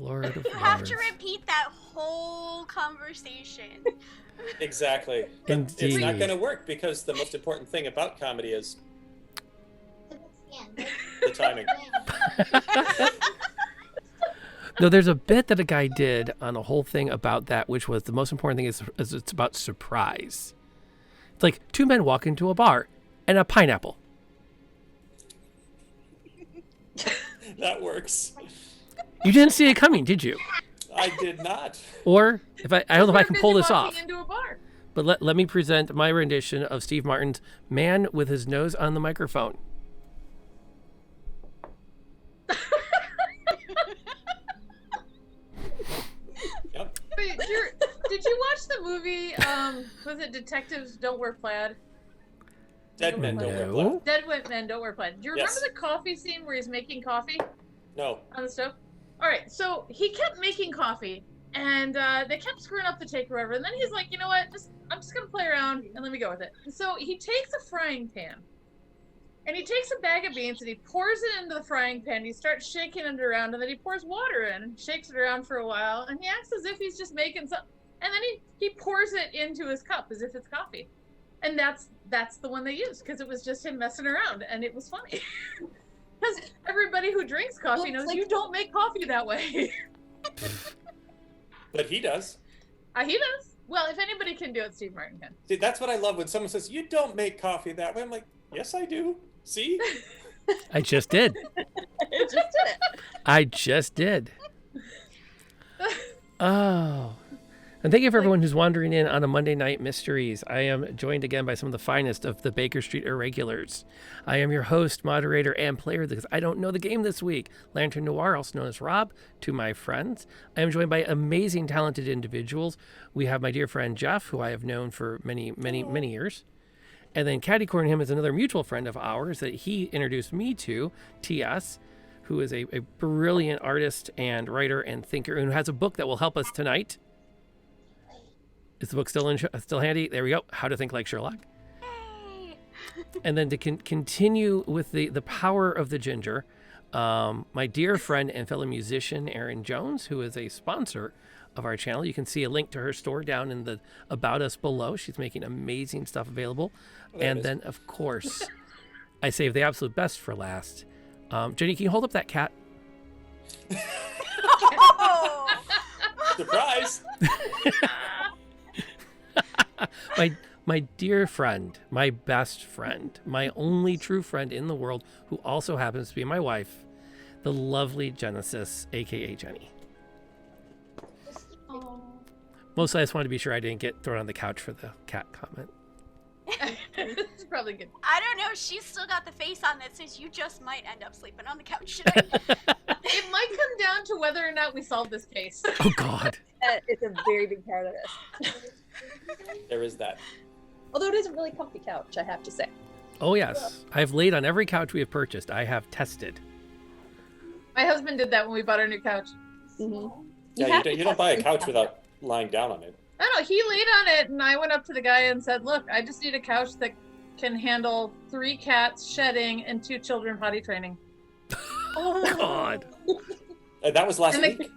Lord of You have to Lords. repeat that whole conversation. Exactly. But Indeed. it's not going to work because the most important thing about comedy is the timing. No, there's a bit that a guy did on a whole thing about that, which was the most important thing is it's about surprise. It's like two men walk into a bar and a pineapple. That works. You didn't see it coming, did you? I did not. Or if I don't know if I can pull this off. Into a bar. But let me present my rendition of Steve Martin's Man with His Nose on the Microphone. Yep. Wait, did you watch the movie? Was it Detectives Don't Wear Plaid? Dead men don't wear No. plaid. Dead Men Don't Wear Plaid. Do you remember Yes. the coffee scene where he's making coffee No. on the stove? All right, so he kept making coffee, and they kept screwing up the take or whatever. And then he's like, you know what? I'm just gonna play around and let me go with it. And so he takes a frying pan, and he takes a bag of beans and he pours it into the frying pan. He starts shaking it around, and then he pours water in, and shakes it around for a while, and he acts as if he's just making some. And then he pours it into his cup as if it's coffee. And that's the one they used because it was just him messing around, and it was funny. Because everybody who drinks coffee knows you don't make coffee that way. But he does. He does. Well, if anybody can do it, Steve Martin can. See, that's what I love when someone says, you don't make coffee that way. I'm like, yes, I do. See? I just did. I just did. Oh. And thank you for everyone who's wandering in on a Monday Night Mysteries. I am joined again by some of the finest of the Baker Street Irregulars. I am your host, moderator, and player because I don't know the game this week. Lantern Noir, also known as Rob, to my friends. I am joined by amazing, talented individuals. We have my dear friend Jeff, who I have known for many, many, many years. And then Caddy Cornham is another mutual friend of ours that he introduced me to, TS, who is a brilliant artist and writer and thinker and who has a book that will help us tonight. Is the book still handy? There we go. How to Think Like Sherlock. Yay. And then to continue with the power of the ginger, my dear friend and fellow musician, Erin Jones, who is a sponsor of our channel. You can see a link to her store down in the About Us below. She's making amazing stuff available. And then, of course, I saved the absolute best for last. Jenny, can you hold up that cat? Oh. Surprise! My dear friend, my best friend, my only true friend in the world, who also happens to be my wife, the lovely Genesis, aka Jenny. Oh. Mostly I just wanted to be sure I didn't get thrown on the couch for the cat comment. It's probably good. I don't know. She's still got the face on that says you just might end up sleeping on the couch today. It might come down to whether or not we solve this case. Oh, God. It's a very big part of this. There is that. Although it is a really comfy couch, I have to say. Oh, yes. I've laid on every couch we have purchased. I have tested. My husband did that when we bought our new couch. Mm-hmm. Yeah, you don't buy a couch without lying down on it. I don't know. He laid on it, and I went up to the guy and said, "Look, I just need a couch that can handle 3 cats shedding and 2 children potty training." Oh, God. And that was last And the- week.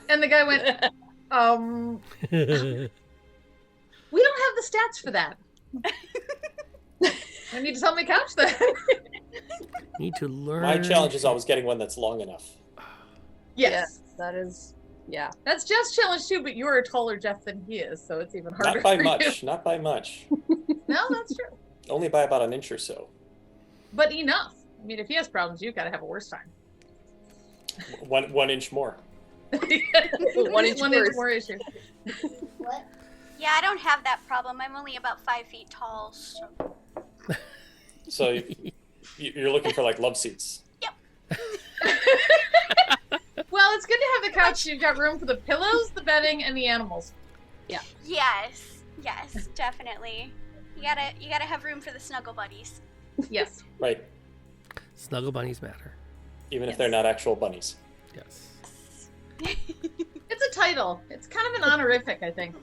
And the guy went, "We don't have the stats for that. I need to sell my couch then." Need to learn. My challenge is always getting one that's long enough. Yes. That is, yeah. That's Jeff's challenge too, but you're a taller Jeff than he is, so it's even harder Not by for much. you. Not by much. No, that's true. Only by about an inch or so. But enough. I mean, if he has problems, you've got to have a worse time. 1 inch more. 1 inch worse. more issue. What? Yeah, I don't have that problem. I'm only about 5 feet tall. So. So you're looking for like love seats. Well, it's good to have the couch. You've got room for the pillows, the bedding, and the animals. Yes, definitely. You gotta have room for the snuggle buddies. Yes. Right. Snuggle bunnies matter. Even if they're not actual bunnies. Yes. It's a title. It's kind of an honorific, I think.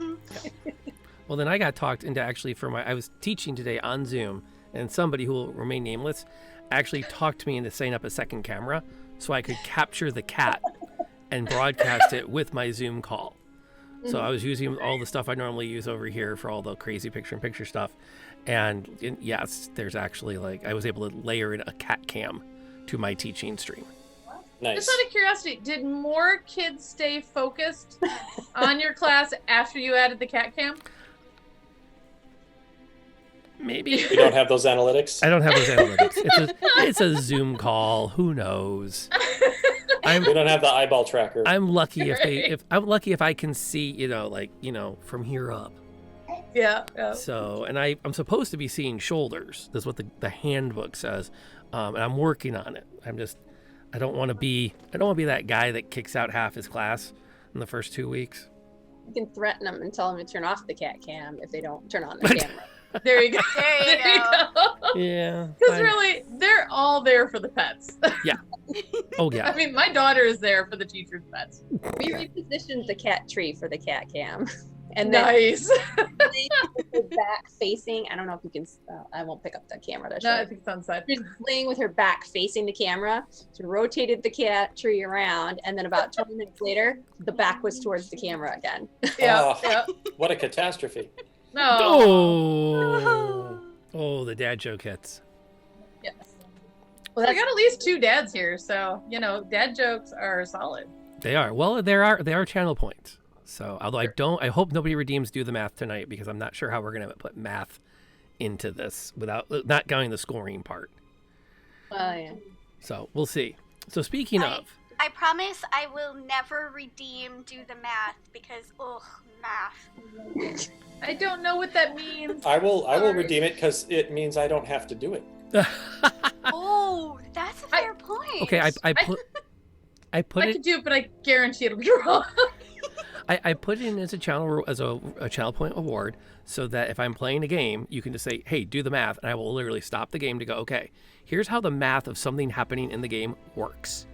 Well, then I got talked into I was teaching today on Zoom, and somebody who will remain nameless actually talked me into setting up a second camera so I could capture the cat and broadcast it with my Zoom call. So I was using all the stuff I normally use over here for all the crazy picture-in-picture stuff. And yes, there's actually like, I was able to layer in a cat cam to my teaching stream. Nice. Just out of curiosity, did more kids stay focused on your class after you added the cat cam? Maybe. You don't have those analytics? I don't have those analytics. It's a Zoom call. Who knows? We don't have the eyeball tracker. I'm lucky if I can see, from here up. Yeah. So, and I'm supposed to be seeing shoulders. That's what the handbook says. And I'm working on it. I don't want to be that guy that kicks out half his class in the first 2 weeks. You can threaten them and tell them to turn off the cat cam if they don't turn on the camera. There you go. There you go. Yeah. Because really, they're all there for the pets. Yeah. Oh, yeah. I mean, my daughter is there for the teacher's pets. We repositioned the cat tree for the cat cam. And then Nice. with her back facing, I don't know if you can, I won't pick up the camera to show. No, I think it's on side. She's laying with her back facing the camera. She rotated the cat tree around, and then about 20 minutes later, the back was towards the camera again. Yeah. Oh. Yeah. What a catastrophe. No. Oh, the dad joke hits. Yes. Well, We got at least 2 dads here, so dad jokes are solid. They are. Well, they are channel points. So, although I hope nobody redeems do the math tonight, because I'm not sure how we're going to put math into this without not counting the scoring part. yeah. So we'll see. So speaking of, I promise I will never redeem do the math because math. I don't know what that means. I will Sorry. redeem it because it means I don't have to do it. Oh, that's a fair point. okay, I put I it. could do it, but I guarantee it'll be wrong. I put it in as a channel point award, so that if I'm playing a game, you can just say, "Hey, do the math," and I will literally stop the game to go, "Okay, here's how the math of something happening in the game works."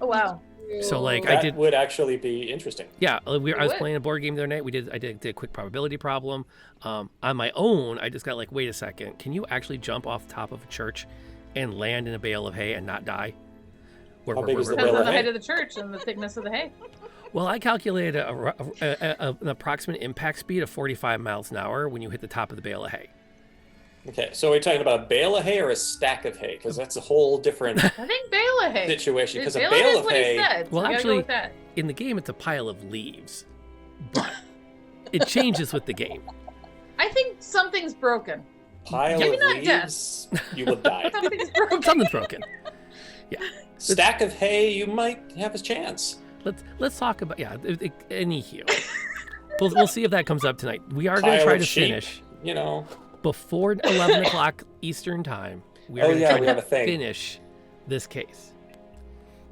Oh wow. So like That would actually be interesting. Yeah, I was would. playing a board game the other night. I did a quick probability problem. On my own, I just got like, wait a second, can you actually jump off the top of a church and land in a bale of hay and not die? How big is the Depends bale on of the hay? height of the church and the thickness of the hay. Well, I calculated an approximate impact speed of 45 miles an hour when you hit the top of the bale of hay. Okay, so we're talking about a bale of hay or a stack of hay? Because that's a whole different I think bale of hay. situation. Because a Bale bale is of what hay, he said. Well, so we gotta actually- go with that. In the game, it's a pile of leaves, but it changes with the game. I think something's broken. pile Maybe of not leaves, you will die. Something's broken. Something's broken. Stack of hay, you might have a chance. Let's talk about anywho. We'll see if that comes up tonight. We are going to Pile try of to sheep, finish You know, before 11 o'clock Eastern time. We are Oh, going to yeah, try we to have a thing. finish this case.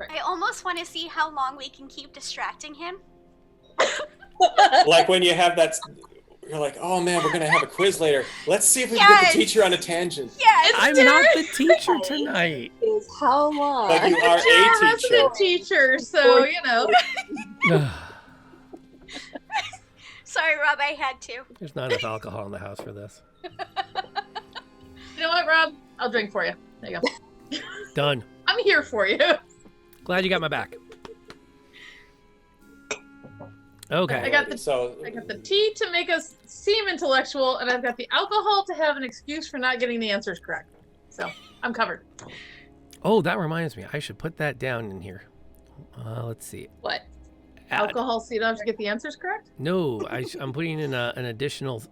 I almost want to see how long we can keep distracting him. like when you have that, you're like, oh man, we're gonna have a quiz later. Let's see if we can get Yes. the teacher on a tangent. Yes. I'm not the teacher tonight. Is how long? But you are You're a teacher. resident teacher, so Sorry, Rob, I had to. There's not enough alcohol in the house for this. You know what, Rob? I'll drink for you. There you go. Done. I'm here for you. Glad you got my back. Okay. I got the So tea to make us seem intellectual, and I've got the alcohol to have an excuse for not getting the answers correct. So I'm covered. Oh, that reminds me. I should put that down in here. Let's see. What? Add. Alcohol so you don't have to get the answers correct? No, I'm putting in an additional,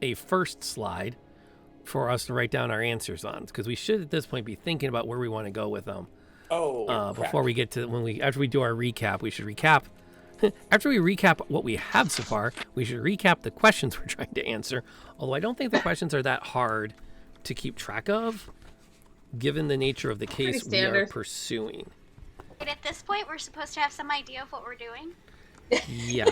a first slide for us to write down our answers on, because we should at this point be thinking about where we want to go with them. crap. Before we get to after we do our recap, we should recap. After we recap what we have so far, we should recap the questions we're trying to answer. Although I don't think the questions are that hard to keep track of, given the nature of the case we are standard. pursuing. And at this point, we're supposed to have some idea of what we're doing. Yes.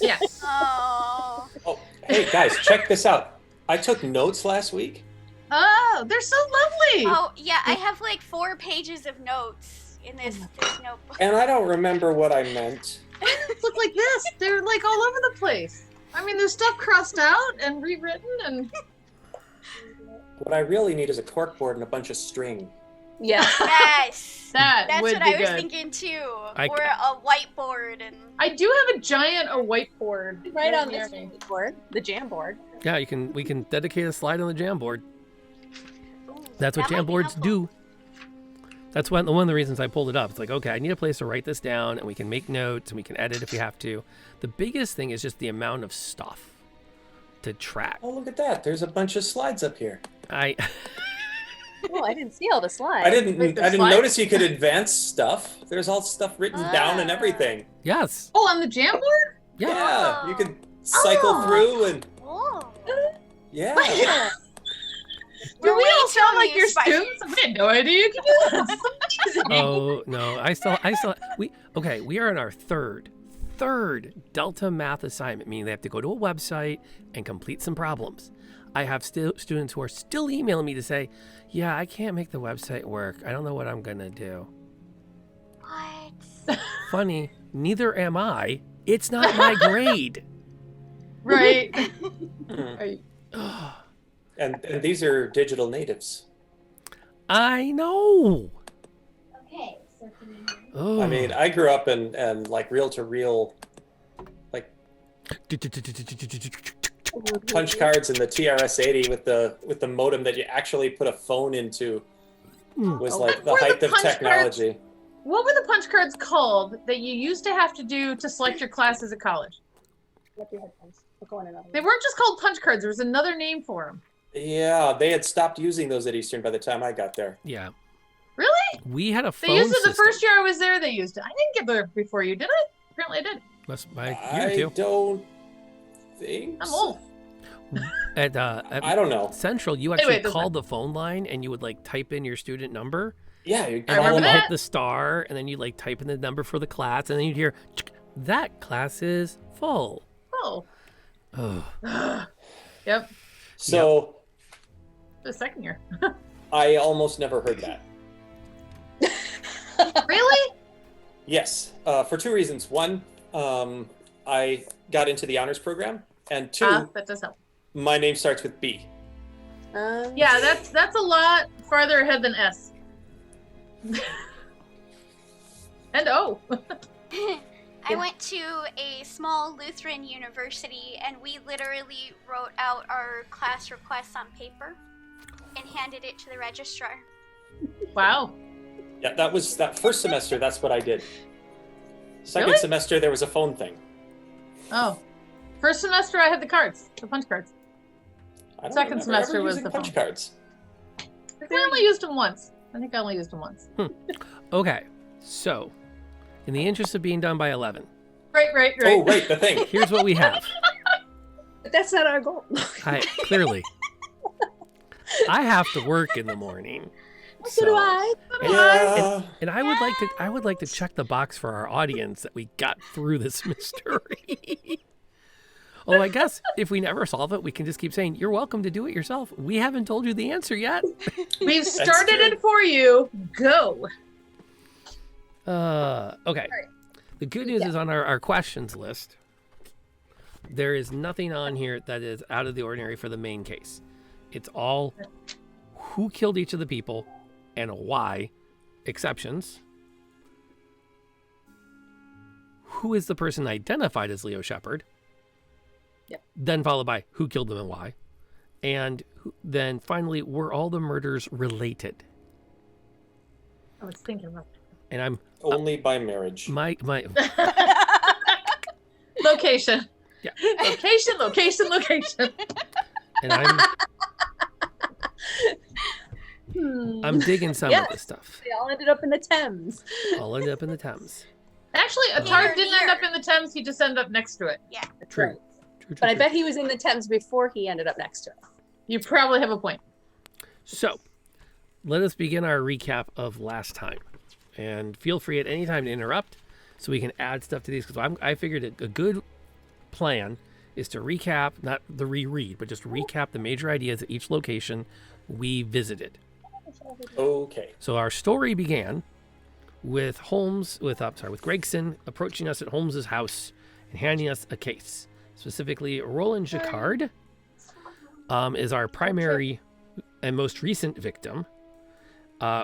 Yes. Oh. Oh, hey guys, check this out. I took notes last week. Oh, they're so lovely. Oh, yeah, I have like 4 pages of notes in this notebook. And I don't remember what I meant. Look like this. They're like all over the place. I mean, there's stuff crossed out and rewritten, and What I really need is a corkboard and a bunch of string. Yeah. Yes. That's would what be I was good. thinking too. I- Or a whiteboard and I do have a whiteboard Right on near this me. board, the jam board. Yeah, we can dedicate a slide on the jam board. ooh, That's what that might jam be boards helpful. do. That's one of the reasons I pulled it up. It's like, okay, I need a place to write this down, and we can make notes, and we can edit if we have to. The biggest thing is just the amount of stuff to track. Oh, look at that. There's a bunch of slides up here. Oh, I didn't see all the slides. I didn't Wait, the I didn't slides? notice you could advance stuff. There's all stuff written down and everything. Yes. Oh, on the jam board? Yeah. Yeah, you could cycle Oh. through and Oh. yeah. Yeah. Do We're we way all too sound like your amused by- students? We had no idea you could do this. Oh no, we are on our third Delta math assignment, meaning they have to go to a website and complete some problems. I have students who are still emailing me to say, yeah, I can't make the website work. I don't know what I'm gonna do. What? Funny, neither am I. It's not my grade. Right. Hmm. Right. And these are digital natives. I know. Okay, so Oh. I mean, I grew up in like reel to reel punch cards in the TRS-80 with the modem that you actually put a phone into was like the Were the height of punch technology. What were the punch cards called that you used to have to do to select your classes at college? Let your headphones. We'll go in another They one. weren't just called punch cards. There was another name for them. Yeah, they had stopped using those at Eastern by the time I got there. Yeah. Really? We had a phone They used it the system. first year I was there. They used it. I didn't get there before you, did I? Apparently I did. A year or I two. don't think I'm so. old. At I don't know. Central, you Anyway, actually it doesn't called the phone line and you would like type in your student number Yeah, you I and remember then that. hit the star and then you like type in the number for the class and then you'd hear that class is full. Oh. Oh. Yep. So The second year. I almost never heard that. Really? Yes, for two reasons. One, I got into the honors program, and two, That does help. my name starts with B. Yeah, that's a lot farther ahead than S. And O. I went to a small Lutheran university and we literally wrote out our class requests on paper and handed it to the registrar. Wow. Yeah, that first semester. That's what I did. Second Really? semester, there was a phone thing. Oh. First semester I had the cards, the punch cards. I don't Second remember semester ever was using the punch phone. cards. I only used them once. I think I only used them once. Okay. So, in the interest of being done by 11, Right. Oh, right, the thing. here's what we have. But that's not our goal. Clearly. I have to work in the morning. So do I. Yeah. And I would like to check the box for our audience that we got through this mystery. Although I guess if we never solve it, we can just keep saying, you're welcome to do it yourself. We haven't told you the answer yet. We've started true. it for you. Go. Okay. The good news is on our questions list, there is nothing on here that is out of the ordinary for the main case. It's all who killed each of the people and why, exceptions. Who is the person identified as Leo Shepard? Yep. Then followed by who killed them and why. And then finally, were all the murders related? I was thinking about And I'm Only by marriage. my location. Yeah. Location. and I'm digging some of this stuff. They all ended up in the Thames. All ended up in the Thames. Actually, Near, Atard didn't end near. up in the Thames. He just ended up next to it. True. Right. True, But I true. bet he was in the Thames before he ended up next to it. You probably have a point. So, let us begin our recap of last time. And feel free at any time to interrupt so we can add stuff to these. Because I figured a good plan is to recap, not the reread, but just recap the major ideas at each location we visited. Okay. So our story began with with Gregson approaching us at Holmes's house and handing us a case. Specifically, Roland Jacquard is our primary and most recent victim.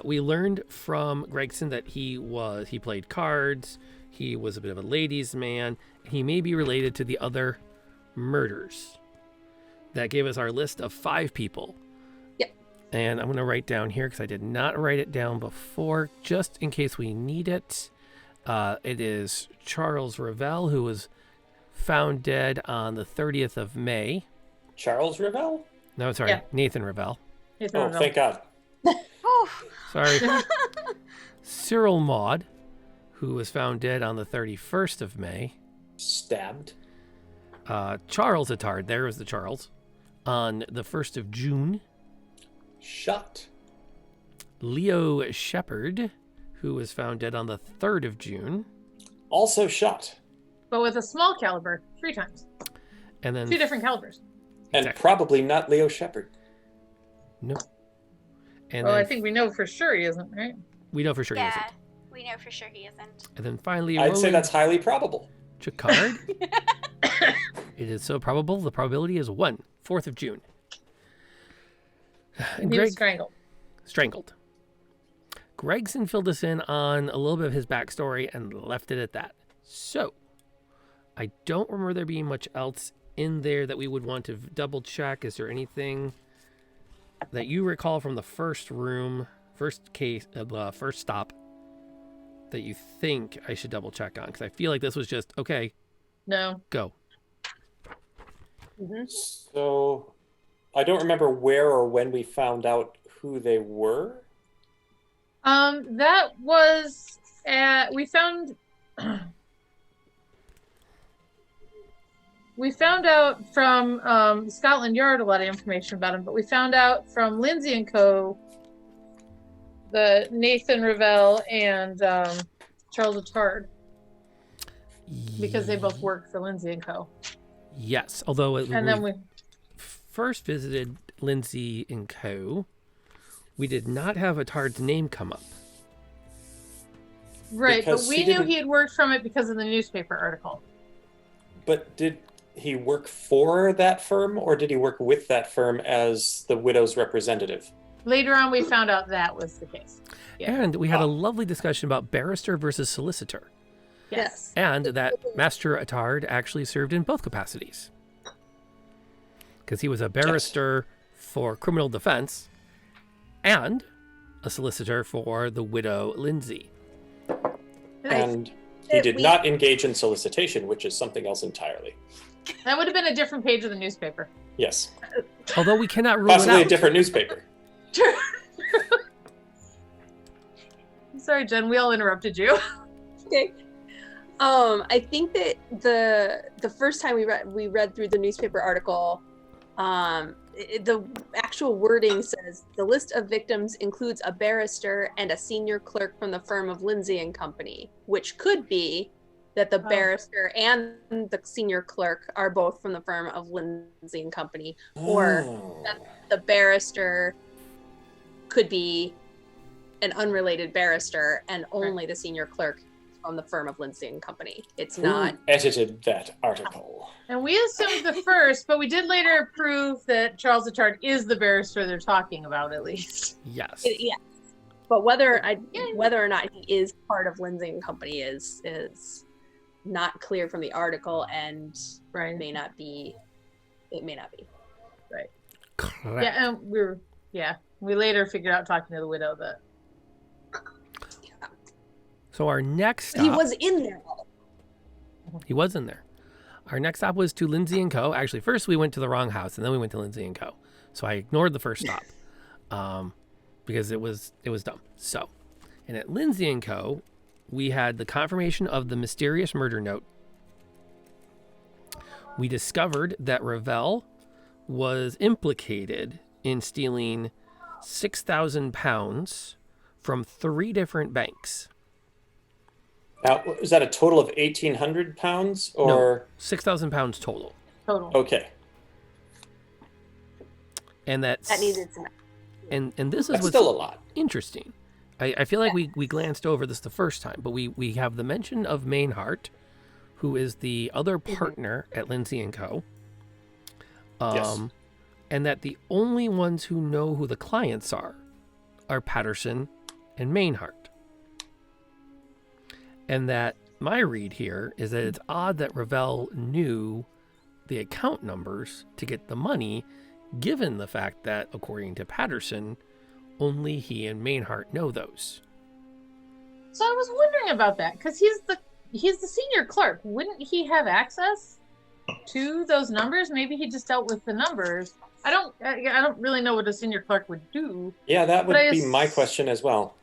We learned from Gregson that he played cards. He was a bit of a ladies' man. He may be related to the other murders. That gave us our list of 5 people. Yep. And I'm going to write down here because I did not write it down before, just in case we need it. It is Charles Ravel, who was found dead on the 30th of May. Charles Ravel? No, sorry, Yeah. Nathan Ravel. Oh, thank God. Sorry. Cyril Maud, who was found dead on the 31st of May. Stabbed. Charles Attard, there is the Charles, on the 1st of June. Shot. Leo Shepard, who was found dead on the 3rd of June. Also shot. But with a small caliber, 3 times. And then 2 different calibers. And Exactly. probably not Leo Shepard. No. And Well, then I think we know for sure he isn't, right? we know for sure he Yeah, isn't. we know for sure he isn't. And then finally, I'd say Roland that's highly probable. Chicard. It is so probable. The probability is 1, 4th of June. And He was Greg strangled. Gregson filled us in on a little bit of his backstory and left it at that. So, I don't remember there being much else in there that we would want to double check. Is there anything that you recall from the first room, first case, first stop, that you think I should double check on? Because I feel like this was just, okay, No. go. So I don't remember where or when we found out who they were. That was we found out from Scotland Yard a lot of information about him, but we found out from Lindsay and Co. the Nathan Ravel and Charles Attard, because they both worked for Lindsay and Co. Yes, although And then we first visited Lindsay and Co., we did not have Attard's name come up. right, but Because we he knew didn't- he had worked from it because of the newspaper article. But did he work for that firm or did he work with that firm as the widow's representative? Later on, we found out that was the case. Yeah. And we had a lovely discussion about barrister versus solicitor. Yes. And that Master Attard actually served in both capacities. Because he was a barrister for criminal defense and a solicitor for the widow Lindsay. And he did not engage in solicitation, which is something else entirely. That would have been a different page of the newspaper. Yes. Although we cannot rule Possibly it a out. different newspaper. Sorry, Jen, we all interrupted you. Okay. I think that the first time we read through the newspaper article, the actual wording says the list of victims includes a barrister and a senior clerk from the firm of Lindsay and Company, which could be that the barrister and the senior clerk are both from the firm of Lindsay and Company, or that the barrister could be an unrelated barrister and only the senior clerk from the firm of Lindsay and Company. It's not. Who edited that article? And we assumed the first, but we did later prove that Charles Attard is the barrister they're talking about, at least. Yes. Yeah. But whether or not he is part of Lindsay and Company is not clear from the article, and Right. may not be. It may not be. Correct. Yeah, and we later figured out talking to the widow that So our next stop... He was in there. He was in there. Our next stop was to Lindsay and Co. Actually, first we went to the wrong house, and then we went to Lindsay and Co. So I ignored the first stop because it was dumb. So, and at Lindsay and Co., we had the confirmation of the mysterious murder note. We discovered that Ravel was implicated in stealing £6,000 from 3 different banks. Now, is that a total of 1,800 pounds or? £6,000 total. total. Okay. And That needed some. and this is That's what's still a lot. interesting. I feel like we glanced over this the first time, but we have the mention of Mainhart, who is the other partner at Lindsay and Co. Yes. And that the only ones who know who the clients are are Patterson and Mainhart. And that my read here is that it's odd that Ravel knew the account numbers to get the money, given the fact that, according to Patterson, only he and Mainhart know those. So I was wondering about that because he's the senior clerk. Wouldn't he have access to those numbers? Maybe he just dealt with the numbers. I don't really know what a senior clerk would do. Yeah, that would be my question as well.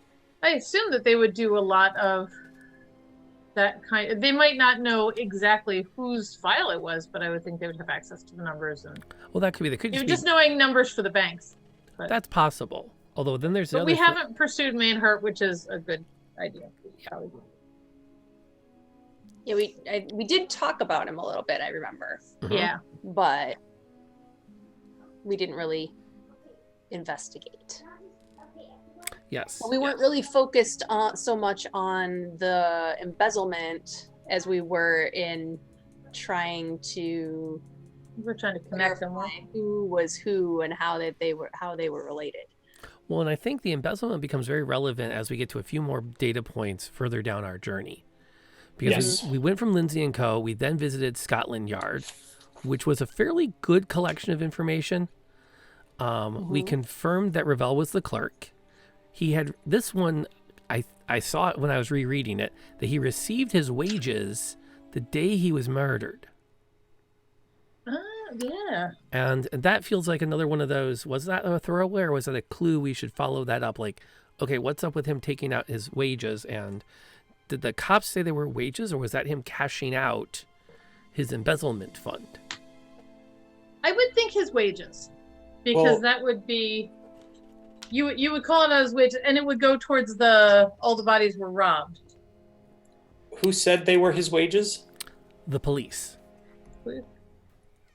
I assume that they would do a lot of that kind. They might not know exactly whose file it was, but I would think they would have access to the numbers. And Well, that could be. They could just knowing numbers for the banks. But that's possible. Although then there's the other. We haven't pursued Mainhart, which is a good idea. Yeah, we did talk about him a little bit, I remember. Mhm. Yeah. But we didn't really investigate. Yes. We weren't really focused on so much on the embezzlement as we were in trying to We're trying to connect them. clarify who was who and how they were related. Well, and I think the embezzlement becomes very relevant as we get to a few more data points further down our journey. Because Yes. we went from Lindsay & Co., we then visited Scotland Yard, which was a fairly good collection of information. We confirmed that Ravel was the clerk. He had this one, I saw it when I was rereading it, that he received his wages the day he was murdered. Yeah. And that feels like another one of those, was that a throwaway or was that a clue we should follow that up? Like, okay, what's up with him taking out his wages? And did the cops say they were wages or was that him cashing out his embezzlement fund? I would think his wages, because Well- that would be you would call it as wages, and it would go towards all the bodies were robbed. Who said they were his wages? The police.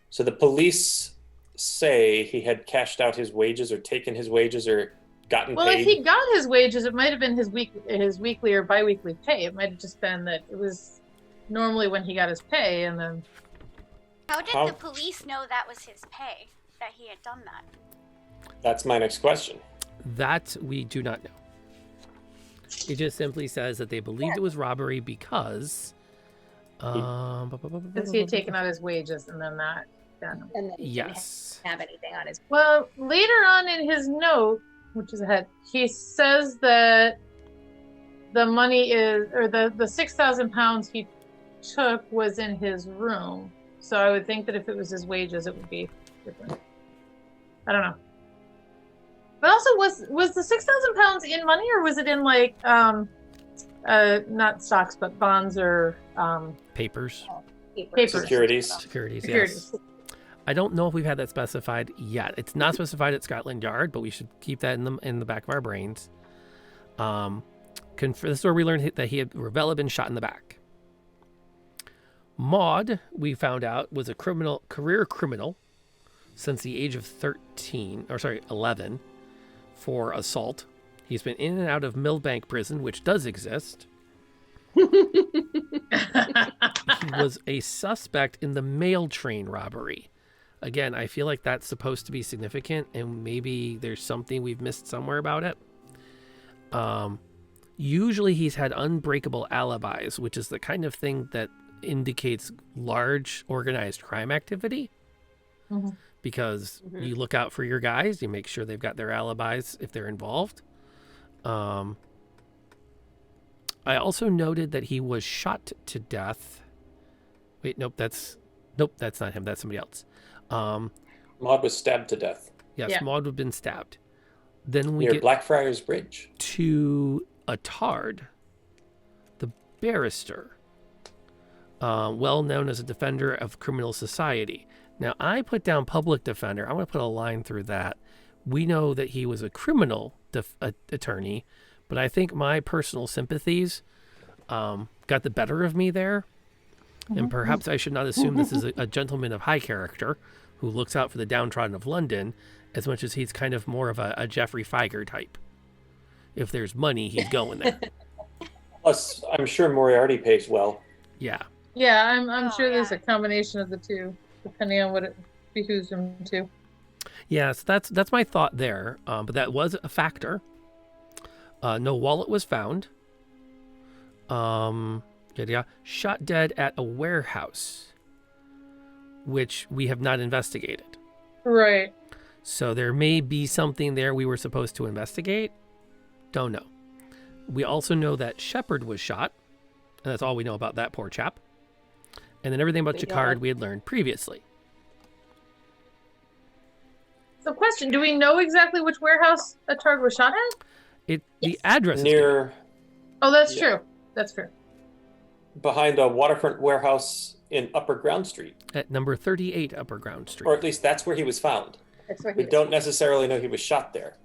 So the police say he had cashed out his wages or taken his wages or gotten Well, paid. if he got his wages, it might have been his weekly or biweekly pay. It might have just been that it was normally when he got his pay, and then How did How- the police know that was his pay, that he had done that? That's my next question. That we do not know. It just simply says that they believed it was robbery because because he had taken out his wages, and then that. Yeah. And then he yes. didn't have anything on his. Well, later on in his note, which is ahead, he says that the money is, or the 6,000 pounds he took was in his room. So I would think that if it was his wages, it would be different. I don't know. But also, was the 6,000 pounds in money, or was it in like not stocks but bonds or Papers. papers? Securities. Securities, Securities. yes. I don't know if we've had that specified yet. It's not specified at Scotland Yard, but we should keep that in the back of our brains. This is where we learned that Ravel had been shot in the back. Maud, we found out, was a career criminal since the age of 11 for assault. He's been in and out of Millbank prison, which does exist. He was a suspect in the mail train robbery. Again, I feel like that's supposed to be significant, and maybe there's something we've missed somewhere about it. Usually he's had unbreakable alibis, which is the kind of thing that indicates large organized crime activity. Mhm. Because you look out for your guys, you make sure they've got their alibis if they're involved. I also noted that he was shot to death. Wait, nope, that's not him. That's somebody else. Maud was stabbed to death Yes, Yeah. Maud had been stabbed. Then we near get Blackfriars Bridge. to Attard, the barrister, well known as a defender of criminal society. Now, I put down public defender. I'm going to put a line through that. We know that he was a criminal attorney, but I think my personal sympathies got the better of me there. And perhaps I should not assume this is a gentleman of high character who looks out for the downtrodden of London as much as he's kind of more of a Jeffrey Feiger type. If there's money, he's going there. Plus, I'm sure Moriarty pays well. Yeah. Yeah, I'm Oh, sure there's yeah. a combination of the two, depending on what it behooves him to. Yeah, so that's my thought there. But that was a factor. No wallet was found. Shot dead at a warehouse, which we have not investigated. Right. So there may be something there we were supposed to investigate. Don't know. We also know that Shepard was shot, and that's all we know about that poor chap. And then everything about Jacquard we had learned previously. So, question: do we know exactly which warehouse Attard was shot at? The address is Near, Oh, that's true. That's true. behind a waterfront warehouse in Upper Ground Street. at number 38 Upper Ground Street. Or at least that's where he was found. That's where he We was. don't necessarily know he was shot there.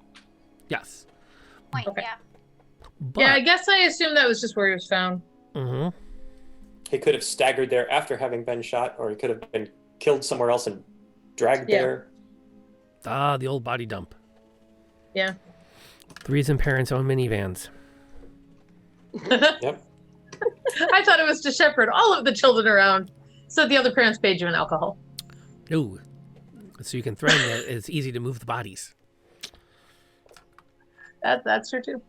Yes. Point, Okay. yeah. But, Yeah, I guess I assume that was just where he was found. Mhm. He could have staggered there after having been shot, or he could have been killed somewhere else and dragged Yeah. there. Ah, the old body dump. Yeah. The reason parents own minivans. Yep. I thought it was to shepherd all of the children around, so the other parents paid you in alcohol. Ooh. So you can threaten that it's easy to move the bodies. That's true too.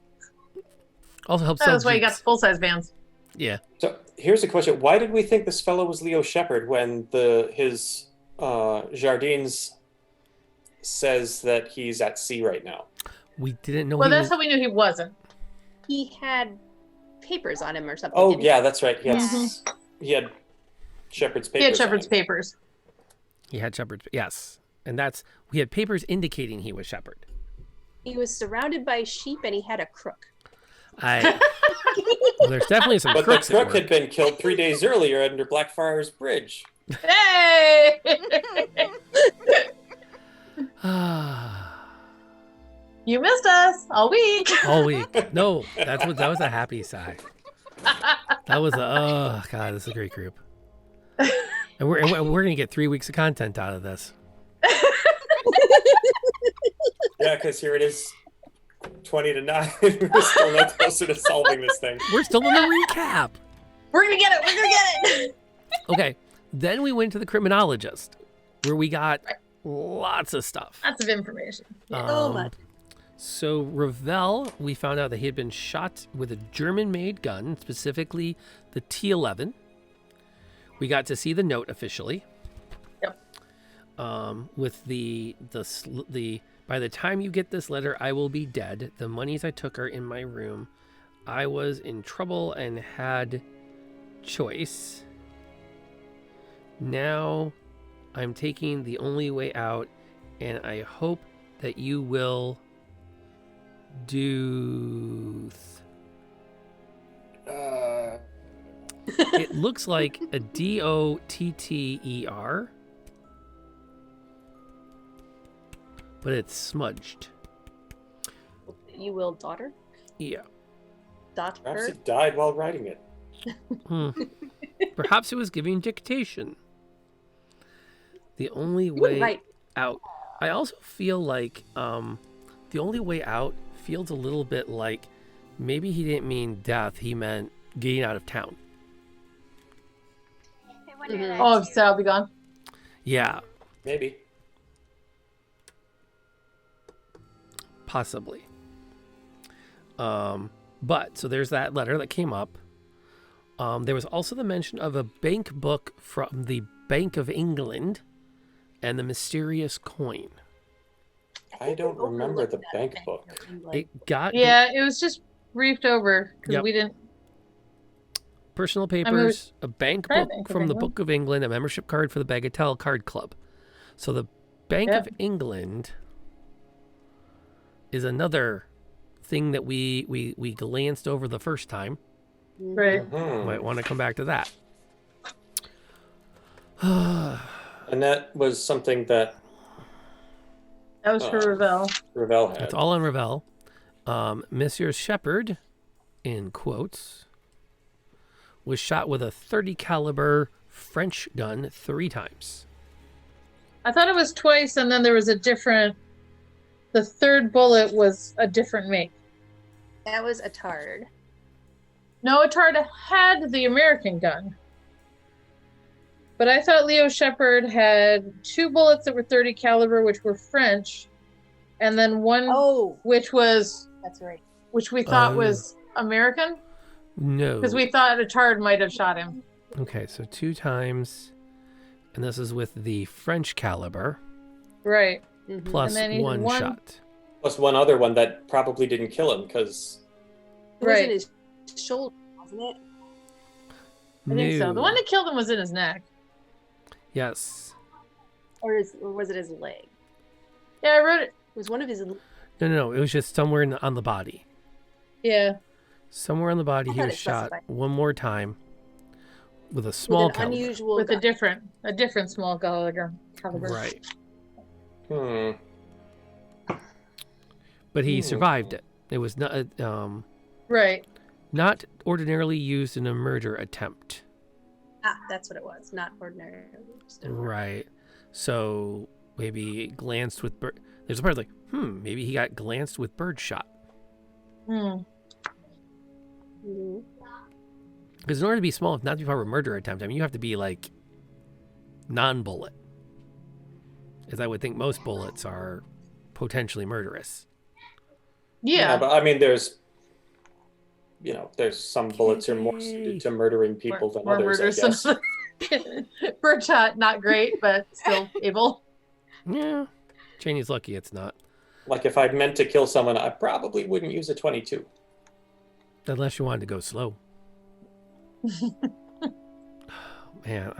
Also helps sell That's why you got Jeeps. the full size vans. Yeah. So here's a question: why did we think this fellow was Leo Shepard when his Jardines says that he's at sea right now? We didn't know Well, he that's was... how we knew he wasn't. He had papers on him or something. Oh didn't he? yeah, that's right. He had Mhm. he had Shepard's papers. He had on Shepard's him. papers. He had Shepard. Yes. And we had papers indicating he was Shepard. He was surrounded by sheep and he had a crook. Well, there's definitely some But the crooks at crook work. had been killed 3 days earlier under Blackfriars Bridge. Hey! You missed us all week. All week. No, that was a happy sigh. That was oh god, this is a great group. And we're gonna get 3 weeks of content out of this. Yeah, because here it is, 20 to 9. We're still no closer to solving this thing. We're still in the recap. We're gonna get it. We're gonna get it. Okay. Then we went to the criminologist, where we got lots of stuff. Lots of information. So much. So Ravel, we found out that he had been shot with a German-made gun, specifically the T11. We got to see the note officially. Yep. With the by the time you get this letter, I will be dead. The monies I took are in my room. I was in trouble and had choice. Now I'm taking the only way out, and I hope that you will do. It looks like a Dotter, but it's smudged. You will, daughter? Yeah. Perhaps Daughter? he died while writing it. Perhaps it was giving dictation. The only You were way right. out. I also feel like the only way out feels a little bit like maybe he didn't mean death. He meant getting out of town. I wonder Mhm. that Oh, too. so I'll be gone. Yeah, Maybe. possibly. But so there's that letter that came up. There was also the mention of a bank book from the Bank of England and the mysterious coin. I don't remember the bank book. It got Yeah, it was just briefed over because Yep. we didn't. personal mean, papers, a bank Right, book Bank of from the England. Book of England, a membership card for the Bagatelle Card Club. So the Bank Yep. of England is another thing that we glanced over the first time. Right. Might want to come back to that. And that was something that That was for Ravel. Ravel had. It's all on Ravel. Monsieur Shepard, in quotes, was shot with a .30 caliber French gun 3 times. I thought it was twice, and then there was a different. The third bullet was a different make. That was a tard. No, Atard had the American gun. But I thought Leo Shepard had 2 bullets that were 30 caliber, which were French, and then one Oh, which was that's right. which we thought Oh. was American, No. because we thought a Tard might have shot him. Okay, so 2 times, and this is with the French caliber, Right. plus And then he had 1 one- shot. Plus one other one that probably didn't kill him because It was in Right. his shoulder, wasn't it? I think so. No. The one that killed him was in his neck. Yes. Or was it his leg? Yeah, I wrote it. It was one of his. No. It was just somewhere on the body. Yeah. Somewhere on the body, I he thought was it shot specified. one more time with a small with an caliber. unusual With a gun. different small caliber. Right. But he survived it. It was not Right. not ordinarily used in a murder attempt. Ah, that's what it was. Not ordinary. Just a- Right. So maybe glanced with bird. There's a part like, maybe he got glanced with birdshot. Hmm. Mhm. Because in order to be small, not to be part of a murder attempt, I mean, you have to be like non-bullet. As I would think most bullets are potentially murderous. Yeah. but I mean, there's some bullets are more suited to murdering people than More others, murders I guess. than Birdshot, not great, but still able. Yeah. Cheney's lucky it's not. Like if I'd meant to kill someone, I probably wouldn't use a 22. Unless you wanted to go slow. Man,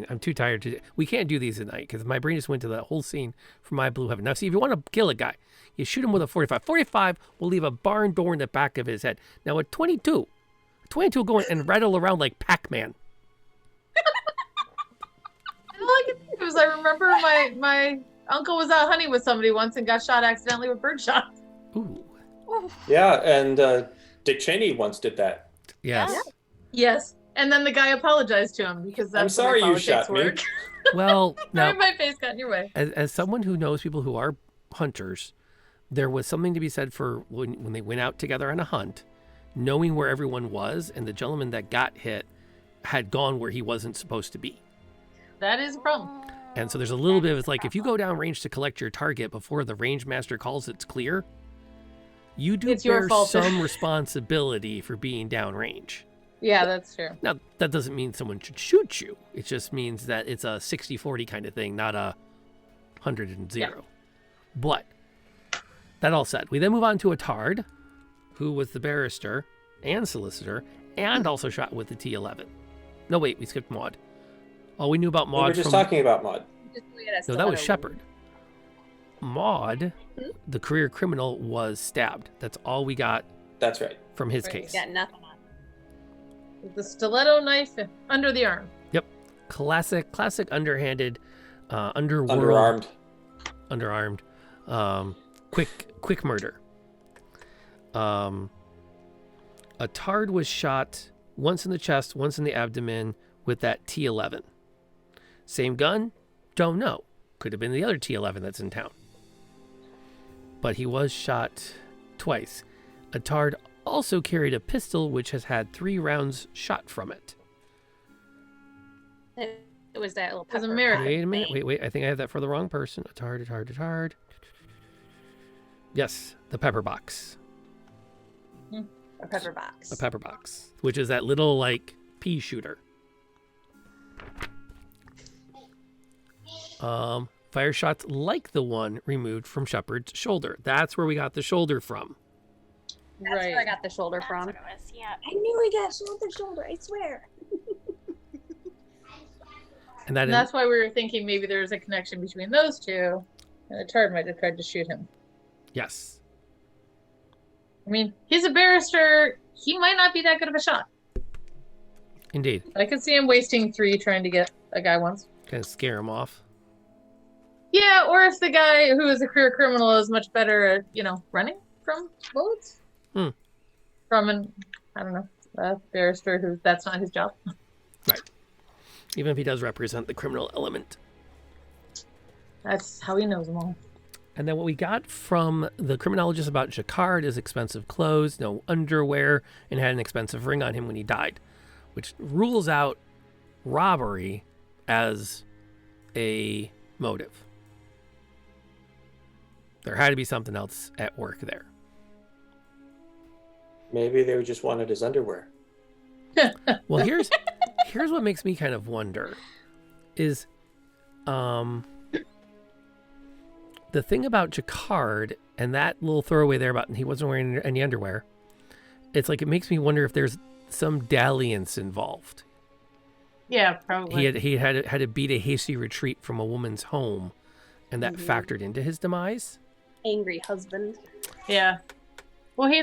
I'm too tired to. We can't do these at night because my brain just went to that whole scene from My Blue Heaven. Now, see, if you want to kill a guy, you shoot him with a 45. 45 will leave a barn door in the back of his head. Now, a 22 will go in and rattle around like Pac-Man. And all I can think of is I remember my uncle was out hunting with somebody once and got shot accidentally with birdshot. Ooh, Yeah, and Dick Cheney once did that. yes. Yes. And then the guy apologized to him because that's I'm sorry the way you politics shot me. work. Well, now, Sorry, my face got in your way. as someone who knows people who are hunters, there was something to be said for when they went out together on a hunt, knowing where everyone was, and the gentleman that got hit had gone where he wasn't supposed to be. That is a problem. And so there's a little bit of it's like if you go down range to collect your target before the range master calls it's clear, you do It's your bear fault. some responsibility for being downrange. Yeah, that's true. Now, that doesn't mean someone should shoot you. It just means that it's a 60-40 kind of thing, not a 100 and 0. Yeah. But that all said, we then move on to a Tard, who was the barrister and solicitor, and also shot with the T11. No, wait, we skipped Maud. All we knew about We Maud were just from... talking about Maud. No, that was Shepard. Maud, the career criminal, was stabbed. That's all we got That's right. from his Right. case. Got nothing on. With the stiletto knife under the arm. Classic underhanded, underworld, Underarmed. underarmed, quick murder. A Tard was shot once in the chest, once in the abdomen with that T11. Same gun? Don't know. Could have been the other T11 that's in town. But he was shot twice. A Tard also carried a pistol which has had 3 rounds shot from it. It was that little It was pepper. American. Wait a minute. Wait. I think I have that for the wrong person. A Tard. Yes, the pepper box. A pepper box. A pepper box, which is that little like pea shooter. Fire shots like the one removed from Shepard's shoulder. That's where we got the shoulder from. That's where I Right. got the shoulder That's from. what it was. Yeah. I knew he got shoulder. I swear. And that And that's why we were thinking maybe there was a connection between those two, and the Tard might have tried to shoot him. yes. I mean, he's a barrister. He might not be that good of a shot. Indeed. I could see him wasting 3 trying to get a guy once. Kind of scare him off. Yeah, or if the guy who is a career criminal is much better at, running from bullets. From I don't know, a barrister who that's not his job. Even if he does represent the criminal element. That's how he knows them all. And then what we got from the criminologist about Jacquard is expensive clothes, no underwear, and had an expensive ring on him when he died, which rules out robbery as a motive. There had to be something else at work there. Maybe they just wanted his underwear. Well, here's what makes me kind of wonder is the thing about Jacquard and that little throwaway there about he wasn't wearing any underwear. It's like it makes me wonder if there's some dalliance involved. Yeah, probably. He had to beat a hasty retreat from a woman's home, and that factored into his demise. Angry husband. Yeah. Well, he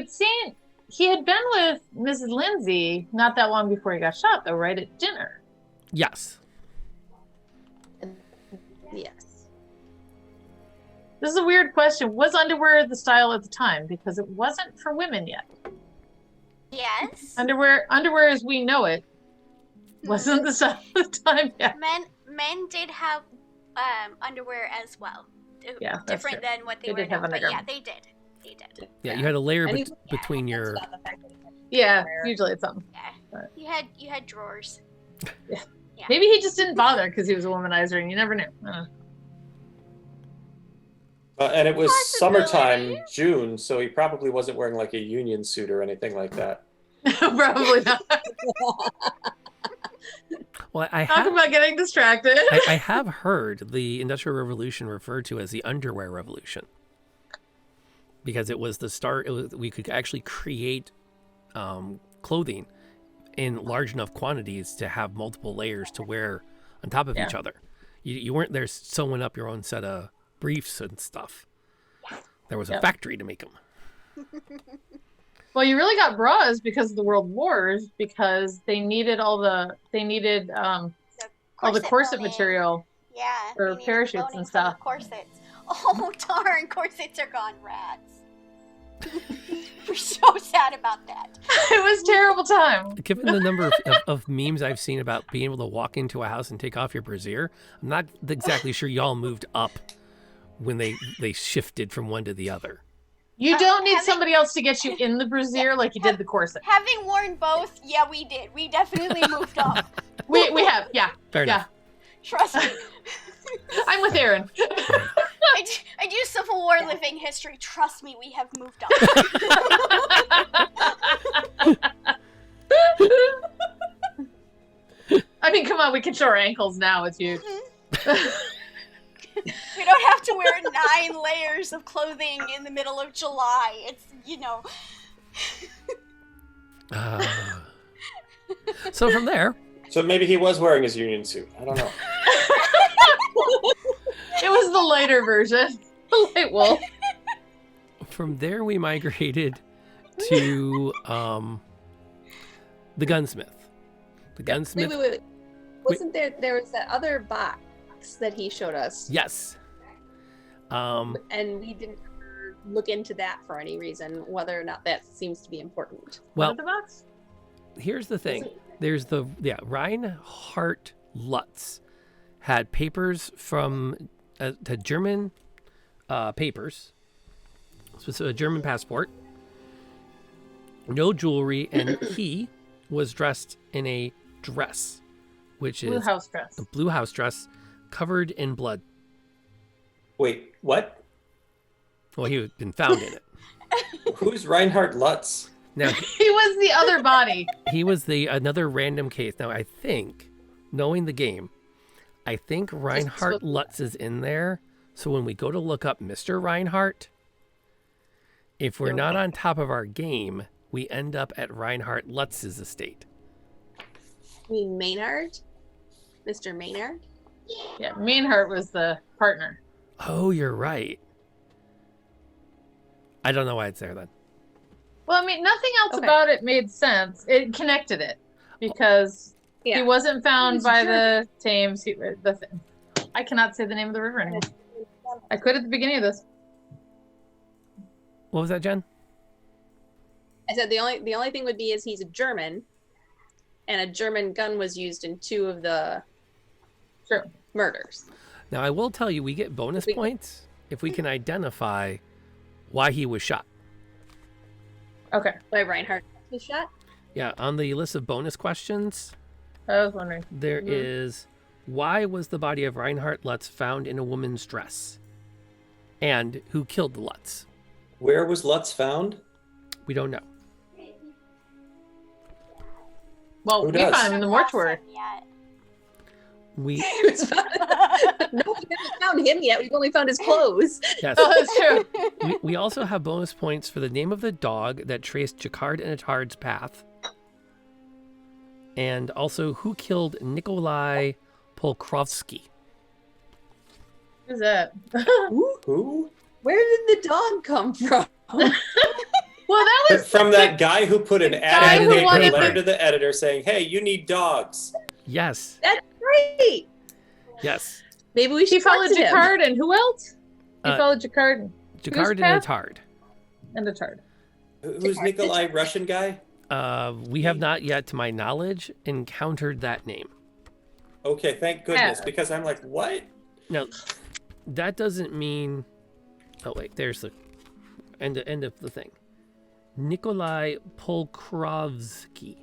had been with Mrs. Lindsay not that long before he got shot, though, right at dinner. Yes. Yes. This is a weird question. Was underwear the style at the time? Because it wasn't for women yet. Yes. Underwear as we know it wasn't the style at the time yet. Men did have underwear as well. Yeah, that's different true. than what they They were did have now. But yeah, undergarments. they did. They did. Yeah, you had a layer And he- between your. That's not the fact that he had Yeah, underwear. usually it's something. Yeah. You had drawers. Maybe he just didn't bother because he was a womanizer and you never knew. And it was Possibility. summertime, June, so he probably wasn't wearing like a union suit or anything like that. Probably not. Well, I Talk have about getting distracted. I have heard the Industrial Revolution referred to as the underwear revolution because it was the start. We could actually create clothing in large enough quantities to have multiple layers to wear on top of each other. You weren't there sewing up your own set of briefs and stuff. There was a factory to make them. Well, you really got bras because of the world wars, because they needed all the corset building. material. Yeah. for they needed parachutes loading and for the stuff. Corsets. Oh darn! Corsets are gone, rats. We're so sad about that. It was a terrible time. Given the number of memes I've seen about being able to walk into a house and take off your brassiere, I'm not exactly sure y'all moved up when they shifted from one to the other. You don't need having- somebody else to get you in the brassiere like you did the corset. Having worn both, yeah, we did. We definitely moved up. We have, yeah. Fair enough. Trust me. I'm with Aaron. I do Civil War living history. Trust me, we have moved up. I mean, come on, we can show our ankles now. It's huge. We don't have to wear 9 layers of clothing in the middle of July. It's, So from there, So maybe he was wearing his union suit. I don't know. It was the lighter version. The light wool. From there, we migrated to the gunsmith. The gunsmith. Wait. Wasn't there was that other box that he showed us? Yes. And we didn't ever look into that for any reason, whether or not that seems to be important. Well, The box? here's the thing. There's Reinhard Lutz had papers from had German papers, so a German passport, no jewelry, and he was dressed in a dress, which Blue is house dress. a blue house dress covered in blood. Wait, what? Well, he had been found in it. Who's Reinhard Lutz? Now, He was the other body. he was another random case. Now, I think, knowing the game, I think Reinhard Lutz is in there. So when we go to look up Mr. Reinhardt, if we're not on top of our game, we end up at Reinhard Lutz's estate. You mean Maynard? Mr. Maynard? Yeah, Maynard was the partner. Oh, you're right. I don't know why it's there then. Well, I mean, nothing else Okay. about it made sense. It connected it because Yeah. he wasn't found He's by German. the Thames. I cannot say the name of the river anymore. I could at the beginning of this. What was that, Jen? I said the only thing would be is he's a German, and a German gun was used in 2 of the True. murders. Now, I will tell you, we get bonus points if we can identify why he was shot. Okay. By Reinhardt was shot. Yeah, on the list of bonus questions, I was wondering. there is why was the body of Reinhard Lutz found in a woman's dress? And who killed the Lutz? Where was Lutz found? We don't know. Well, Who we does? found him in the mortuary. Yet. We No, we haven't found him yet. We've only found his clothes. yes. Oh, that's true. We also have bonus points for the name of the dog that traced Jacquard and Attard's path. And also who killed Nikolai Polkrovsky. Who's that? Who? Where did the dog come from? Well, that was From that guy who put an guy ad in who the paper, wanted letter the- to the editor saying, "Hey, you need dogs." Yes. That's great. Yes. Maybe we should he followed talk to him. Jacquard, and who else? He Uh, followed Jacquard Jacquard and path? Attard. and Attard. Who's Nikolai, Russian guy? We have not yet, to my knowledge, encountered that name. Okay, thank goodness, Yeah. because I'm like, what? Now, that doesn't mean. Oh wait, there's the end of the thing. Nikolai Polkrovsky.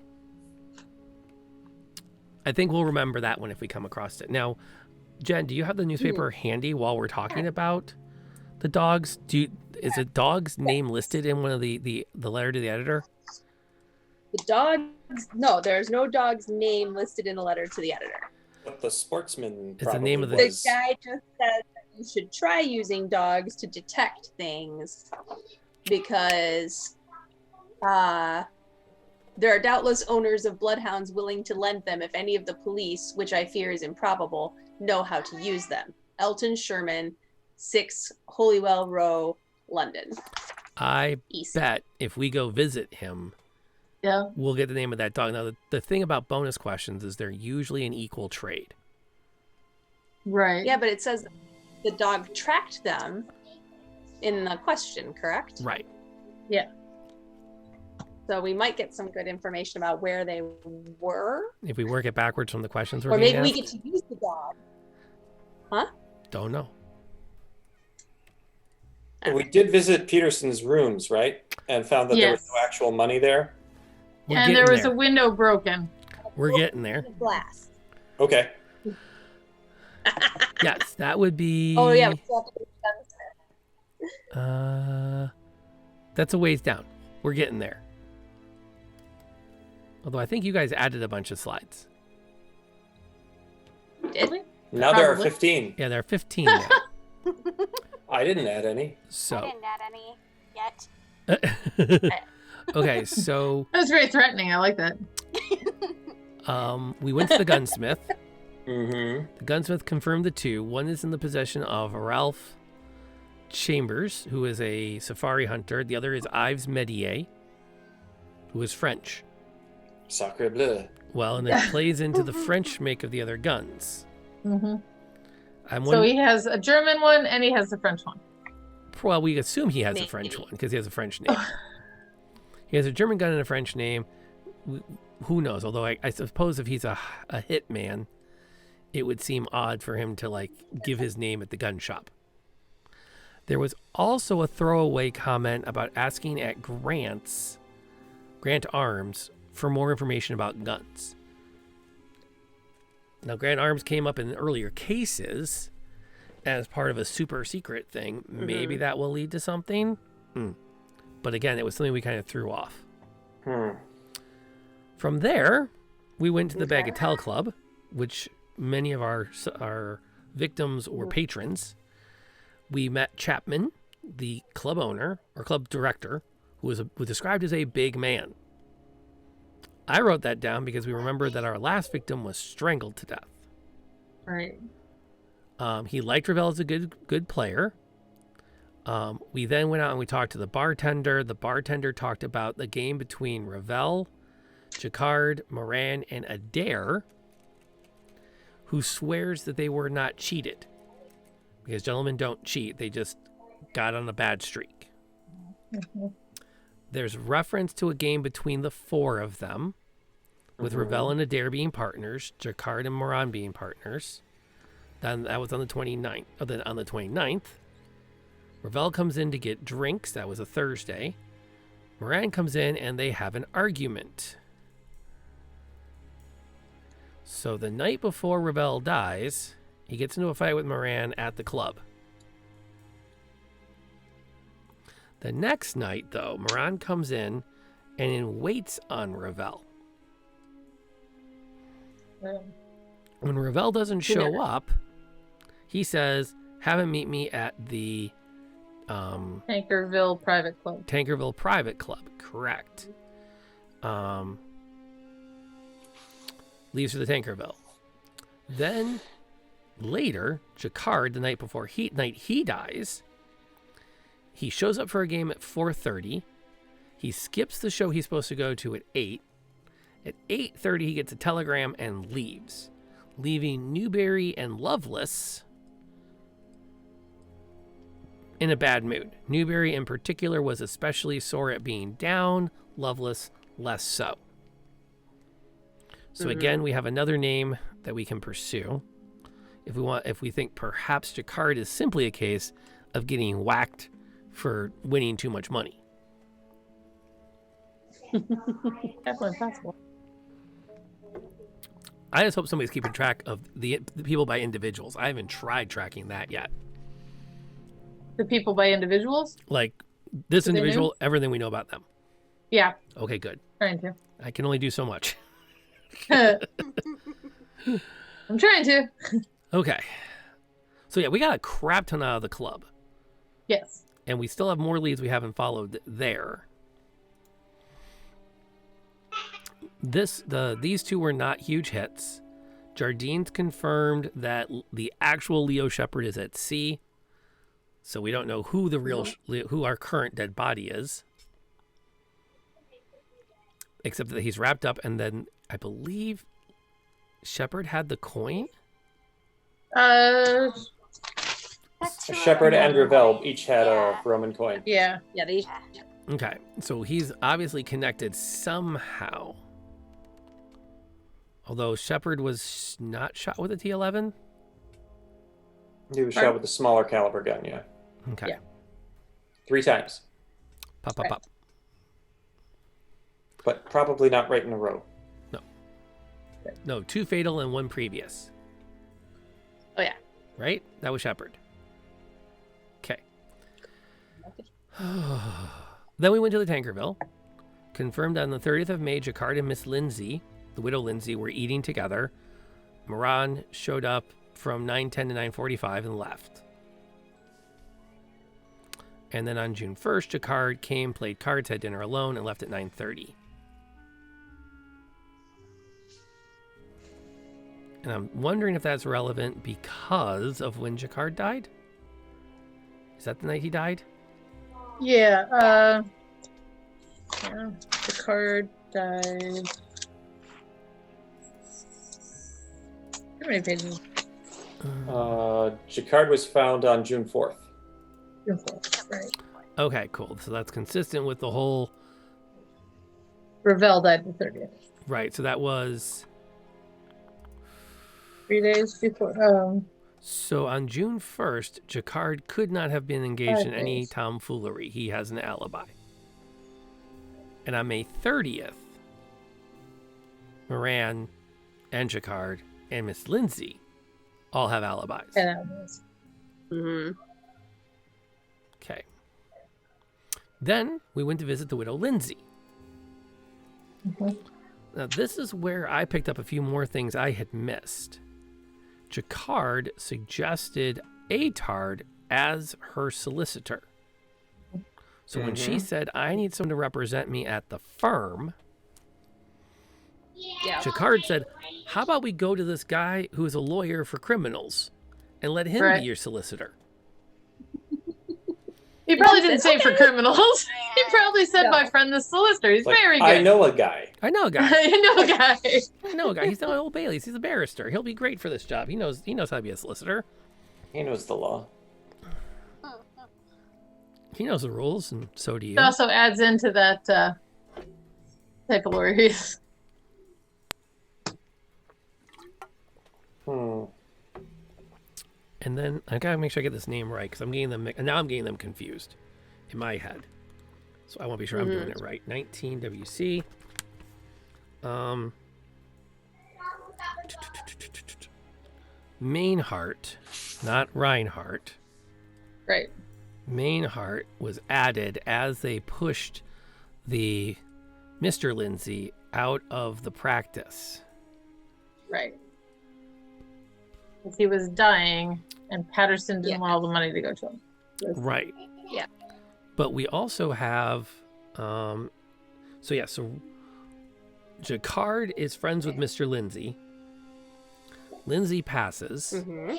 I think we'll remember that one if we come across it. Now, Jen, do you have the newspaper handy while we're talking about the dogs? Is a dog's name listed in one of the letter to the editor? The dog's no, there's no dog's name listed in the letter to the editor. But the sportsman It's the probably name of the- The was. guy just says that you should try using dogs to detect things because there are doubtless owners of bloodhounds willing to lend them if any of the police, which I fear is improbable, know how to use them. Elton Sherman, 6 Holywell Row, London. I East. bet if we go visit him, Yeah. we'll get the name of that dog. Now, the thing about bonus questions is they're usually an equal trade. Right. Yeah, but it says the dog tracked them in the question, correct? Right. Yeah. So we might get some good information about where they were. If we work it backwards from the questions we're Or being maybe we asked, get to use the dog. don't know. We did visit Peterson's rooms, right? And found that there was Yes. no actual money there. We're And getting there was there. a window broken. We're getting there. Blast. Okay. Yes, that would be. Oh yeah. We still have to do gunsmith. That's a ways down. We're getting there. Although I think you guys added a bunch of slides. Did? Now there are Probably. 15. Yeah, there are 15 now. I didn't add any. I So, didn't add any yet. okay, so That was very threatening. I like that. we went to the gunsmith. Mm-hmm. The gunsmith confirmed the two. One is in the possession of Ralph Chambers, who is a safari hunter. The other is Yves Medier, who is French. Sacre bleu. Well, and it plays into the French make of the other guns. Hmm. I'm So wondering, he has a German one and he has the French one. well, we assume he has a Maybe. French one because he has a French name. He has a German gun and a French name. Who knows? Although I suppose if he's a hitman, it would seem odd for him to like give his name at the gun shop. There was also a throwaway comment about asking at Grant Arms for more information about guns. Now, Grant Arms came up in earlier cases as part of a super secret thing. Maybe that will lead to something. But again, it was something we kind of threw off. From there, we went to the Bagatelle Club, which many of our victims or patrons. We met Chapman, the club owner or club director, who was described as a big man. I wrote that down because we remembered that our last victim was strangled to death. Right. He liked Ravel as a good player. We then went out and we talked to the bartender. The bartender talked about the game between Ravel, Jacquard, Moran, and Adair, who swears that they were not cheated. Because gentlemen don't cheat. They just got on a bad streak. There's reference to a game between the four of them, with Ravel and Adair being partners, Jacquard and Moran being partners. Then that was on the 29th. Oh, then on the 29th, Ravel comes in to get drinks. That was a Thursday. Moran comes in and they have an argument. So the night before Ravel dies, he gets into a fight with Moran at the club. The next night, though, Moran comes in and waits on Ravel. When Ravel doesn't show up, he says, have him meet me at the Tankerville Private Club. Tankerville Private Club. Correct. Leaves for the Tankerville. Then later, Jacquard, the night before he dies, he shows up for a game at 4:30. He skips the show he's supposed to go to at 8. At 8:30, he gets a telegram and leaves, leaving Newberry and Loveless in a bad mood. Newberry in particular was especially sore at being down, Loveless less so. So again, we have another name that we can pursue. If we think perhaps Jacquard is simply a case of getting whacked for winning too much money. Definitely possible. I just hope somebody's keeping track of the people by individuals. I haven't tried tracking that yet. The people by individuals? Like this Do they individual, everything we know about them. Yeah, Okay, good. trying to. I can only do so much. I'm trying to. Okay. So yeah, we got a crap ton out of the club. Yes. And we still have more leads we haven't followed there. These two were not huge hits. Jardines confirmed that the actual Leo Shepherd is at sea. So we don't know who the real who our current dead body is. Except that he's wrapped up, and then I believe Shepherd had the coin. That's who Shepherd I and remember. Ravel each had Yeah. a Roman coin. Yeah. Yeah, they Okay, so he's obviously connected somehow. Although Shepherd was not shot with a T11. He was shot with a smaller caliber gun, yeah. Okay. Yeah. 3 times. Pop, pop, pop. But probably not right in a row. No, 2 fatal and 1 previous. Oh yeah. Right? That was Shepherd. Okay. Then we went to the Tankerville. Confirmed on the 30th of May, Jacquard and Miss Lindsay, the widow Lindsay, were eating together. Moran showed up from 9:10 to 9:45 and left. And then on June 1st, Jacquard came, played cards, had dinner alone, and left at 9:30. And I'm wondering if that's relevant because of when Jacquard died? Is that the night he died? Yeah. Yeah. The card died. How many pages? Jacquard was found on June 4th. Right. Okay, cool. So that's consistent with the whole... Ravel died the 30th. Right, so that was... 3 days before. So on June 1st, Jacquard could not have been engaged in 5 any days. tomfoolery. He has an alibi. And on May 30th, Moran and Jacquard and Miss Lindsay all have alibis. And that was. Mm-hmm. Okay. Then we went to visit the widow Lindsay. Mhm. Now, this is where I picked up a few more things I had missed. Jacquard suggested Atard as her solicitor. So when she said, I need someone to represent me at the firm, Yeah. Jacquard said, how about we go to this guy who is a lawyer for criminals and let him Right. be your solicitor? He probably said, didn't say for "Okay." criminals. He probably said, No. "My friend, the solicitor. He's Like, very good." I know a guy. I know a guy. I know, guy. I know a guy. He's not Old Bailey's. He's a barrister. He'll be great for this job. He knows how to be a solicitor. He knows the law. He knows the rules, and so do you. It also adds into that type of worries. And then I gotta make sure I get this name right because I'm getting them confused in my head. So I want to be sure I'm doing it right. 19 WC. Mainhart, not Reinhardt. Right. Mainhart was added as they pushed the Mr. Lindsay out of the practice. Right. Because he was dying, and Patterson didn't want all the money to go to him. Right. Yeah. But we also have, so Jacquard is friends with Mr. Lindsay. Lindsay passes. Mm-hmm.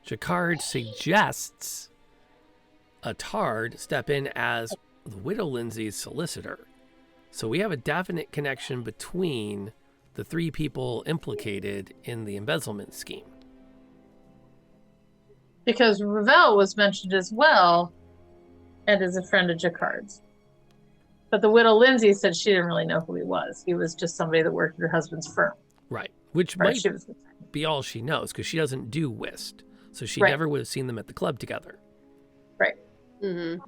Jacquard suggests Attard step in as the widow Lindsay's solicitor. So we have a definite connection between the three people implicated in the embezzlement scheme. Because Ravel was mentioned as well, and is a friend of Jacquard's. But the widow Lindsay said she didn't really know who he was. He was just somebody that worked at her husband's firm. Right. Which Right, might she was- be all she knows because she doesn't do whist. So she Right. never would have seen them at the club together. Right. Mm-hmm.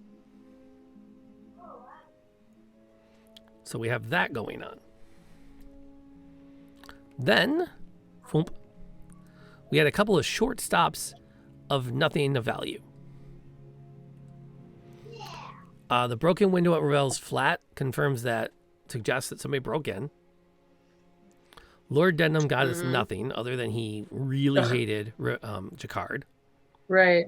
So we have that going on. Then, thwomp, we had a couple of short stops of nothing of value. The broken window at Ravel's flat suggests that somebody broke in. Lord Denham got us nothing other than he really hated Jacquard. Right.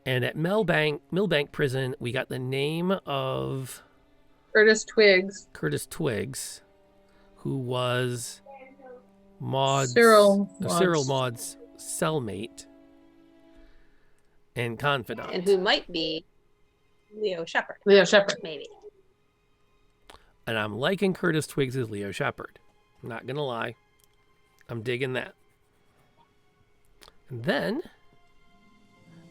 And at Millbank Prison, we got the name of Curtis Twiggs, who was Cyril Maud's cellmate and confidant. And who might be Leo Shepard. Maybe. And I'm liking Curtis Twiggs as Leo Shepard. I'm not going to lie. I'm digging that. And then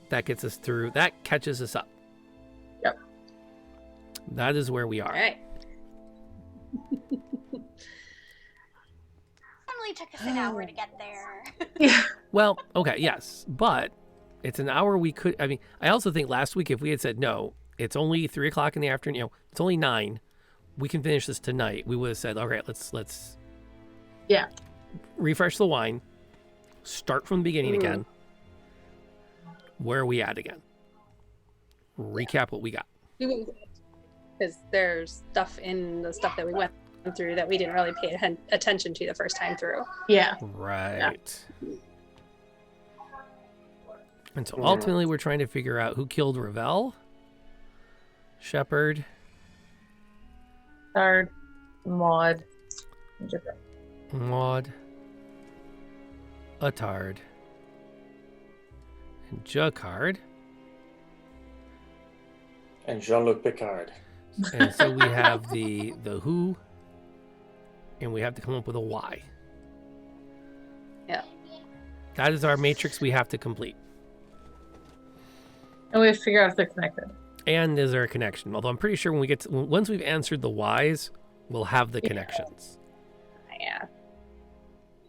that gets us through. That catches us up. Yep. That is where we are. All right. Only took us an hour to get there. Yeah. Well, okay, yes. But it's an hour we could. I mean, I also think last week if we had said, no, it's only 3 o'clock in the afternoon, it's only 9, we can finish this tonight. We would have said, all right, let's Yeah. refresh the wine, start from the beginning again. Where are we at again? Recap what we got. Because there's stuff in the stuff that we went through that we didn't really pay attention to the first time through. Yeah. Right. And so ultimately we're trying to figure out who killed Ravel, Shepard, Attard, Maud, and Jacquard. Maud, Attard, and Jacquard. And Jean-Luc Picard. And so we have the who, and we have to come up with a why. Yeah. That is our matrix we have to complete. And we have to figure out if they're connected. And is there a connection? Although I'm pretty sure when we get to, once we've answered the whys, we'll have the connections. Yeah.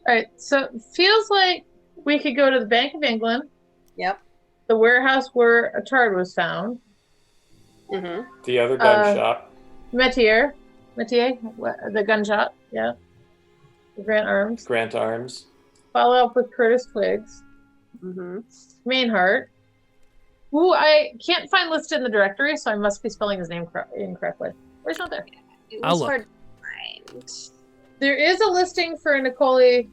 All right. So it feels like we could go to the Bank of England, Yep. the warehouse where Attard was found, Mm-hmm. The other gun shop. Metier, the gun shop, yeah. The Grant Arms. Grant Arms. Follow up with Curtis Twiggs. Mm-hmm. Mainhart, who I can't find listed in the directory, so I must be spelling his name incorrectly. Or he's not there. It I'll was look. hard to find. There is a listing for Nicole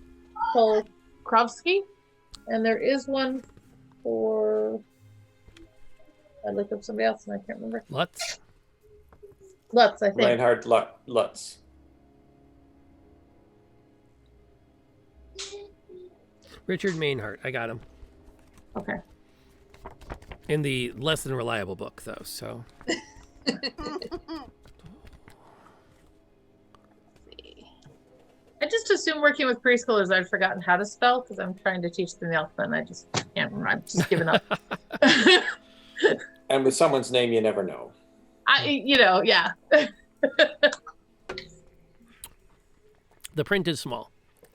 Polkrovsky, and there is one for... I looked up somebody else and I can't remember. Lutz. Lutz, I think. Reinhard Lutz. Richard Mainhart. I got him. Okay. In the less than reliable book, though, so. I just assume working with preschoolers I've forgotten how to spell because I'm trying to teach them the alphabet and I just can't remember. I've just given up. And with someone's name you never know. Yeah. The print is small.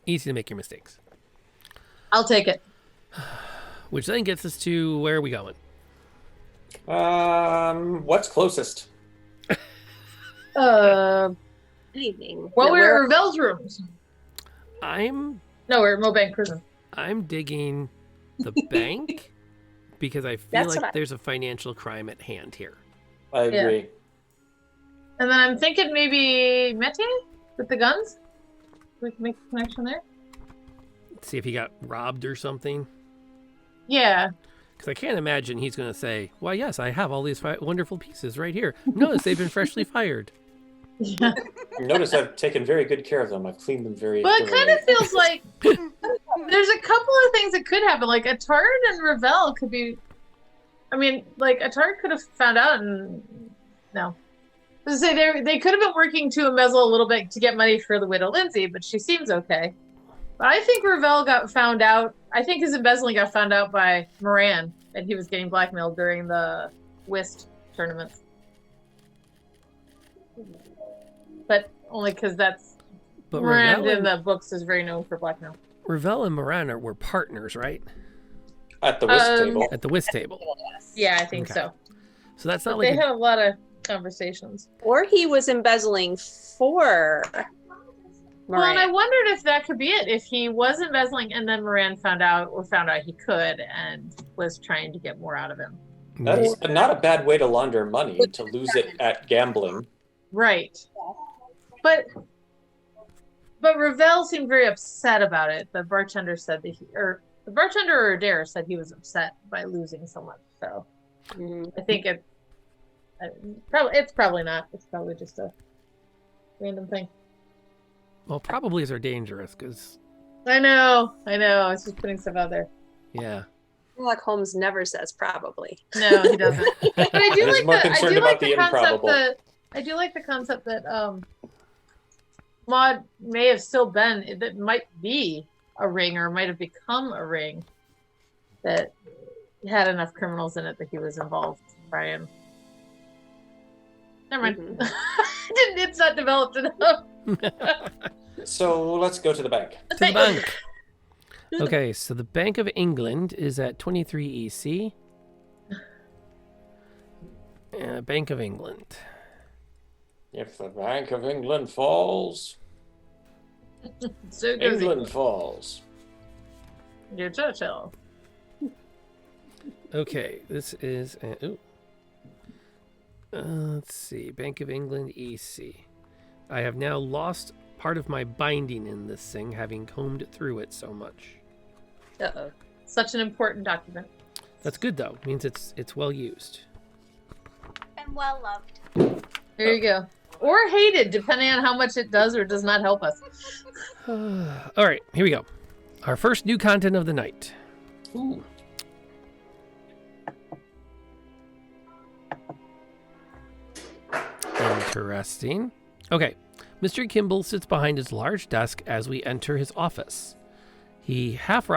Easy to make your mistakes. I'll take it. Which then gets us to where are we going? What's closest? Anything. Well, No, we're at Ravel's rooms. I'm No, we're at Mobank Prison. digging the bank because I feel That's like what I- there's a financial crime at hand here. I agree. And then I'm thinking maybe Metier with the guns. We can make a connection there. See if he got robbed or something. Yeah. Because I can't imagine he's going to say, "Well, yes, I have all these wonderful pieces right here. Notice they've been freshly fired." Yeah. Notice I've taken very good care of them. I've cleaned them very But it kind thoroughly. of feels like there's a couple of things that could happen. Like Atard and Ravel could be. I mean, like Atard could have found out, and no. I was gonna say they could have been working to embezzle a little bit to get money for the widow Lindsay, but she seems okay. But I think Ravel got found out. I think his embezzling got found out by Moran, and he was getting blackmailed during the whist tournaments. But only because that's But Moran Ravel in the books is very known for blackmail. and Moran were partners, right? At the whist table. At the whist table. Yeah, I think Okay. so. So that's not But like they had a lot of conversations. Or he was embezzling for Well, and I Moran. wondered if that could be it. If he was embezzling and then Moran found out he could and was trying to get more out of him. That's not a bad way to launder money, to lose it at gambling. Right. But Ravel seemed very upset about it. The bartender said that the bartender or Adair said he was upset by losing so much. So Mhm. I think it's probably not. It's probably just a random thing. Well, probablys are dangerous because, I know. I was just putting stuff out there. yeah. Sherlock Holmes never says probably. No, he doesn't. But I do He's like more the concerned about the improbable. I do like the concept that Maud may have still been, that might be a ring or might have become a ring that had enough criminals in it that he was involved. Brian. Never mind. It's not developed enough. So let's go to the bank. To the bank. Okay, so the Bank of England is at 23 EC. Bank of England. If the Bank of England falls, So goes England falls. Your Churchill. Okay, this is let's see, Bank of England EC. I have now lost part of my binding in this thing, having combed through it so much. Uh-oh. Such an important document. That's good though. It means it's well used. And well loved. There you go. Or hated, depending on how much it does or does not help us. All right, here we go. Our first new content of the night. Ooh. Interesting. Okay. Mr. Kimball sits behind his large desk as we enter his office. He half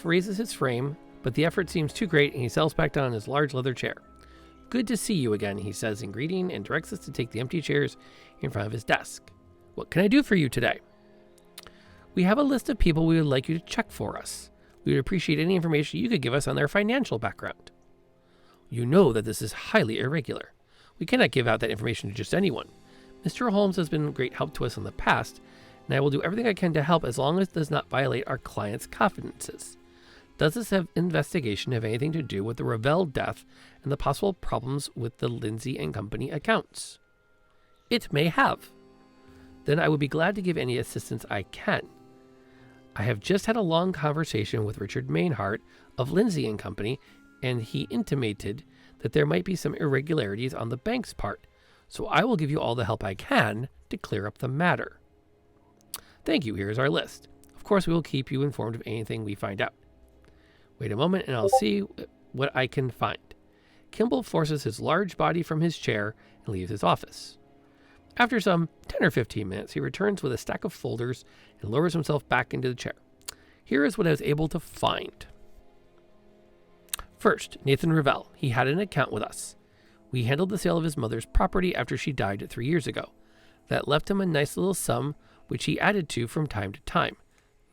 raises his frame, but the effort seems too great and he settles back down in his large leather chair. Good to see you again, he says in greeting and directs us to take the empty chairs in front of his desk. What can I do for you today? We have a list of people we would like you to check for us. We would appreciate any information you could give us on their financial background. You know that this is highly irregular. We cannot give out that information to just anyone. Mr. Holmes has been a great help to us in the past, and I will do everything I can to help as long as it does not violate our clients' confidences. Does this investigation have anything to do with the Ravel death and the possible problems with the Lindsay and Company accounts? It may have. Then I would be glad to give any assistance I can. I have just had a long conversation with Richard Mainhart of Lindsay and Company, and he intimated that there might be some irregularities on the bank's part, so I will give you all the help I can to clear up the matter. Thank you, here's our list. Of course, we will keep you informed of anything we find out. Wait a moment and I'll see what I can find. Kimball forces his large body from his chair and leaves his office. After some 10 or 15 minutes, he returns with a stack of folders and lowers himself back into the chair. Here is what I was able to find. First, Nathan Ravel. He had an account with us. We handled the sale of his mother's property after she died 3 years ago. That left him a nice little sum, which he added to from time to time.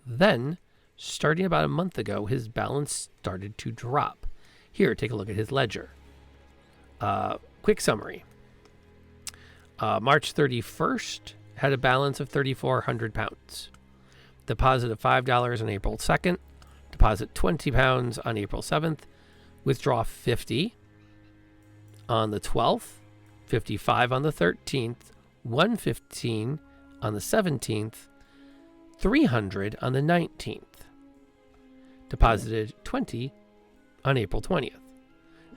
Then, starting about a month ago, his balance started to drop. Here, take a look at his ledger. Quick summary. March 31st had a balance of £3,400. Deposit of $5 on April 2nd. Deposit £20 on April 7th. Withdraw 50 on the 12th. 55 on the 13th. 115 on the 17th. 300 on the 19th. deposited 20 on April 20th,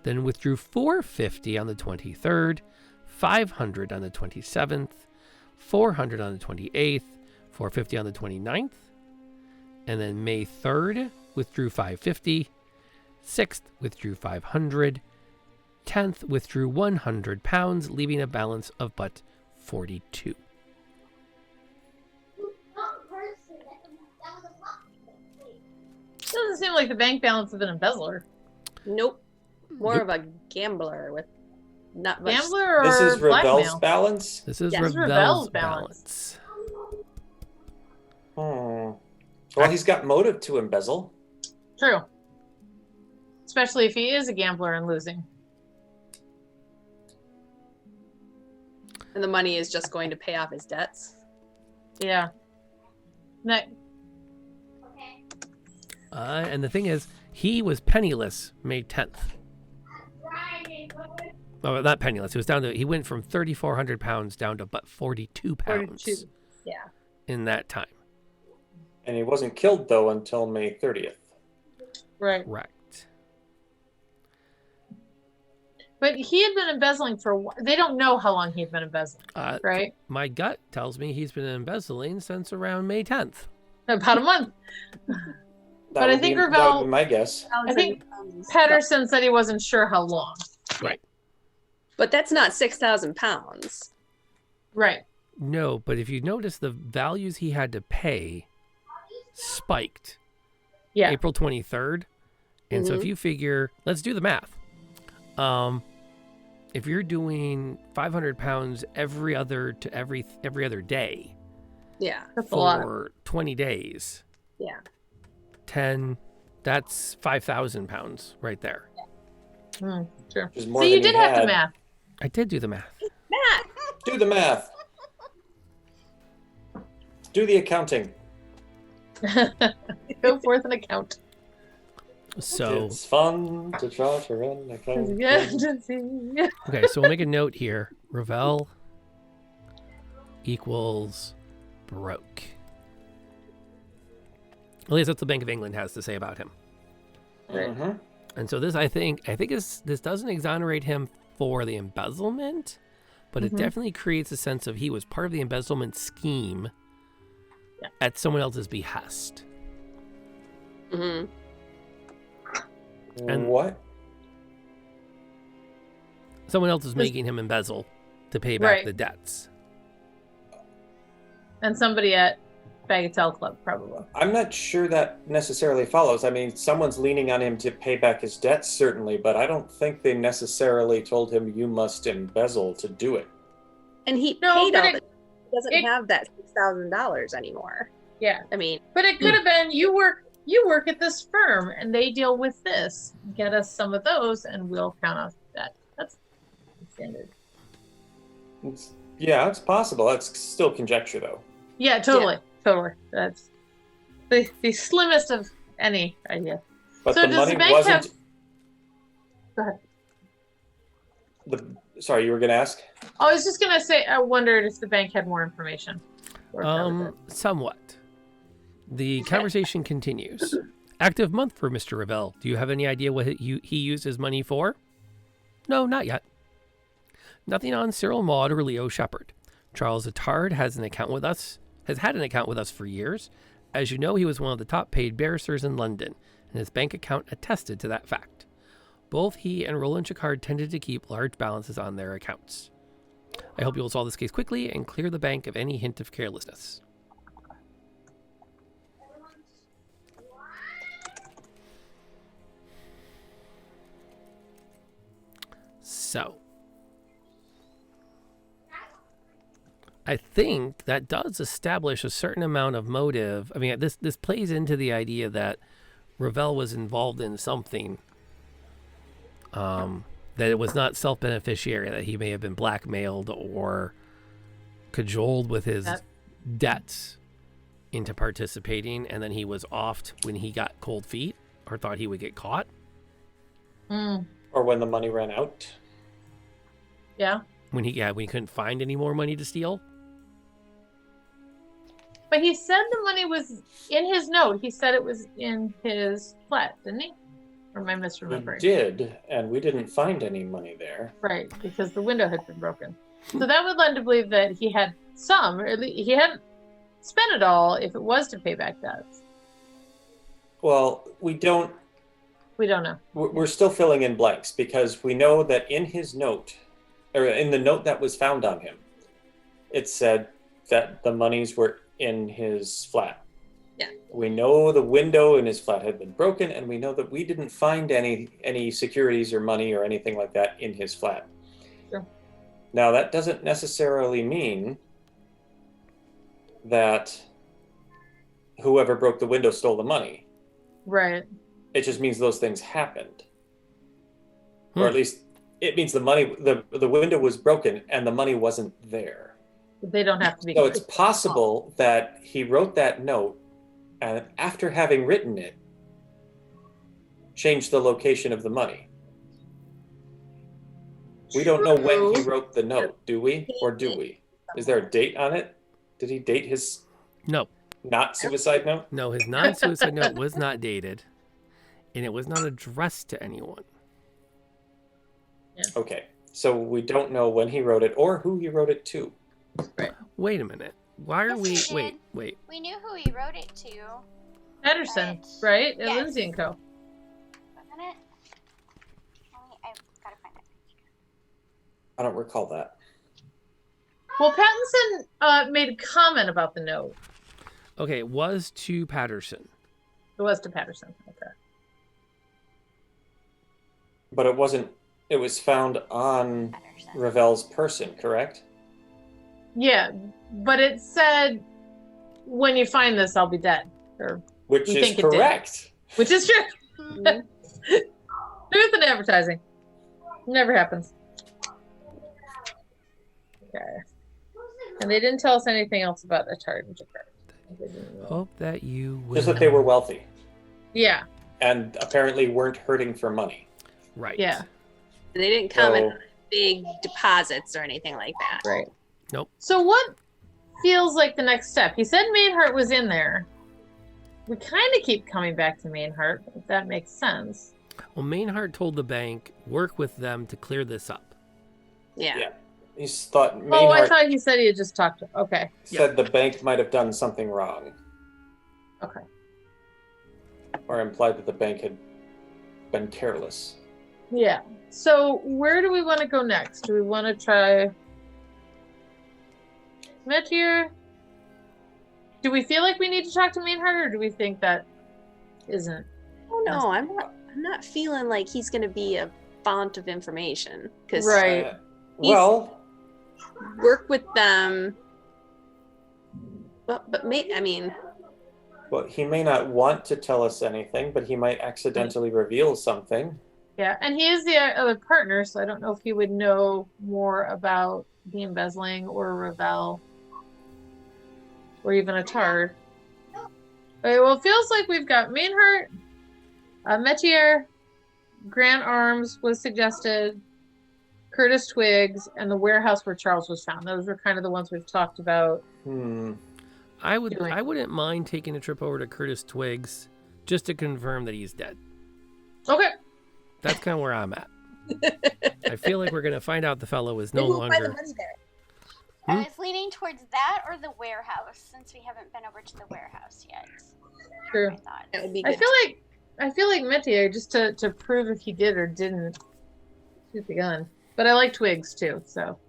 then withdrew 450 on the 23rd, 500 on the 27th, 400 on the 28th, 450 on the 29th, and then May 3rd withdrew 550, 6th withdrew 500, 10th withdrew 100 pounds, leaving a balance of but 42. Doesn't seem like the bank balance of an embezzler. Nope. More Nope. of a gambler with not much. Gambler or This is blackmail? Ravel's balance? This is Yes. Ravel's Ravel's balance. Well, he's got motive to embezzle. True. Especially if he is a gambler and losing. And the money is just going to pay off his debts. Yeah. That, And the thing is, he was penniless May 10th. Oh, not penniless. It was down to, he went from 3,400 pounds down to but 42 pounds 42. Yeah. in that time. And he wasn't killed, though, until May 30th. right. Correct. But he had been embezzling for a while. They don't know how long he'd been embezzling, right? My gut tells me he's been embezzling since around May 10th. About a month. But I think that Ravel- would be my guess. I think Pedersen said he wasn't sure how long. Right. But that's not 6,000 pounds. Right. No, but if you notice, the values he had to pay spiked Yeah. April 23rd. And so if you figure, let's do the math. If you're doing 500 pounds every other day Yeah. That's a lot. for 20 days, Yeah. 10, that's 5,000 pounds right there. True. Which is more So you than he did have had. the math. I did do the math. Do the math. Do the accounting. Go forth and account. So, It's fun to try to run accounting. Yeah. okay, so we'll make a note here. Ravel equals broke. At least that's what the Bank of England has to say about him. Mhm. And so this, I think this doesn't exonerate him for the embezzlement, but it definitely creates a sense of he was part of the embezzlement scheme at someone else's behest. Mm-hmm. And- What? Someone else is making him embezzle to pay back Right. the debts. And somebody at Bagatelle Club, probably. I'm not sure that necessarily follows. I mean, someone's leaning on him to pay back his debts, certainly, but I don't think they necessarily told him you must embezzle to do it. And he No, paid but all the he doesn't have that $6,000 anymore. Yeah. I mean, But it could have been you work at this firm and they deal with this. Get us some of those and we'll count off that. That's standard. Yeah, it's possible. That's still conjecture, though. Yeah, totally. Totally. That's the slimmest of any idea. But So the does money the bank wasn't. have- Go ahead. Sorry, you were going to ask? I was just gonna say I wondered if the bank had more information. Or if that was it. Somewhat. The conversation continues. Active month for Mr. Ravel. Do you have any idea what he used his money for? No, not yet. Nothing on Cyril Maud or Leo Shepard. Charles Attard has had an account with us for years. As you know, he was one of the top paid barristers in London, and his bank account attested to that fact. Both he and Roland Chicard tended to keep large balances on their accounts. I hope you will solve this case quickly and clear the bank of any hint of carelessness. So, I think that does establish a certain amount of motive. I mean, this plays into the idea that Ravel was involved in something, that it was not self-beneficiary, that he may have been blackmailed or cajoled with his debts into participating, and then he was offed when he got cold feet or thought he would get caught. Or when the money ran out? Yeah. When he couldn't find any more money to steal. But he said the money was in his note. He said it was in his flat, didn't he? Or am I We misremembering? did, and we didn't find any money there. Right, because the window had been broken. So that would lend to believe that he had some, or at least he hadn't spent it all if it was to pay back debts. Well, we don't. We don't know. We're still filling in blanks because we know that in his note, or in the note that was found on him, it said that the monies were in his flat. Yeah. We know the window in his flat had been broken, and we know that we didn't find any securities or money or anything like that in his flat. Sure. Now, that doesn't necessarily mean that whoever broke the window stole the money. Right. It just means those things happened. Or at least it means the window was broken and the money wasn't there. They don't have to be. So it's possible that he wrote that note and after having written it, changed the location of the money. We don't know when he wrote the note, do we? Or do we? Is there a date on it? Did he date his No. not suicide note? No, his non-suicide note was not dated, and it was not addressed to anyone. Okay, so we don't know when he wrote it or who he wrote it to. Wait a minute. Why are we... Yes, we did. Wait. We knew who he wrote it to, Patterson, But- right? At Yes. Lindsay and Co. wasn't it? I've gotta find it. I don't recall that. Well, Pattinson made a comment about the note. Okay, it was to Patterson. It was to Patterson. Okay. But it wasn't, it was found on Patterson. Ravel's person, correct? Yeah, but it said, "When you find this, I'll be dead," or Which We is think it did. correct. which is true. Mhm. Truth in advertising never happens. Okay. And they didn't tell us anything else about the charge. Hope that you will... Just that they were wealthy Yeah, and apparently weren't hurting for money. Right. yeah, They didn't comment So- on big deposits or anything like that. right. Nope. So what feels like the next step? He said Mainhart was in there. We kind of keep coming back to Mainhart, if that makes sense. Well, Mainhart told the bank, work with them to clear this up. Yeah. Yeah. He's thought Oh, I Maynard thought he said he had just talked to. Okay, said the bank might have done something wrong, okay. or implied that the bank had been careless. Yeah. So where do we want to go next? Do we want to try Metier? Do we feel like we need to talk to Mainhart, or do we think that isn't? Oh no, I'm not feeling like he's gonna be a font of information. Because Right. Well, work with them. But I mean, well, he may not want to tell us anything, but he might accidentally reveal something. Yeah, and he is the other partner, so I don't know if he would know more about the embezzling or Ravel or even a Tard. Okay, well, it feels like we've got Mainhart, Metier, Grant Arms was suggested, Curtis Twiggs, and the warehouse where Charles was found. Those were kind of the ones we've talked about. I wouldn't mind taking a trip over to Curtis Twiggs just to confirm that he's dead. Okay. That's kind of where I'm at. I feel like we're going to find out the fellow is no maybe we'll find the longer... money there. I was leaning towards that or the warehouse, since we haven't been over to the warehouse yet. True. I thought. That would be I good. feel like Metier, just to prove if he did or didn't shoot the gun. But I like Twigs too, so.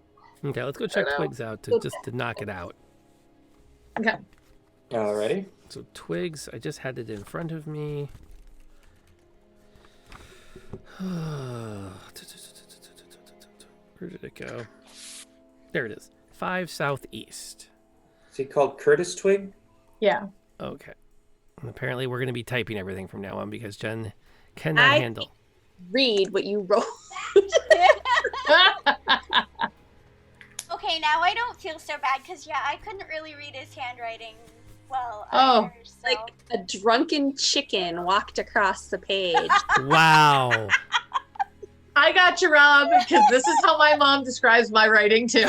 Okay, let's go check I don't know. Twigs out to knock it out. Okay. Alrighty. So Twigs, I just had it in front of me. Where did it go? There it is. 5 southeast. Is he called Curtis Twig? Yeah. Okay. And apparently we're going to be typing everything from now on because Jen cannot I- handle. Read what you wrote. Okay, now I don't feel so bad, because, yeah, I couldn't really read his handwriting well Oh, either, so. Like a drunken chicken walked across the page. Wow. I got you, Rob, because this is how my mom describes my writing too.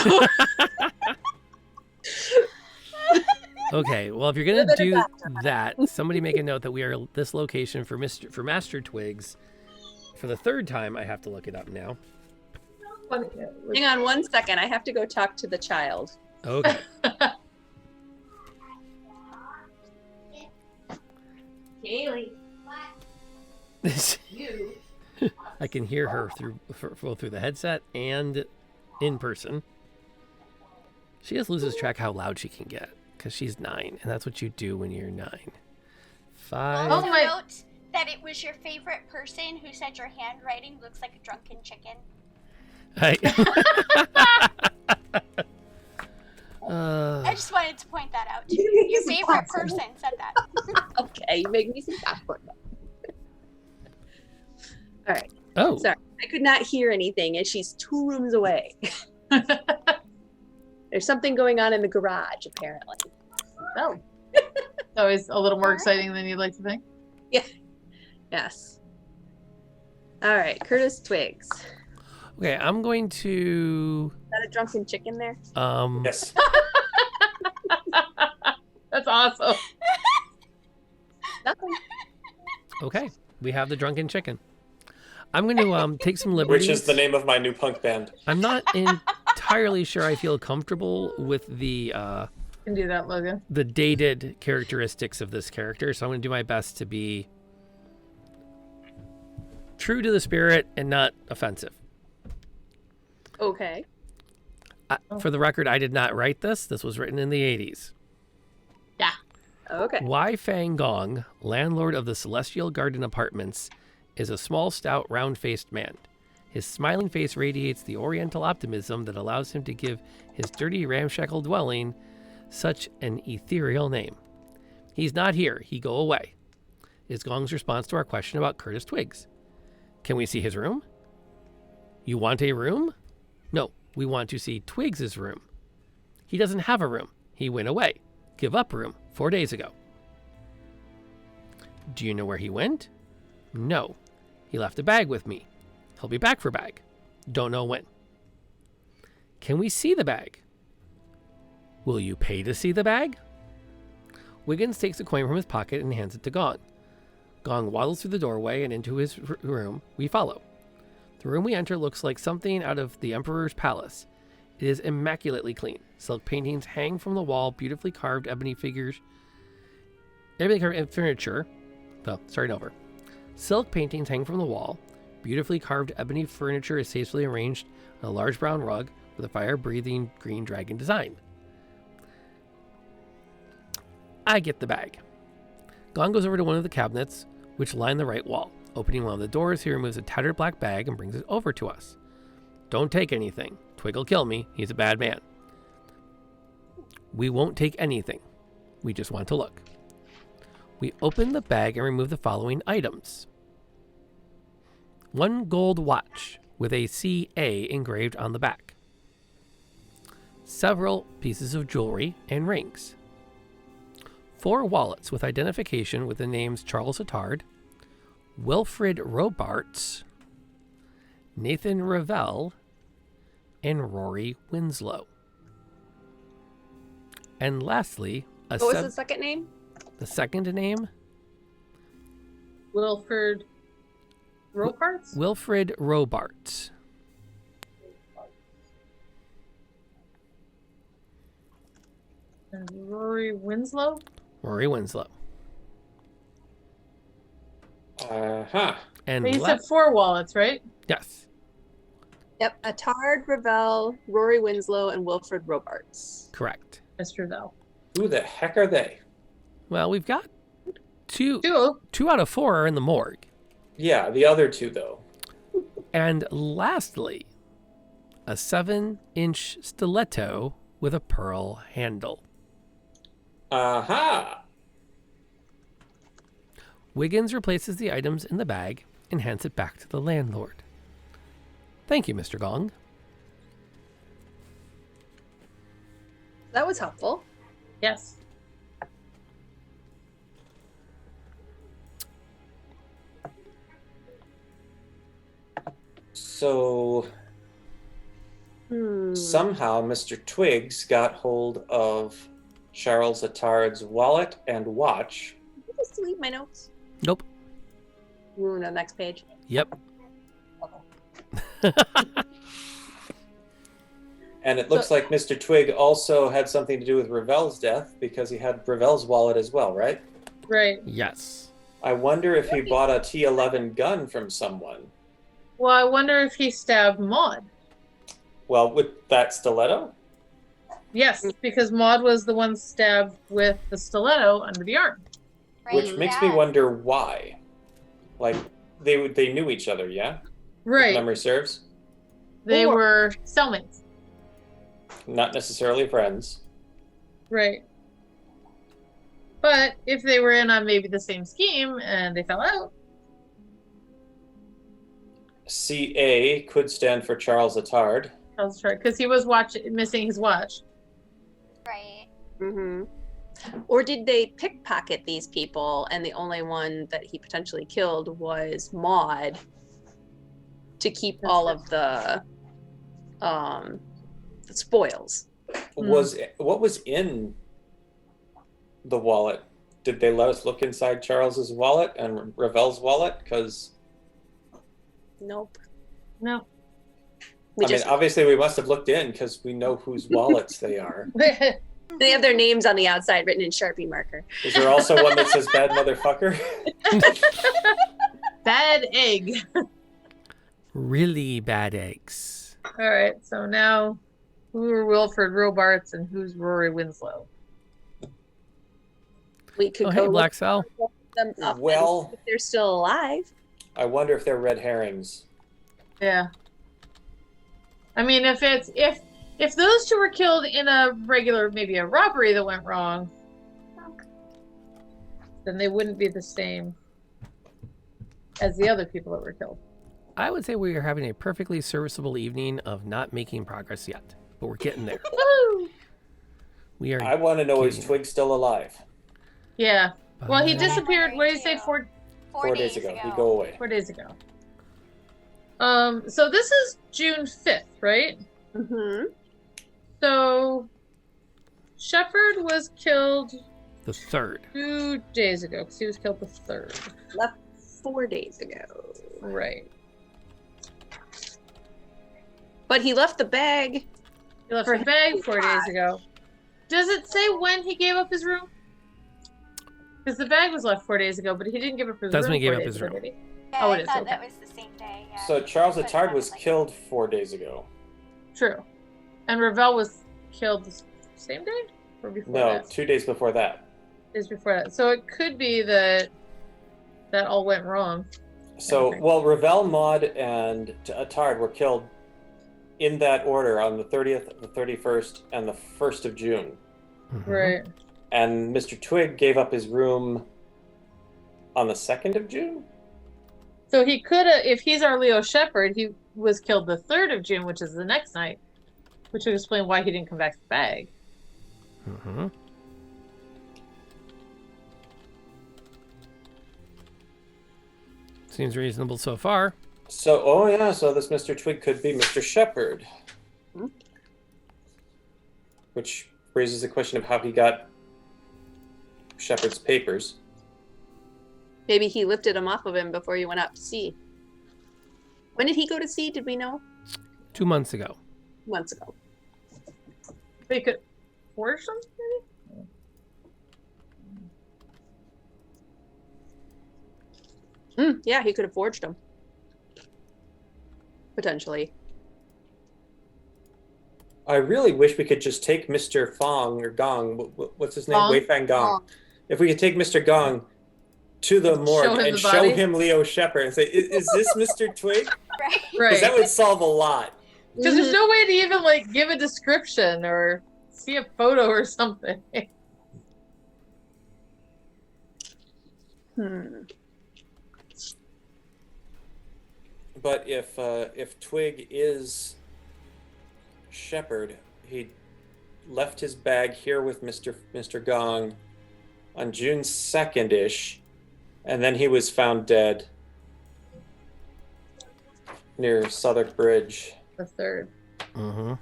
Okay, well, if you're gonna do that, somebody make a note that we are at this location for Master Twigs. For the third time, I have to look it up now. Hang on 1 second. I have to go talk to the child. Okay. Kaylee. I can hear her both through the headset and in person. She just loses track how loud she can get because she's 9, and that's what you do when you're 9. 5. Also note that it was your favorite person who said your handwriting looks like a drunken chicken. I I just wanted to point that out to you. Your favorite person said that. Okay, you make me some popcorn. All right. Oh. Sorry, I could not hear anything, and she's 2 rooms away. There's something going on in the garage, apparently. Oh. Always a little more exciting than you'd like to think. Yeah. Yes. All right, Curtis Twigs. Okay, I'm going to. Is that a drunken chicken there? Yes. That's awesome. Nothing. Okay, we have the drunken chicken. I'm going to take some liberties. Which is the name of my new punk band. I'm not entirely sure I feel comfortable with the Can do that, Logan. the dated characteristics of this character, so I'm going to do my best to be true to the spirit and not offensive. Okay. For the record, I did not write this. This was written in the 80s. Yeah. Okay. Wai Fang Gong, landlord of the Celestial Garden Apartments, is a small, stout, round-faced man. His smiling face radiates the oriental optimism that allows him to give his dirty, ramshackle dwelling such an ethereal name. He's not here. He go away, is Gong's response to our question about Curtis Twigs. Can we see his room? You want a room? No, we want to see Twigs' room. He doesn't have a room. He went away. Give up room 4 days ago. Do you know where he went? No. He left a bag with me. He'll be back for bag. Don't know when. Can we see the bag? Will you pay to see the bag? Wiggins takes a coin from his pocket and hands it to Gong. Gong waddles through the doorway and into his room. We follow. The room we enter looks like something out of the Emperor's palace. It is immaculately clean. Silk paintings hang from the wall, beautifully carved ebony figures. Ebony carved furniture. Oh, starting over. Silk paintings hang from the wall. Beautifully carved ebony furniture is tastefully arranged on a large brown rug with a fire-breathing green dragon design. I get the bag. Gong goes over to one of the cabinets, which line the right wall. Opening one of the doors, he removes a tattered black bag and brings it over to us. Don't take anything. Twig will kill me. He's a bad man. We won't take anything. We just want to look. We open the bag and remove the following items. 1 gold watch with a CA engraved on the back. Several pieces of jewelry and rings. 4 wallets with identification with the names Charles Attard, Wilfrid Robarts, Nathan Ravel, and Rory Winslow. And lastly, What was the second name? The second name? Wilfrid Robarts? Wilfrid Robarts. And Rory Winslow? Rory Winslow. Uh-huh. And But you said 4 wallets, right? yes. Yep. Attard, Ravel, Rory Winslow, and Wilfrid Robarts. Correct. Mr. Bell. Who the heck are they? Well, we've got 2 2. out of 4 are in the morgue. Yeah, the other 2, though. And lastly, a 7-inch stiletto with a pearl handle. Aha! Wiggins replaces the items in the bag and hands it back to the landlord. Thank you, Mr. Gong. That was helpful. Yes. So somehow Mr. Twigs got hold of Charles Attard's wallet and watch. Did I just delete my notes? Nope. Ooh, no, next page. Yep. Okay. And it looks like Mr. Twig also had something to do with Ravel's death because he had Ravel's wallet as well, right? Right. Yes. I wonder if he bought a T11 gun from someone. Well, I wonder if he stabbed Maud. Well, with that stiletto? Yes, because Maud was the one stabbed with the stiletto under the arm. Right, Which makes me wonder why. Like, they knew each other, yeah? If Right. memory serves? They Or- were cellmates. Not necessarily friends. Right. But if they were in on maybe the same scheme and they fell out, CA could stand for Charles Attard. because he was missing his watch. Right. Mm-hmm. Or did they pickpocket these people and the only one that he potentially killed was Maud to keep all of the spoils? What was in the wallet? Did they let us look inside Charles's wallet and Ravel's wallet? Because Nope. No. obviously we must have looked in because we know whose wallets they are. They have their names on the outside written in Sharpie marker. Is there also one that says "bad motherfucker"? Bad egg. Really bad eggs. All right, so now who are Wilfred Robarts and who's Rory Winslow? We could Oh, go hey, Black Sal. look them up and Well- see if they're still alive. I wonder if they're red herrings. Yeah. I mean, if those two were killed in a regular, maybe a robbery that went wrong, then they wouldn't be the same as the other people that were killed. I would say we are having a perfectly serviceable evening of not making progress yet, but we're getting there. Woo! We are. I want to know, is getting Twig still alive? Yeah. Well, he there. disappeared. What did he say? Too. 4 4 days ago. He'd go away. 4 days ago. So this is June 5th, right? Mm-hmm. So Shepard was killed The third. 2 days ago because he was killed the 3rd. Left 4 days ago. Right. But he left the bag. He left For the bag him. 4 days ago. Does it say when he gave up his room? Because the bag was left 4 days ago, but he didn't give up his That's room. when he gave 4 up days his ago, room. did he? Yeah, Oh, I it is, thought okay. that was the same day. Yeah. So Charles But it Attard sounded was like- killed 4 days ago. True. And Ravel was killed the same day? Or before No, that? 2 days before that. Days before that. So it could be that that all went wrong. So, Okay. well, Ravel, Maud, and Attard were killed in that order on the 30th, the 31st, and the 1st of June. Mhm. Right. And Mr. Twig gave up his room on the 2nd of June? So he could have, if he's our Leo Shepard, he was killed the 3rd of June, which is the next night, which would explain why he didn't come back to the bag. Mhm. Seems reasonable so far. So, oh yeah, so this Mr. Twig could be Mr. Shepard. Hmm. Which raises the question of how he got Shepard's papers. Maybe he lifted them off of him before he went out to sea. When did he go to sea? Did we know? 2 months ago. Months ago. They could forge them, maybe? Yeah, he could have forged them. Potentially. I really wish we could just take Mr. Fong or Gong. What's his name? Fong? Wei Fang Gong. Fong. If we could take Mr. Gong to the morgue Show him and the show body? him Leo Shepard and say, is this Mr. Twig? Right. Because Right. that would solve a lot. Because there's no way to even like give a description or see a photo or something. Hmm. But if Twig is Shepard, he left his bag here with Mr. Gong on June 2nd-ish, and then he was found dead near Southwark Bridge The 3rd. Mm-hmm.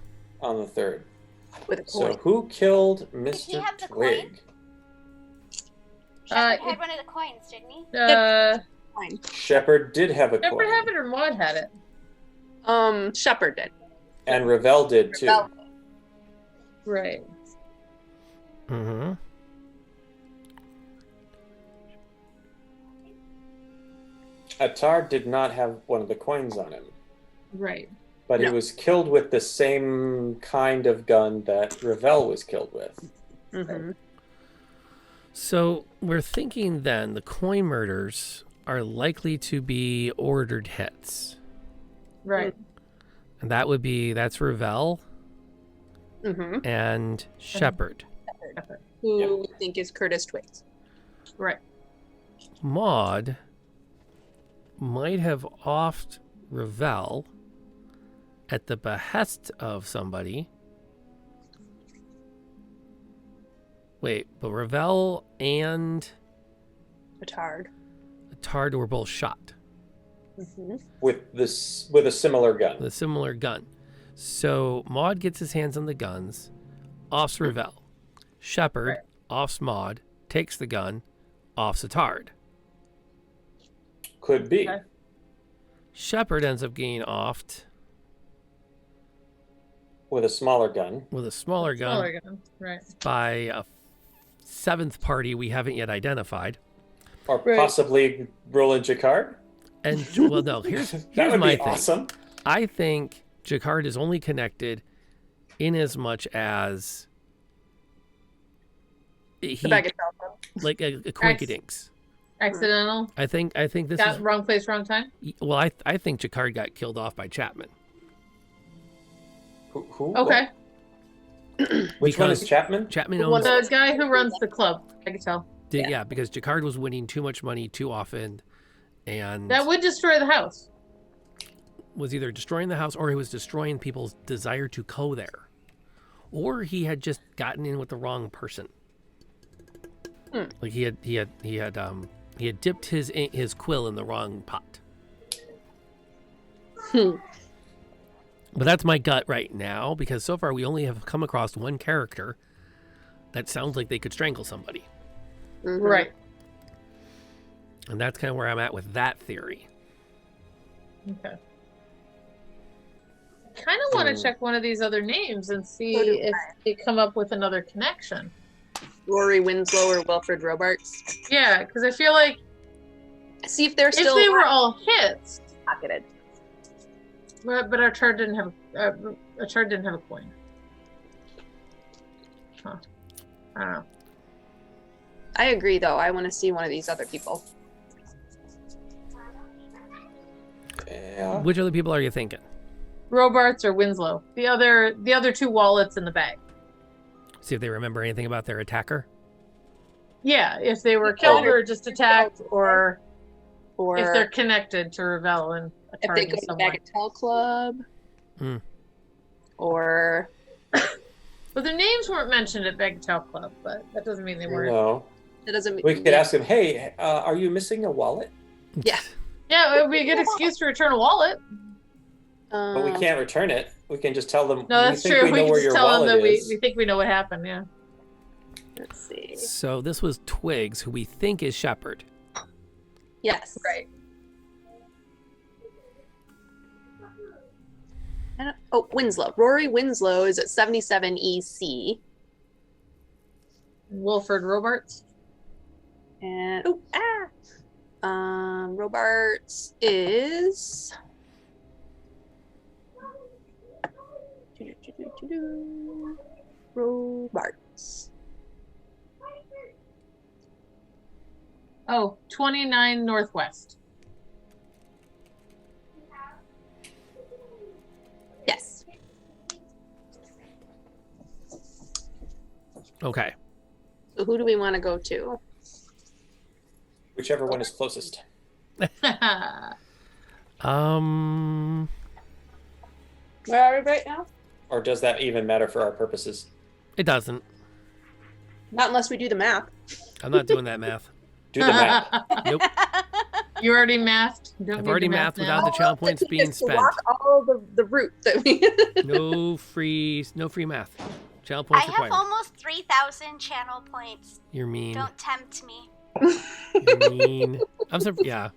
on the 3rd. With a So coin. who killed Did he Mr. have the Twig? Shepard had one of the coins, didn't he? Fine. Shepard did have a Shepard coin, had it or Maud had it? Shepard did. and Ravel did too. Ravel. Right. Mm-hmm. Attar did not have one of the coins on him, Right. but he No. was killed with the same kind of gun that Ravel was killed with. Mm-hmm. So we're thinking then the coin murders are likely to be ordered hits. Right. And that's Ravel Mm-hmm. and Shepard. Who Yep. we think is Curtis Twigs. Right. Maud might have offed Ravel at the behest of somebody. Wait, but Ravel and Petard. Tard were both shot Mm-hmm. With a similar gun. with a similar gun. So Maud gets his hands on the guns, offs Ravel. Shepard Right. offs Maud, takes the gun, offs Tard. Could be. Okay. Shepard ends up getting offed With a smaller gun. with a smaller gun Smaller gun. Right. by a seventh party we haven't yet identified. Or Right. possibly Roland Jacquard. And well, no, here's That would my be thing. awesome. I think Jacquard is only connected in as much as The he bag of telephone. like a coinkydinks. Accidental. I think this Got is wrong place, wrong time. well. I think Jacquard got killed off by Chapman. Who? Okay. Which one Because- is Chapman? Chapman The one owns The guy who runs the club. I can tell. yeah, because Jacquard was winning too much money too often, and That would destroy the house. was either destroying the house or he was destroying people's desire to go there, or he had just gotten in with the wrong person. Like he had dipped his quill in the wrong pot. Hmm. But that's my gut right now because so far we only have come across one character that sounds like they could strangle somebody, Mhm. Right. and that's kind of where I'm at with that theory. Okay. Kind of want to check one of these other names and see So do if they come up with another connection. Rory Winslow or Wilfred Robarts. Yeah, because I feel like See if they're if still they were all hits, pocketed. but our chart didn't have a coin. Huh. I don't know. I agree, though. I want to see one of these other people. Yeah. Which other people are you thinking? Robarts or Winslow. The other two wallets in the bag. See if they remember anything about their attacker. Yeah, if they were killed or just attacked, or Or if they're connected to Ravel and if they Atari go in to some way. Bagatelle Club. Hmm. Or But their names weren't mentioned at Bagatelle Club, but that doesn't mean they weren't. No. it doesn't. We could ask him, hey, are you missing a wallet? Yeah. Yeah, it would be a good excuse to return a wallet. But we can't return it. We can just tell them No, that's we think true. we know can where just your tell them wallet that we is. think we know what happened. Yeah. Let's see. So this was Twigs, who we think is Shepard. Yes. Right. Oh, Winslow. Rory Winslow is at 77 EC. Wilfred Robarts. And Robarts is Robarts. Oh, 29 Northwest. Yes. Okay. So who do we want to go to? Whichever one is closest. Um. Where are we right now? Or does that even matter for our purposes? It doesn't. Not unless we do the math. I'm not doing that math. Do the math. Nope. You already mathed. You don't I've need already to math mathed without now. the channel points being Just spent. walk all the route that we. No free math. Channel I points have required. almost 3,000 channel points. You're mean. Don't tempt me. You're mean. Yeah.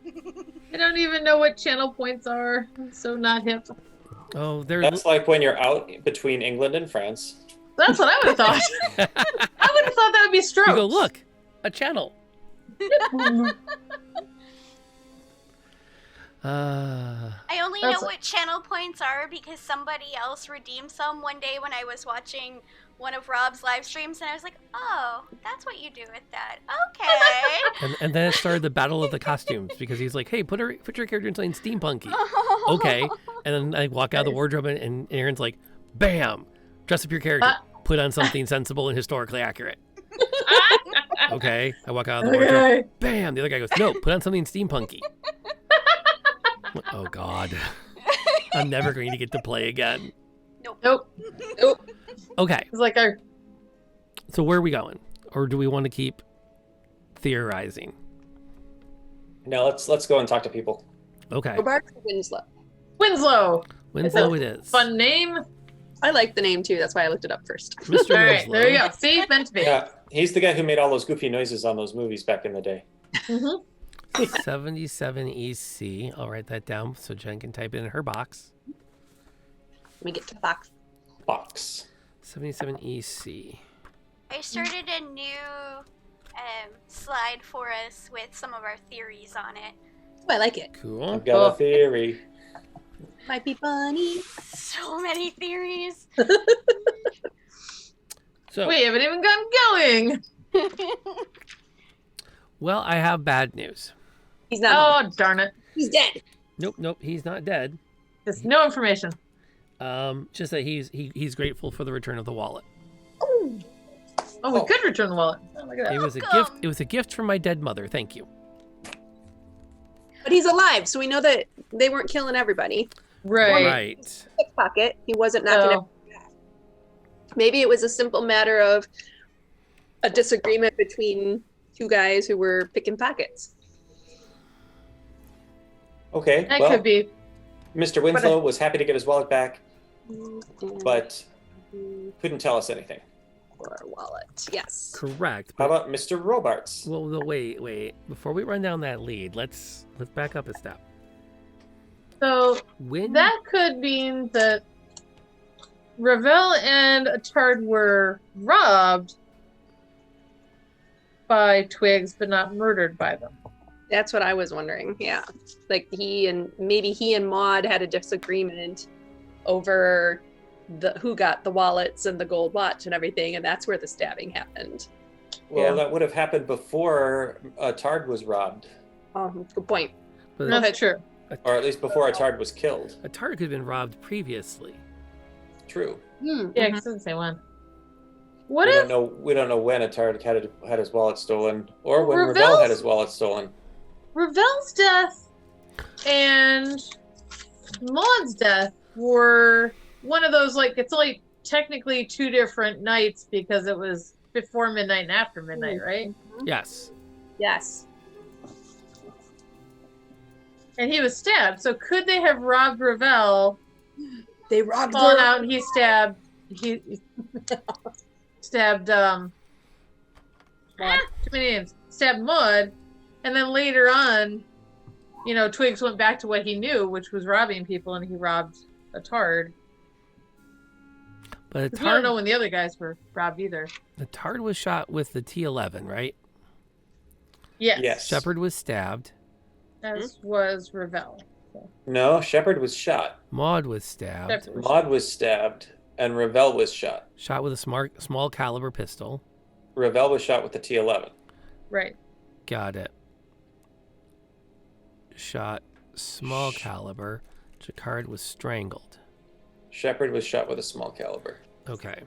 I don't even know what channel points are. I'm so not hip. Oh, they're. That's like when you're out between England and France. That's what I would have thought. I would have thought that would be strokes. You go, look, a channel. I only That's- know what channel points are because somebody else redeemed some one day when I was watching one of Rob's live streams, and I was like, oh, that's what you do with that. Okay. And then it started the battle of the costumes because he's like, hey, put your character in something steampunky. Okay. And then I walk out of the wardrobe and Aaron's like, bam, dress up your character. Put on something sensible and historically accurate. Okay. I walk out of the wardrobe. Bam. The other guy goes, no, put on something steampunky. Oh, God. I'm never going to get to play again. Nope. Okay. It's like our So where are we going? Or do we want to keep theorizing? Now let's go and talk to people. Okay. Robart Winslow. Winslow. Winslow it is. Fun name. I like the name too. That's why I looked it up first. Mr. All right, Winslow. there you go. See, meant to be. Yeah, he's the guy who made all those goofy noises on those movies back in the day. Mhm. 77 EC. I'll write that down so Jen can type it in her box. Let me get to the box. Box. 77 EC. I started a new slide for us with some of our theories on it. Oh, I like it. Cool. I've got a theory. Might be funny. So many theories. So, We haven't even gotten going. well, I have bad news. He's not. Oh, darn it. He's dead. Nope, he's not dead. Just no information. Just that he's grateful for the return of the wallet. Oh, we could return the wallet. Oh, look at that. It was a Welcome. gift. It was a gift from my dead mother. Thank you. But he's alive, so we know that they weren't killing everybody. Right. Right. Pickpocket. He wasn't knocking So, everybody off. Maybe it was a simple matter of a disagreement between two guys who were picking pockets. Okay, that well, could be. Mr. Winslow was happy to get his wallet back, but couldn't tell us anything. Or a wallet. Yes. Correct. How But, about Mr. Robarts? well, no, wait. Before we run down that lead, let's back up a step. So When that could mean that Ravel and Attard were robbed by Twigs, but not murdered by them. That's what I was wondering. Yeah. Like maybe he and Maud had a disagreement over who got the wallets and the gold watch and everything, and that's where the stabbing happened. Well, Yeah. that would have happened before Attard was robbed, Oh, good point. but That's true. or at least before Attard was killed. a target could have been robbed previously. True. Yeah, 'cause it's the same one. What We if don't know. We don't know when Attard had his wallet stolen, or when Ravel's- Ravel had his wallet stolen. Ravel's death and Maud's death were one of those, like, it's only technically two different nights because it was before midnight and after midnight, right? Yes. Yes. And he was stabbed. So could they have robbed Ravel, They robbed fallen out, and he stabbed too many names. Stabbed Maud, and then later on, Twigs went back to what he knew, which was robbing people, and he robbed Attard. But 'Cause we don't know when the other guys were robbed either. Attard was shot with the T11, right? Yes. Yes. Shepard was stabbed. As was Ravel. No, Shepard was shot. Maud was stabbed. Shepard was- Maud was stabbed, and Ravel was shot. Shot with a small caliber pistol. Ravel was shot with the T11. Right. Got it. Shot small caliber. Jacquard was strangled. Shepard was shot with a small caliber. Okay.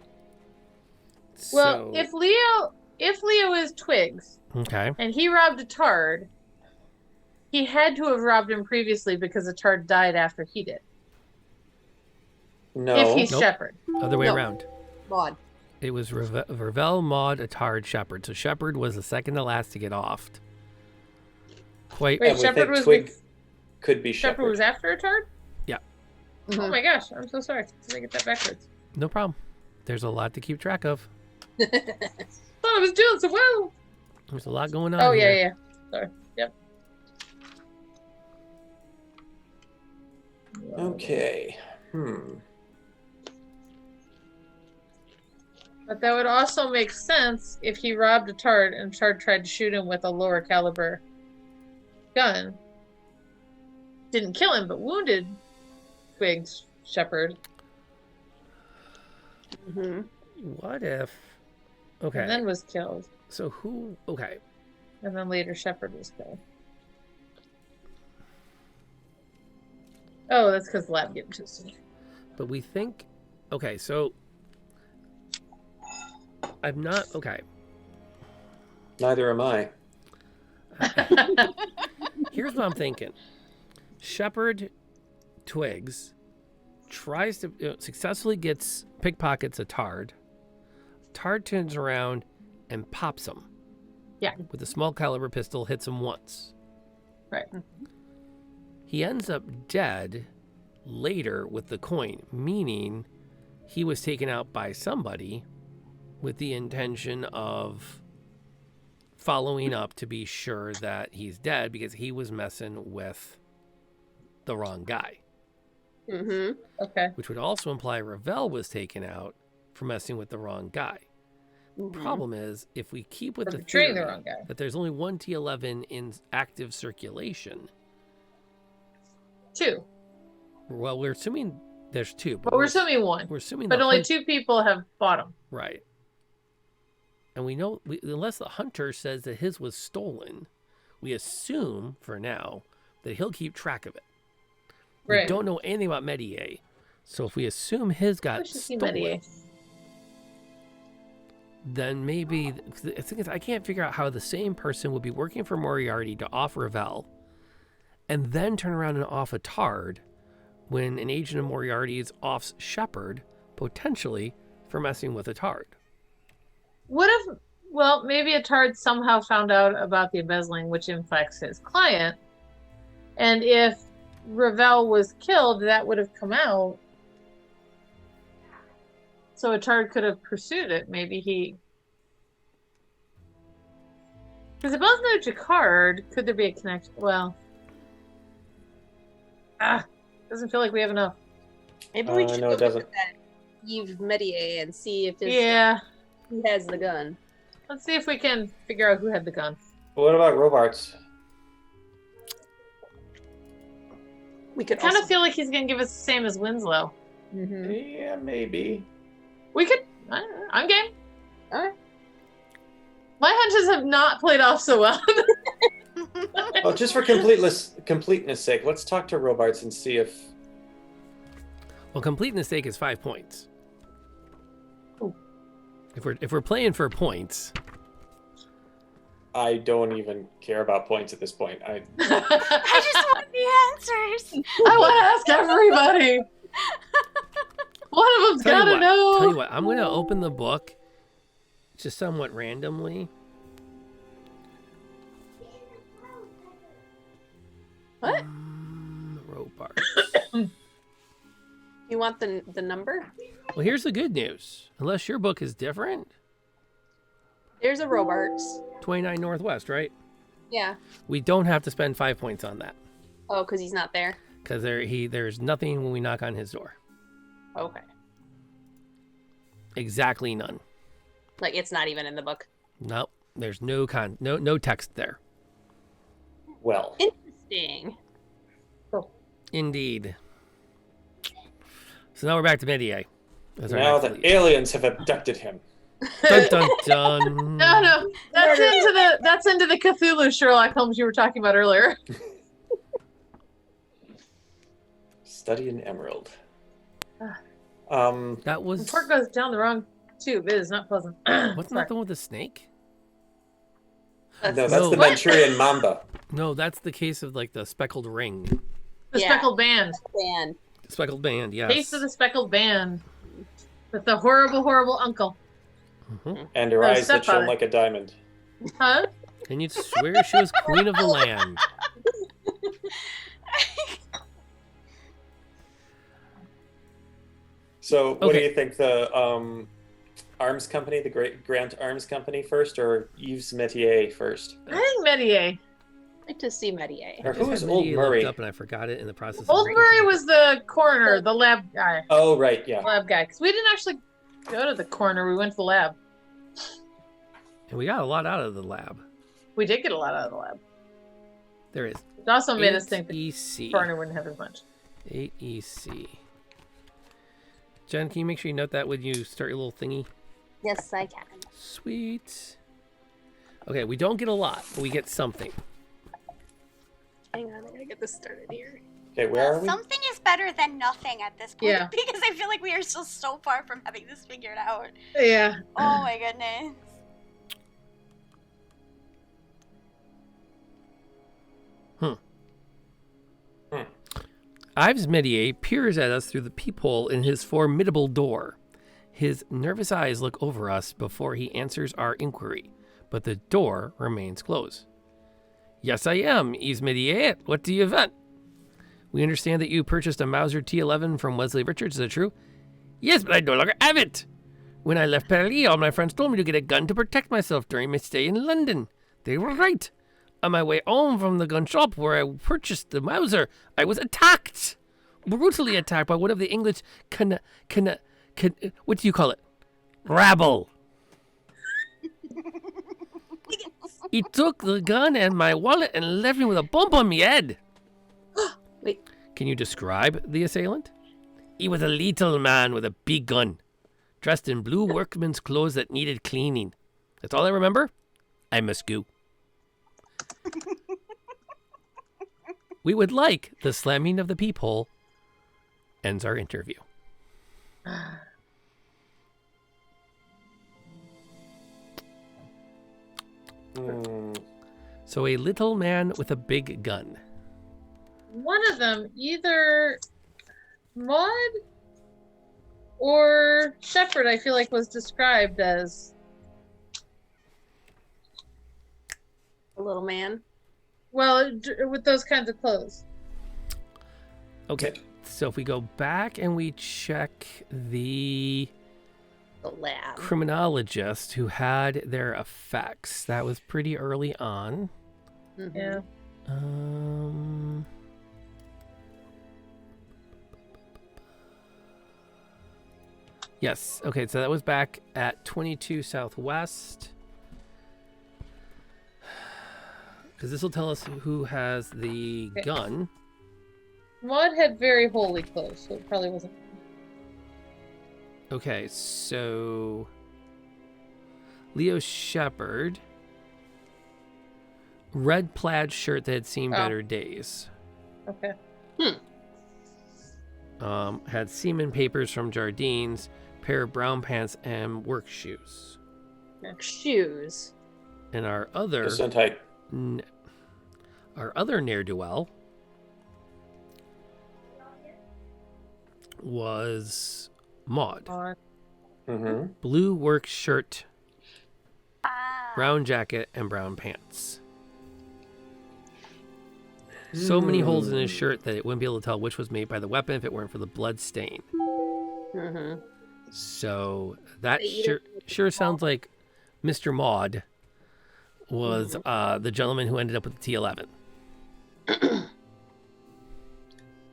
Well, if Leo is Twigs Okay. and he robbed Attard, he had to have robbed him previously because Attard died after he did. No. If he's Nope. Shepard. Other way No. around. Maud. It was Ravel, Maud, Attard, Shepard. So Shepard was the second to last to get offed. Quite. Wait, And we Shepard think was Twig could be Shepard Shepard. was after Attard? Yeah. Oh my gosh, I'm so sorry. Did I get that backwards? No problem. There's a lot to keep track of. Thought I was doing so well. There's a lot going on. Oh, here. yeah. Sorry. Yep. Okay. But that would also make sense if he robbed a Tard and Tard tried to shoot him with a lower caliber gun. Didn't kill him, but wounded Twig's shepherd. Mm-hmm. What if? Okay. And then was killed. So who? Okay. And then later Shepherd was killed. Oh, that's because the lab gave him too soon. But we think. Okay, so I'm not okay. Neither am I. Here's what I'm thinking. Shepherd Twigs tries to successfully pickpockets a Tard. Tard turns around and pops him. Yeah. With a small caliber pistol, hits him once. Right. He ends up dead later with the coin, meaning he was taken out by somebody with the intention of following up to be sure that he's dead because he was messing with the wrong guy. Mm-hmm. Okay. Which would also imply Ravel was taken out for messing with the wrong guy. Mm-hmm. Problem is, if we keep with For the betraying theory the wrong guy. that there's only one T11 in active circulation, 2. well, we're assuming there's 2. But we're assuming 1. We're assuming But the only hunt- 2 people have bought him. Right. And we know, unless the hunter says that his was stolen, we assume, for now, that he'll keep track of it. We Right. don't know anything about Medier. So if we assume his I got should see stolen, Medier. then maybe the thing is, I can't figure out how the same person would be working for Moriarty to off Ravel and then turn around and off a Tard when an agent of Moriarty's offs Shepherd, potentially for messing with a Tard. What if, well, maybe a Tard somehow found out about the embezzling, which infects his client. And if Ravel was killed, that would have come out. So a Tard could have pursued it. Maybe he... Because it both know Jacquard. Could there be a connection? Well... doesn't feel like we have enough. Maybe we should no, go it doesn't. look at that Yves Medier and see if Yeah. he has the gun. Let's see if we can figure out who had the gun. What about Robarts? We could I kind of also... feel like he's going to give us the same as Winslow. Mm-hmm. Yeah, maybe. We could... I'm game. Alright. My hunches have not played off so well. Well, just for completeness sake, let's talk to Robarts and see if... Well, completeness sake is 5 points. Ooh. If we're playing for points, I don't even care about points at this point. I just want the answers. I want to ask everybody. One of them's got to know. Tell you what, I'm going to open the book just somewhat randomly. What? Robarts. You want the number? Well, here's the good news. Unless your book is different, There's a Robarts. 29 Northwest, right? Yeah. We don't have to spend 5 points on that Oh, because he's not there. because there's nothing when we knock on his door. Okay. Exactly none. Like it's not even in the book. Nope. There's no text there. Well, Interesting. Indeed. So now we're back to Medier. As our now next the lead. aliens have abducted him. Dun dun dun. No, that's into the Cthulhu Sherlock Holmes you were talking about earlier. Study in Emerald. That The was. pork goes down the wrong tube. It is not pleasant. Wasn't Sorry. that the one with the snake? No, that's No. the What? Manchurian Mamba. No, that's the case of like the speckled ring. The Yeah. speckled band. And Speckled band, yes. Taste of the speckled band. With the horrible, horrible uncle. Mhm. And her Oh, eyes that stepfather. shone like a diamond. Huh? And you'd swear she was queen of the land. So, what do Okay. you think? The arms company, the Great Grant Arms Company first, or Yves Metier first? I think Medier. I'd like to see Medier. Or I just who's had Old Midi looked Murray? up and I forgot it in the process. Old of Murray was the coroner, the lab guy. Oh, right, yeah. Lab guy. Because we didn't actually go to the coroner. We went to the lab. And we got a lot out of the lab. We did get a lot out of the lab. There is. It also made us think that EC. coroner wouldn't have as much. 8EC. Jen, can you make sure you note that when you start your little thingy? Yes, I can. Sweet. Okay, we don't get a lot, but we get something. Hang on, I gotta get this started here. Okay, where are we? Something is better than nothing at this point Yeah. because I feel like we are still so far from having this figured out. Yeah. Oh my goodness. Ives Medier peers at us through the peephole in his formidable door. His nervous eyes look over us before he answers our inquiry, but the door remains closed. Yes, I am, Ives Medier. What do you want? We understand that you purchased a Mauser T11 from Wesley Richards, is that true? Yes, but I no longer have it. When I left Paris, all my friends told me to get a gun to protect myself during my stay in London. They were right. On my way home from the gun shop where I purchased the Mauser, I was attacked. Brutally attacked by one of the English what do you call it? Rabble. He took the gun and my wallet and left me with a bump on my head. Wait. Can you describe the assailant? He was a little man with a big gun, dressed in blue workman's clothes that needed cleaning. That's all I remember. I must go. We would like the slamming of the peephole ends our interview. So a little man with a big gun. One of them, either Maud or Shepherd, I feel like was described as. A little man. Well, with those kinds of clothes. Okay, so if we go back and we check the The lab. criminologist who had their effects, that was pretty early on. Mhm. Yeah. Yes, okay, so that was back at 22 Southwest. Because this will tell us who has the Okay. gun. Maud had very holy clothes, so it probably wasn't. Okay, so Leo Shepherd, red plaid shirt that had seen Oh. better days. Okay. Had semen papers from Jardines, pair of brown pants, and work shoes. Shoes. And our other Gesundheit. ne'er-do-well was Maud. Maud. Mm-hmm. Blue work shirt, Ah. brown jacket, and brown pants. So many holes in his shirt that it wouldn't be able to tell which was made by the weapon if it weren't for the blood stain. Mm-hmm. So that They eat it sure sounds like Mr. Maud was the gentleman who ended up with the T11.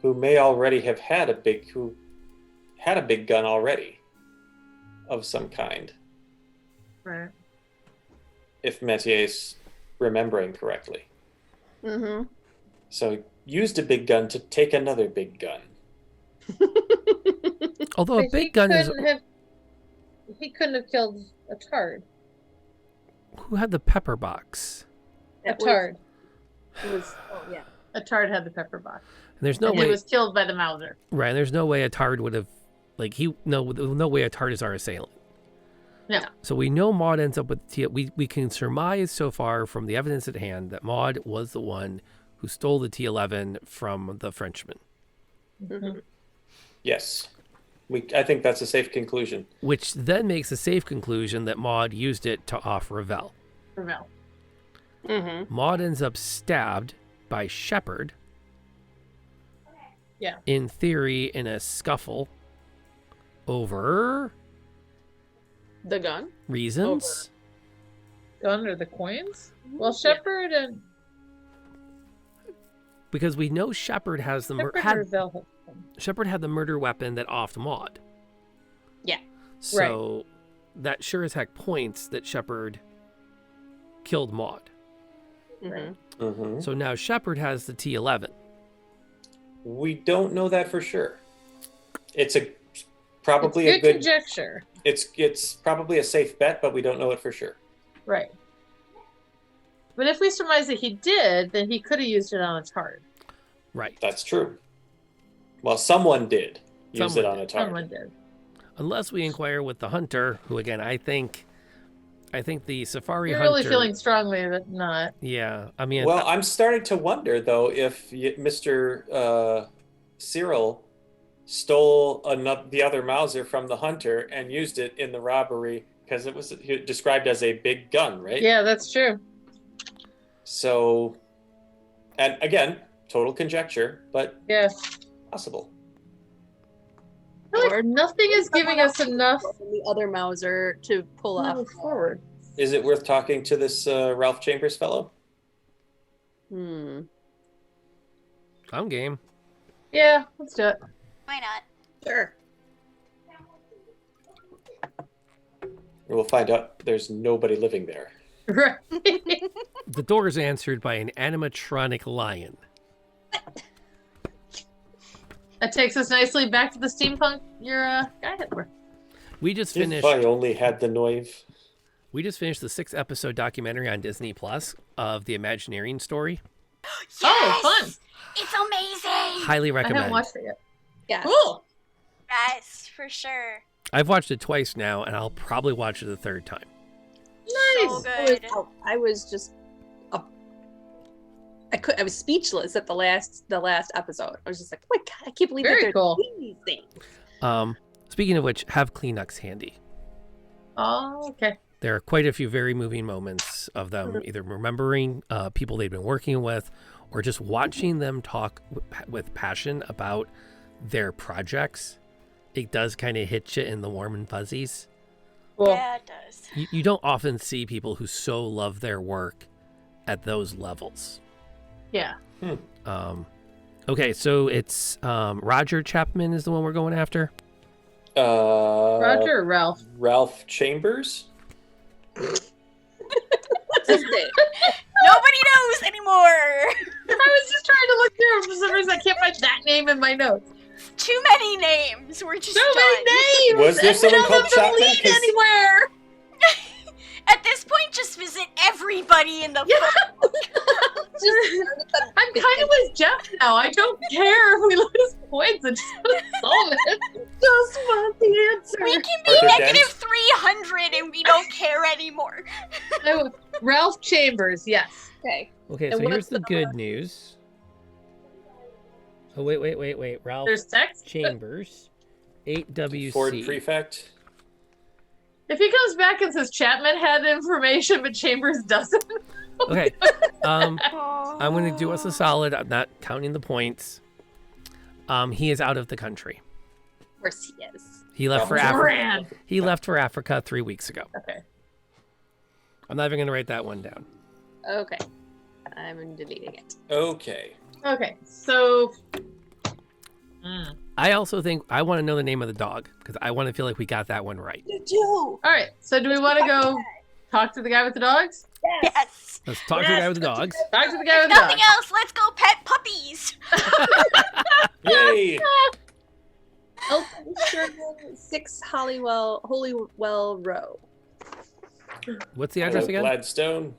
Who may already have had a big gun already of some kind, Right. if Metier's remembering correctly. Mm-hmm. So he used a big gun to take another big gun. Although a But big gun is... He couldn't have killed a tard. Who had the pepper box? A tard. It was. Oh yeah. A tard had the pepper box. And there's no And way... he was killed by the Mauser. Right, there's no way a tard would have... no way a tard is our assailant. No. So we know Maud ends up with the T... We can surmise so far from the evidence at hand that Maud was the one who stole the T11 from the Frenchman. Mm-hmm. Yes. I think that's a safe conclusion. Which then makes a safe conclusion that Maud used it to off Ravel. Ravel. Mm-hmm. Maud ends up stabbed by Shepherd. Yeah. In theory, in a scuffle over The gun? reasons. Gun or the coins? Well, Shepard and Because we know Shepard has the Shepard or Vel. Shepard had the murder weapon that offed Maud. Yeah. So that sure as heck points that Shepard killed Maud. Mm-hmm. Mm-hmm. So now Shepard has the T11. We don't know that for sure. It's probably It's a good. conjecture. It's probably a safe bet, but we don't know it for sure. Right. But if we surmise that he did, then he could have used it on a tard. Right. That's true. Well, someone did use Someone it on a target. Someone did. Unless we inquire with the hunter, who again I think the safari You're hunter. really feeling strongly that not. Yeah, I mean. Well, I'm starting to wonder though if Mr. Cyril stole the other Mauser from the hunter and used it in the robbery because it was described as a big gun, right? Yeah, that's true. So, and again, total conjecture, but Yeah. possible. I feel like nothing is giving us enough The other Mauser to pull to off. move forward. Is it worth talking to this Ralph Chambers fellow? I'm game. Yeah, let's do it. Why not? Sure. We'll find out there's nobody living there. Right. The door is answered by an animatronic lion. That takes us nicely back to the steampunk your guy had for. We just If finished. I only had the Noive. We just finished the 6-episode documentary on Disney Plus of the Imagineering story. Oh, fun! It's amazing. Highly I recommend. haven't watched it yet. Yeah. Cool. Yes, for sure. I've watched it twice now, and I'll probably watch it a third time. So Nice. good. I was just I was speechless at the last episode. I was just like, oh my god, I can't believe Very that they're cool. doing these things. Speaking of which, have Kleenex handy. Oh, okay. There are quite a few very moving moments of them either remembering people they've been working with or just watching them talk with passion about their projects. It does kind of hit you in the warm and fuzzies. Cool. Yeah, it does. You don't often see people who so love their work at those levels. Yeah. Okay, so it's Roger Chapman is the one we're going after. Roger or Ralph? Ralph Chambers? What's his name? Nobody knows anymore. I was just trying to look through for some reason. I can't find that name in my notes. Too many names. We're just So done. many names. Was there and someone none called of them Chapman? lead 'Cause- anywhere. At this point, just visit everybody in the book. I'm kind of with Jeff now. I don't care if we lose points. I just want to solve it. Just want the answer. We can be Arthur negative Dent? 300 and we don't care anymore. Oh, Ralph Chambers, yes. Okay. Okay, And so here's what's the the- good news. Oh, wait. Ralph There's text. Chambers, 8WC. Ford Prefect? If he comes back and says Chapman had information but Chambers doesn't, Okay, I'm going to do us a solid. I'm not counting the points. He is out of the country. Of course he is. He left for Oh, Africa. ran. He left for Africa 3 weeks ago. Okay. I'm not even going to write that one down. Okay. I'm deleting it. Okay. Okay. So. I also think I want to know the name of the dog because I want to feel like we got that one right. You do. All right. So do we want to go talk to the guy with the dogs? Yes. Let's talk to the guy with the dogs. Talk to the guy with the Nothing dogs. else. Let's go pet puppies. Yay! Elton Sherman, 6 Holywell Row. What's the address again? Gladstone.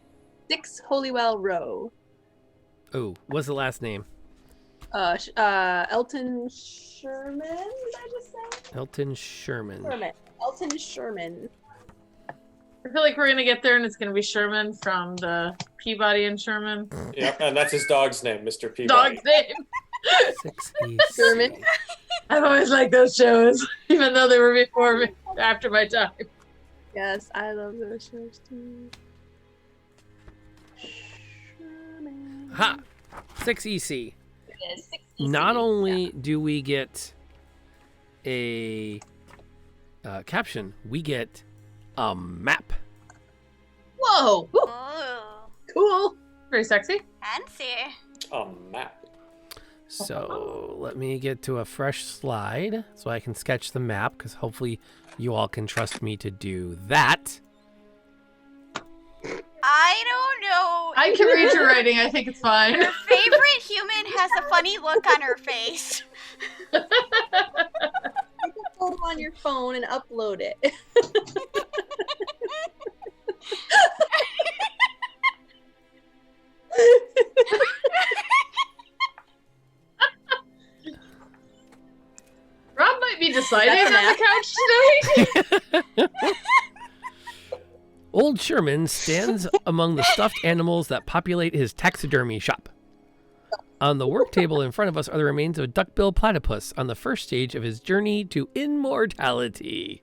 6 Holywell Row. Oh, what's the last name? Elton Sherman, did I just say? Elton Sherman. Elton Sherman. I feel like we're gonna get there and it's gonna be Sherman from the Peabody and Sherman. Yep, and that's his dog's name, Mr. Peabody. Dog's name. 6 Sherman. I've always liked those shows, even though they were before me, after my time. Yes, I love those shows too. Sherman. Ha! 6EC. It is 6 Not only do we get a caption, we get a map. Whoa! Ooh, Ooh, cool. Very sexy. fancy. A map. So let me get to a fresh slide so I can sketch the map, because hopefully you all can trust me to do that. I don't know. I can read your writing. I think it's fine. Your favorite human has a funny look on her face. Take a photo on your phone and upload it. Rob might be deciding That's on the couch tonight. Old Sherman stands among the stuffed animals that populate his taxidermy shop. On the work table in front of us are the remains of a duck-billed platypus on the first stage of his journey to immortality.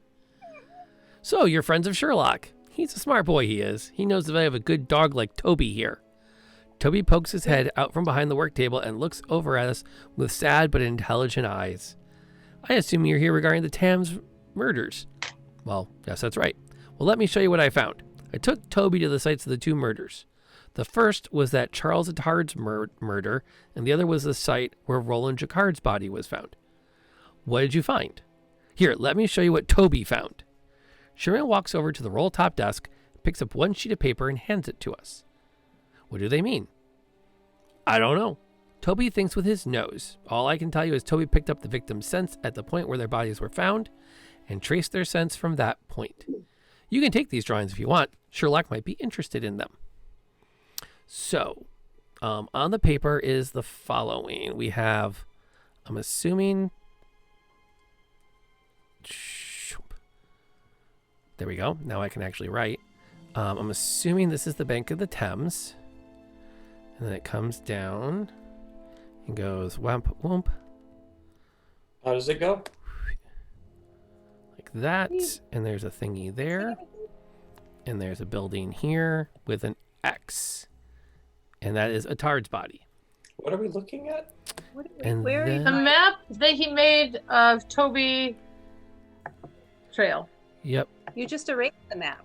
So, you're friends of Sherlock. He's a smart boy, he is. He knows the value of a good dog like Toby here. Toby pokes his head out from behind the work table and looks over at us with sad but intelligent eyes. I assume you're here regarding the Thames murders. Well, yes, that's right. Well, let me show you what I found. I took Toby to the sites of the 2 murders. The first was that Charles Attard's murder, and the other was the site where Roland Jacquard's body was found. What did you find? Here, let me show you what Toby found. Sherman walks over to the roll-top desk, picks up one sheet of paper, and hands it to us. What do they mean? I don't know. Toby thinks with his nose. All I can tell you is Toby picked up the victim's scents at the point where their bodies were found and traced their scents from that point. You can take these drawings if you want. Sherlock might be interested in them. So, on the paper is the following. We have, I'm assuming, there we go. Now I can actually write. I'm assuming this is the bank of the Thames. And then it comes down and goes whomp whoomp. How does it go? Like that. And there's a thingy there. And there's a building here with an X. And that is Attard's body. What are we looking at? And Where then- The map that he made of Toby Trail. Yep. You just erased the map.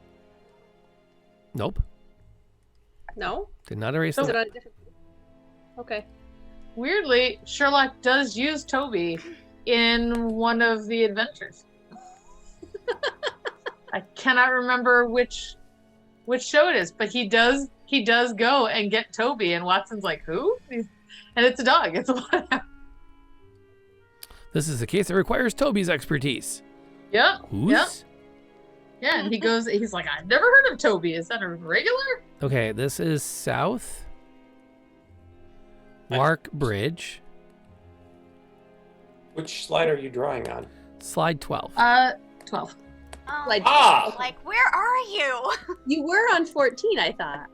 Nope. No? Did not erase Is the it on a different? Okay. Weirdly, Sherlock does use Toby in one of the adventures. I cannot remember which show it is, but he does go and get Toby, and Watson's like, who? And it's a dog. It's a This is a case that requires Toby's expertise. Yep. Who's? Yep. Yeah, and he's like, I've never heard of Toby. Is that a regular? Okay, this is South Lark Bridge, Which slide are you drawing on? slide 12. 12. Like, Ah! Like, where are you? you were on 14, I thought.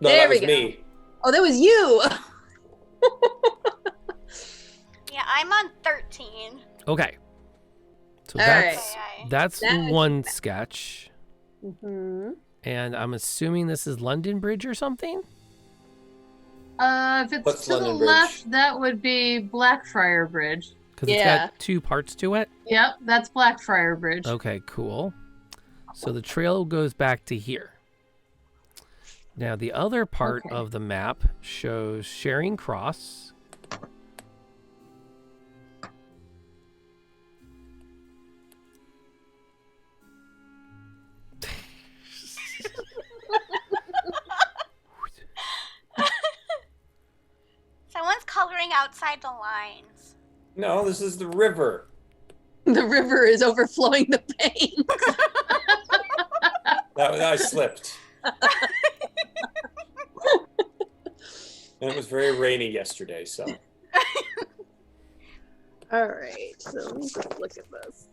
No, There that we was go. me. Oh, that was you. Yeah, I'm on 13. Okay. So All that's right. that's That's- one sketch. Mm-hmm. And I'm assuming this is London Bridge or something? If it's What's to London the Bridge? left, that would be Blackfriar Bridge. Because it's Yeah. got 2 parts to it. Yep, that's Blackfriar Bridge. Okay, cool. So the trail goes back to here. Now the other part Okay. of the map shows Charing Cross. Someone's coloring outside the lines. No, this is the river. The river is overflowing the paint. I slipped. And it was very rainy yesterday, so. All right, so let me just look at this.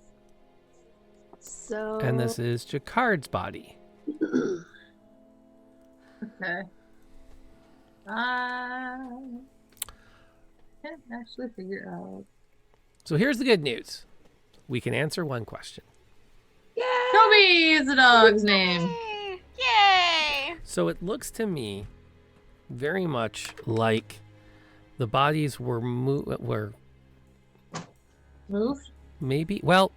So. And this is Jacquard's body. Okay. Can't actually figure out. So here's the good news. We can answer one question. Yay! Toby is the dog's name. Yay! Yay! So it looks to me very much like the bodies were Moved? maybe, well,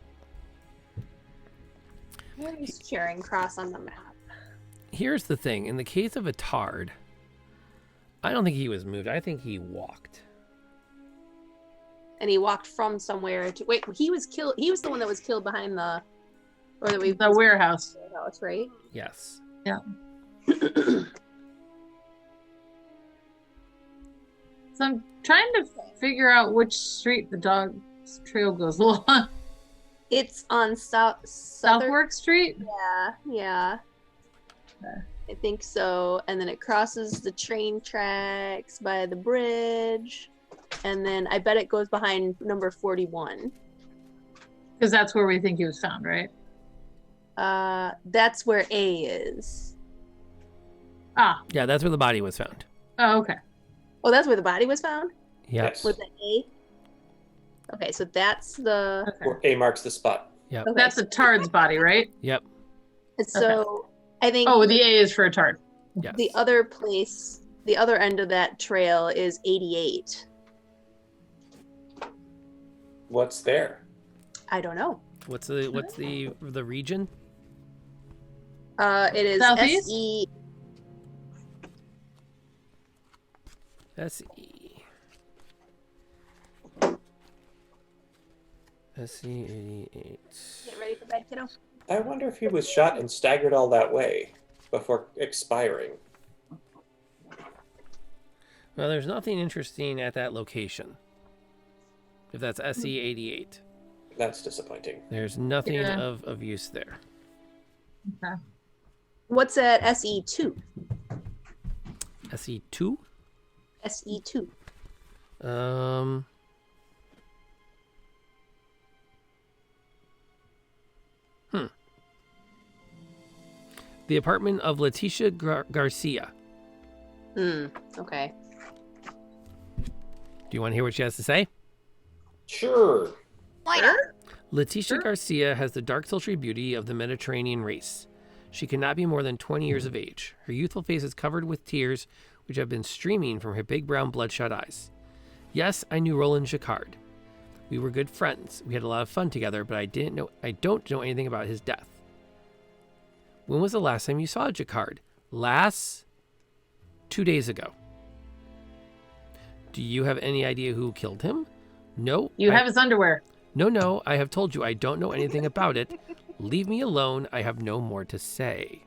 Where's Charing Cross on the map? Here's the thing. In the case of a tard, I don't think he was moved. I think he walked. And he walked from somewhere to wait. He was killed. He was the one that was killed behind the, or that we The warehouse. warehouse, right? Yes. Yeah. So I'm trying to figure out which street the dog's trail goes along. It's on Southwark. Southwark Street? Yeah. Okay. I think so. And then it crosses the train tracks by the bridge. And then I bet it goes behind number 41. Because that's where we think he was found, right? That's where A is. Ah, Yeah, that's where the body was found. oh, okay. Oh, that's where the body was found? Yep. Yes. Was it A? Okay, so that's the. Okay. Where A marks the spot. Yep. Okay, That's a tard's body, right? Yep. so I think Oh, the A is for a tard. Yes. the other place, the other end of that trail is 88. What's there? I don't know. What's the region? It is Southeast? SE. SE. SE88. Get ready for bed, kiddo. I wonder if he was shot and staggered all that way before expiring. Well, there's nothing interesting at that location. If that's SE88, That's disappointing. there's nothing Yeah. of use there. Okay. What's at SE2? SE2? SE2. Um. The apartment of Leticia Garcia. Okay. Do you want to hear what she has to say? Sure. Why not? Leticia Garcia has the dark, sultry beauty of the Mediterranean race. She cannot be more than 20 years of age. Her youthful face is covered with tears, which have been streaming from her big brown bloodshot eyes. Yes, I knew Roland Jacquard. We were good friends. We had a lot of fun together, but I don't know anything about his death. When was the last time you saw Jacquard? 2 days ago. Do you have any idea who killed him? No. You have his underwear. No, I have told you I don't know anything about it. Leave me alone. I have no more to say.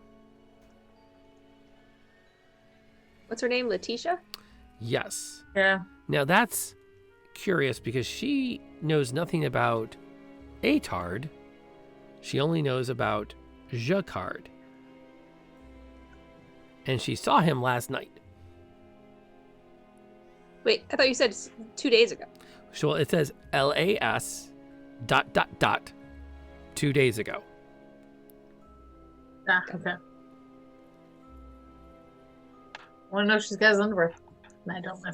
What's her name? Letitia? Yes. Yeah. Now that's curious because she knows nothing about Atard. She only knows about Jacquard. And she saw him last night. Wait, I thought you said 2 days ago. So it says LAS ... 2 days ago. Ah, okay. Want to know if she's got his underwear? I don't know.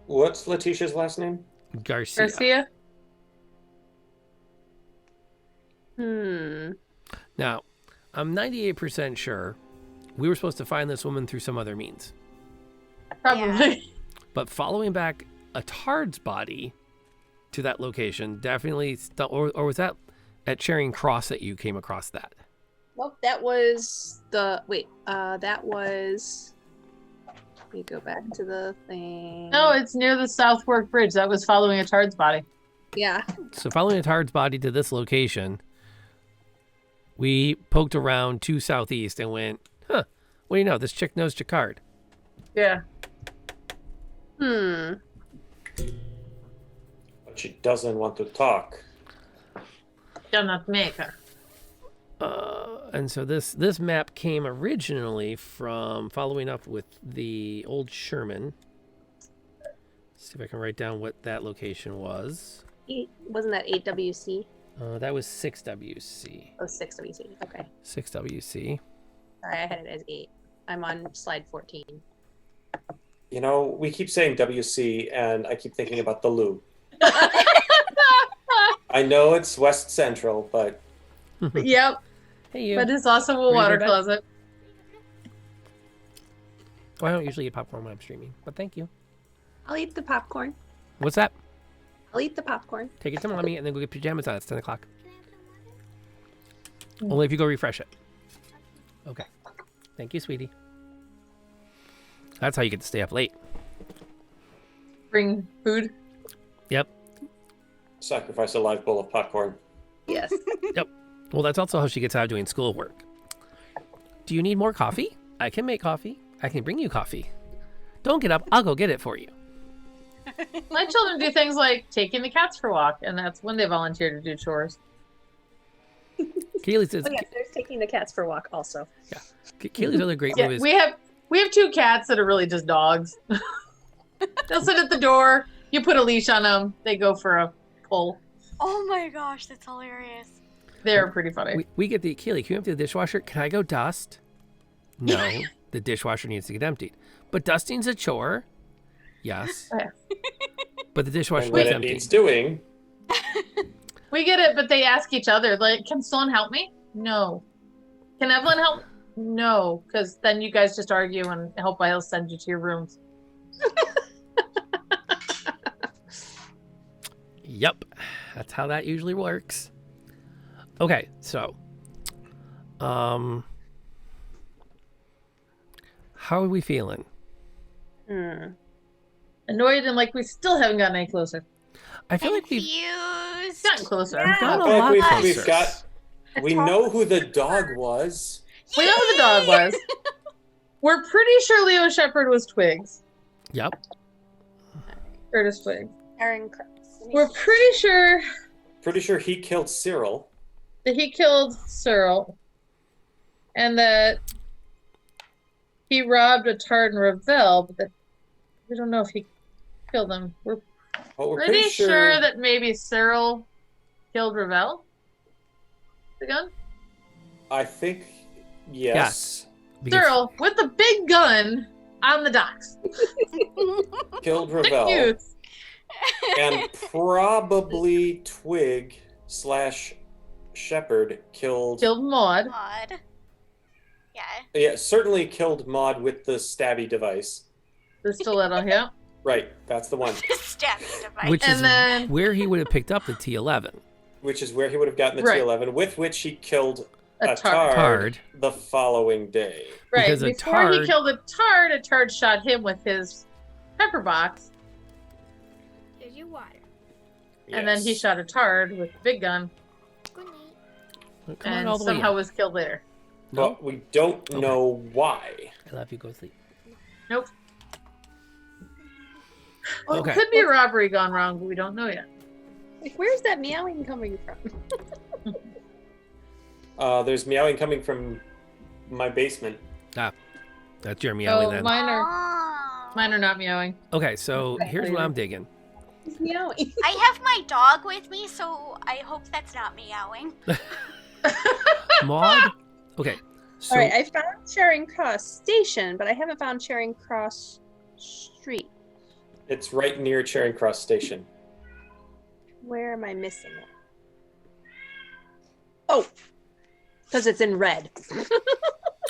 What's Letitia's last name? Garcia. Garcia? Now, I'm 98% sure we were supposed to find this woman through some other means. Probably. But following back a Tard's body to that location definitely, or was that at Charing Cross that you came across that? Well, that was the that was. Let me go back to the thing. No, it's near the Southwark Bridge. That was following a tard's body. Yeah. So following a Tard's body to this location, we poked around to southeast and went, what do you know? This chick knows Jacquard. Yeah. But she doesn't want to talk. Cannot make her. And so this map came originally from following up with the old Sherman. Let's see if I can write down what that location was. Wasn't that 8WC? That was 6WC. Oh, 6WC. Okay. 6WC. Sorry, I had it as 8. I'm on slide 14. You know, we keep saying WC, and I keep thinking about the lube. I know it's West Central, but Yep. Hey, you. But it's also a Ready water for bed? closet. Well, I don't usually eat popcorn when I'm streaming, but thank you. I'll eat the popcorn. What's that? I'll eat the popcorn. Take it to mommy and then go get pajamas on. It's 10 o'clock. Only if you go refresh it. Okay. Thank you, sweetie. That's how you get to stay up late. Bring food. Yep. Sacrifice a live bowl of popcorn. Yes. Yep. Well, that's also how she gets out of doing schoolwork. Do you need more coffee? I can make coffee. I can bring you coffee. Don't get up. I'll go get it for you. My children do things like taking the cats for a walk, and that's when they volunteer to do chores. Kaylee says, Oh, yes, there's taking the cats for a walk also. Kaylee's other great Yeah, move is we have 2 cats that are really just dogs. They'll sit at the door. You put a leash on them. They go for a pull. Oh my gosh, that's hilarious. They're pretty funny. we get the Kaylee, can you empty the dishwasher? Can I go dust? No, the dishwasher needs to get emptied. But dusting's a chore. Yes. Oh, yeah. But the dishwasher And when needs it empty. needs doing, We get it, but they ask each other, like, can Sloan help me? No. Can Evelyn help? No, because then you guys just argue and hope I'll send you to your rooms. Yep. That's how that usually works. Okay, so how are we feeling? Annoyed and like we still haven't gotten any closer. I feel like we've Confused. Gotten closer. We've gotten a I feel lot like closer. we've got. We know who the dog was. We know who the dog was. We're pretty sure Leo Shepherd was Twigs. Yep. Curtis Twigs. Aaron Cross. We're pretty sure Pretty sure he killed Cyril. that he killed Cyril and that he robbed a Tard and Ravel, but that we don't know if he killed them. We're But we're pretty sure that maybe Cyril killed Ravel. The gun? I think yes. Because- Cyril with the big gun on the docks. Killed Dick Ravel. Hughes. And probably Twig / Shepherd killed. Killed Maud. Odd. Yeah. Yeah, certainly killed Maud with the stabby device. The stiletto, yeah. Right, that's the one. Stabbing device. which And is then- where he would have picked up the T11. Which is where he would have gotten the Right. T11, with which he killed A a Tard. Tard the following day. Right. Because a Before he Tard- killed a Tard shot him with his pepper box. Here's your water. And then he Yes. shot a Tard with the big gun Good night. Well, come on and all the way. somehow in. was killed later. No, But we don't Okay. know why. I love you. Go sleep. Nope. Okay. Well, it could be a robbery gone wrong, but we don't know yet. Like, where's that meowing coming from? There's meowing coming from my basement. That's your meowing Oh, then. Oh. mine are not meowing. Okay, so here's what I'm digging. He's meowing. I have my dog with me, so I hope that's not meowing. Maud. Okay. So All right, I found Charing Cross Station, but I haven't found Charing Cross Street. It's right near Charing Cross Station. Where am I missing it? Oh, because it's in red.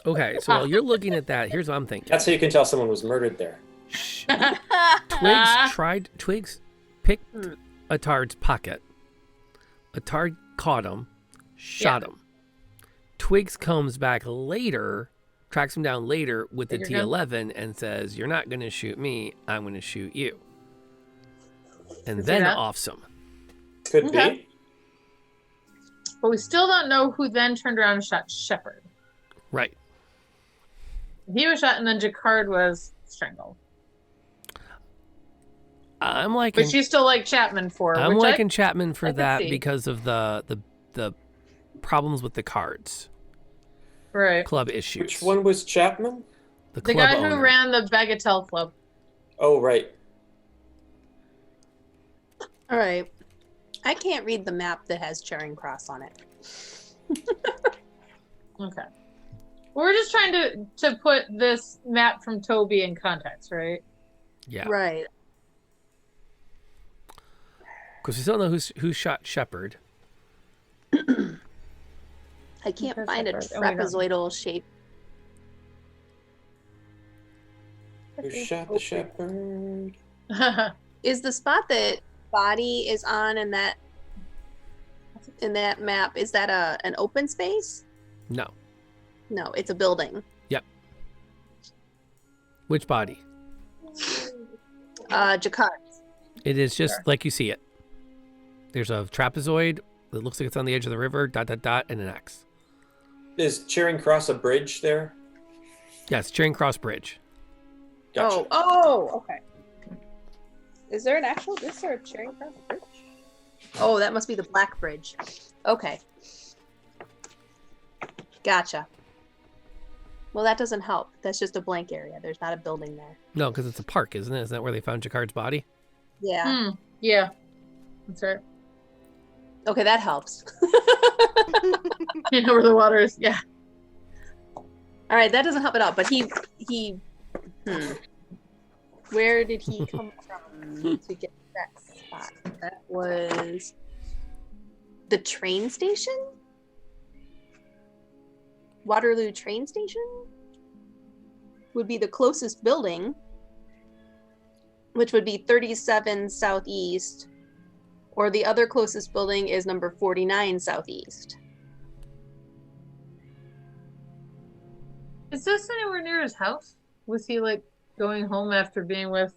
okay, so while you're looking at that, here's what I'm thinking. That's how you can tell someone was murdered there. Twigs picked a Tard's pocket. A Tard caught him, shot him. Twigs comes back later, tracks him down later with the Bigger gun? T11 and says, "You're not going to shoot me. I'm going to shoot you." And Is then that? offs him. Could Okay. be. But we still don't know who then turned around and shot Shepherd. Right. He was shot and then Jacquard was strangled. I'm liking. But you still like Chapman for I'm which liking Chapman for I can that see. because of the problems with the cards, right. club issues. Which one was Chapman? The The club guy owner. who ran the Bagatelle Club. Oh, right. All right. I can't read the map that has Charing Cross on it. Okay. We're just trying to put this map from Toby in context, right? Yeah. Right. Because we still don't know who shot Shepherd. I can't Okay, find a Shepherd. Oh, we don't. trapezoidal shape. Who shot the shepherd? Is the spot that body is on in that map, is that an open space? No. No, it's a building. Which body? Jacquard. It is just like you see it. There's a trapezoid that looks like it's on the edge of the river, ... and an X. Is Charing Cross a bridge there? Yes, Charing Cross Bridge. Gotcha. Oh, okay. Is there a Charing Cross Bridge? Oh, that must be the Black Bridge. Okay. Gotcha. Well, that doesn't help. That's just a blank area. There's not a building there. No, because it's a park, isn't it? Isn't that where they found Jacquard's body? Yeah. Yeah. That's right. Okay, that helps. You know where the water is. Yeah. All right, that doesn't help at all. But he. Where did he come from to get that spot? That was the train station? Waterloo train station? Would be the closest building, which would be 37 Southeast, or the other closest building is number 49 Southeast. Is this anywhere near his house? Was he like going home after being with,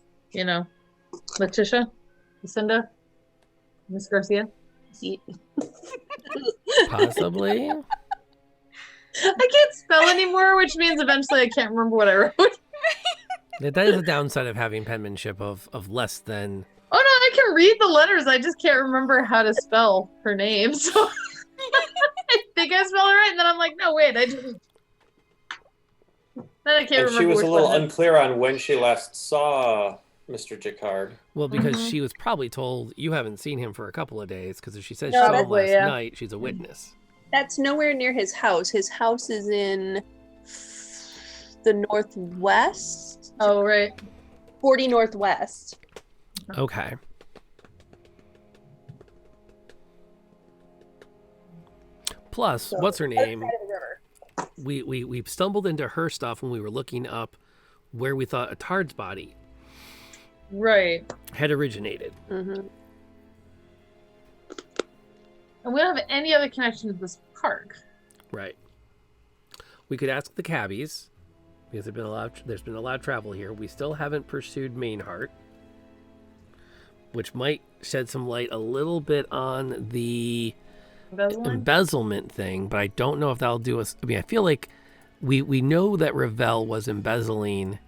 Letitia, Lucinda, Miss Garcia? Possibly. I can't spell anymore, which means eventually I can't remember what I wrote. That is the downside of having penmanship of less than... Oh no, I can read the letters. I just can't remember how to spell her name. So I think I spelled it right, and then I'm like, no, wait, I didn't. Then I can't remember. She was which a little one unclear on when she last saw Mr. Jacquard. Well, because she was probably told you haven't seen him for a couple of days, because if she says she No, saw him probably, last night, she's a witness. That's nowhere near his house. His house is in the northwest. Oh, right. 40 Northwest. Okay. Plus, So, what's her name? Other side of the river. We stumbled into her stuff when we were looking up where we thought Attard's body Right. had originated. Mm-hmm. And we don't have any other connection to this park. Right. We could ask the cabbies, because there's been a lot of travel here. We still haven't pursued Mainheart, which might shed some light a little bit on the embezzlement thing, but I don't know if that'll do us. I mean, I feel like we know that Ravel was embezzling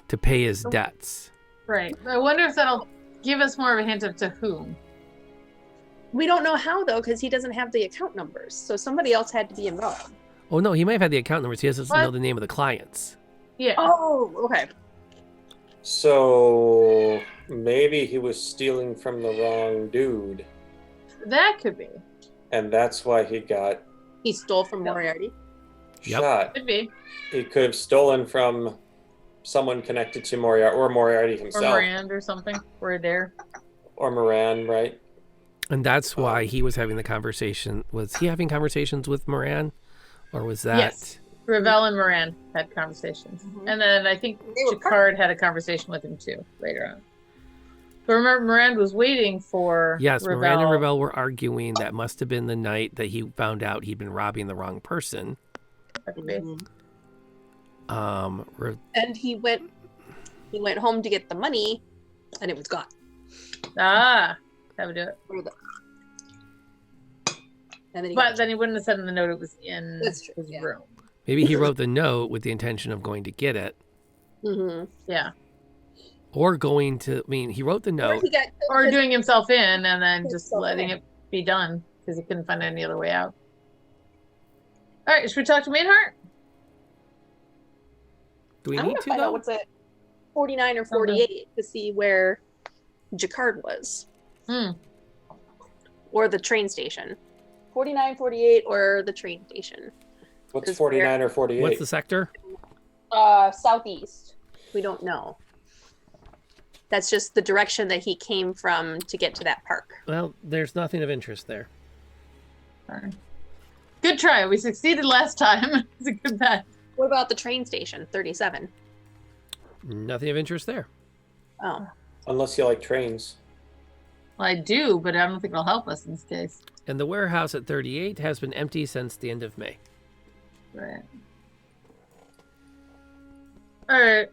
to pay his debts. Right. I wonder if that'll give us more of a hint of to whom. We don't know how, though, because he doesn't have the account numbers. So somebody else had to be involved. Oh, no, he might have had the account numbers. He just doesn't know the name of the clients. Yeah. Oh, okay. So maybe he was stealing from the wrong dude, That could be. and that's why he got He stole from Moriarty. Yep. shot. Could be. He could have stolen from someone connected to Moriarty, or Moriarty Or himself, Miranda or something. Or Adair. or Moran, right? And that's why he was having the conversation. Was he having conversations with Moran? Or was that... Yes. Ravel and Moran had conversations. Mhm. And then I think They were Jacquard had a conversation with him too later on. But remember, Moran was waiting for Yes, Ravel. Moran and Ravel were arguing that must have been the night that he found out he'd been robbing the wrong person. That could be. And he went home to get the money, and it was gone. Ah, that would do it. And then But then he wouldn't have said in the note it was in That's true, his yeah. room. Maybe he wrote the note with the intention of going to get it. Mm-hmm. Yeah. Or going to... I mean, he wrote the Or note. he got killed Or because- doing himself in and then just Himself letting in. it be done because he couldn't find any other way out. All right, should we talk to Mainheart? Do we I'm need gonna to, find out though? what's it, 49 or 48 to see where Jacquard was, or the train station. 49, 48, or the train station. What's Is 49 or 48? What's the sector? Southeast. We don't know. That's just the direction that he came from to get to that park. Well, there's nothing of interest there. Darn. Good try. We succeeded last time. It's a good bet. What about the train station, 37? Nothing of interest there. Oh, Unless you like trains. Well, I do, but I don't think it'll help us in this case. And the warehouse at 38 has been empty since the end of May. Right. All right.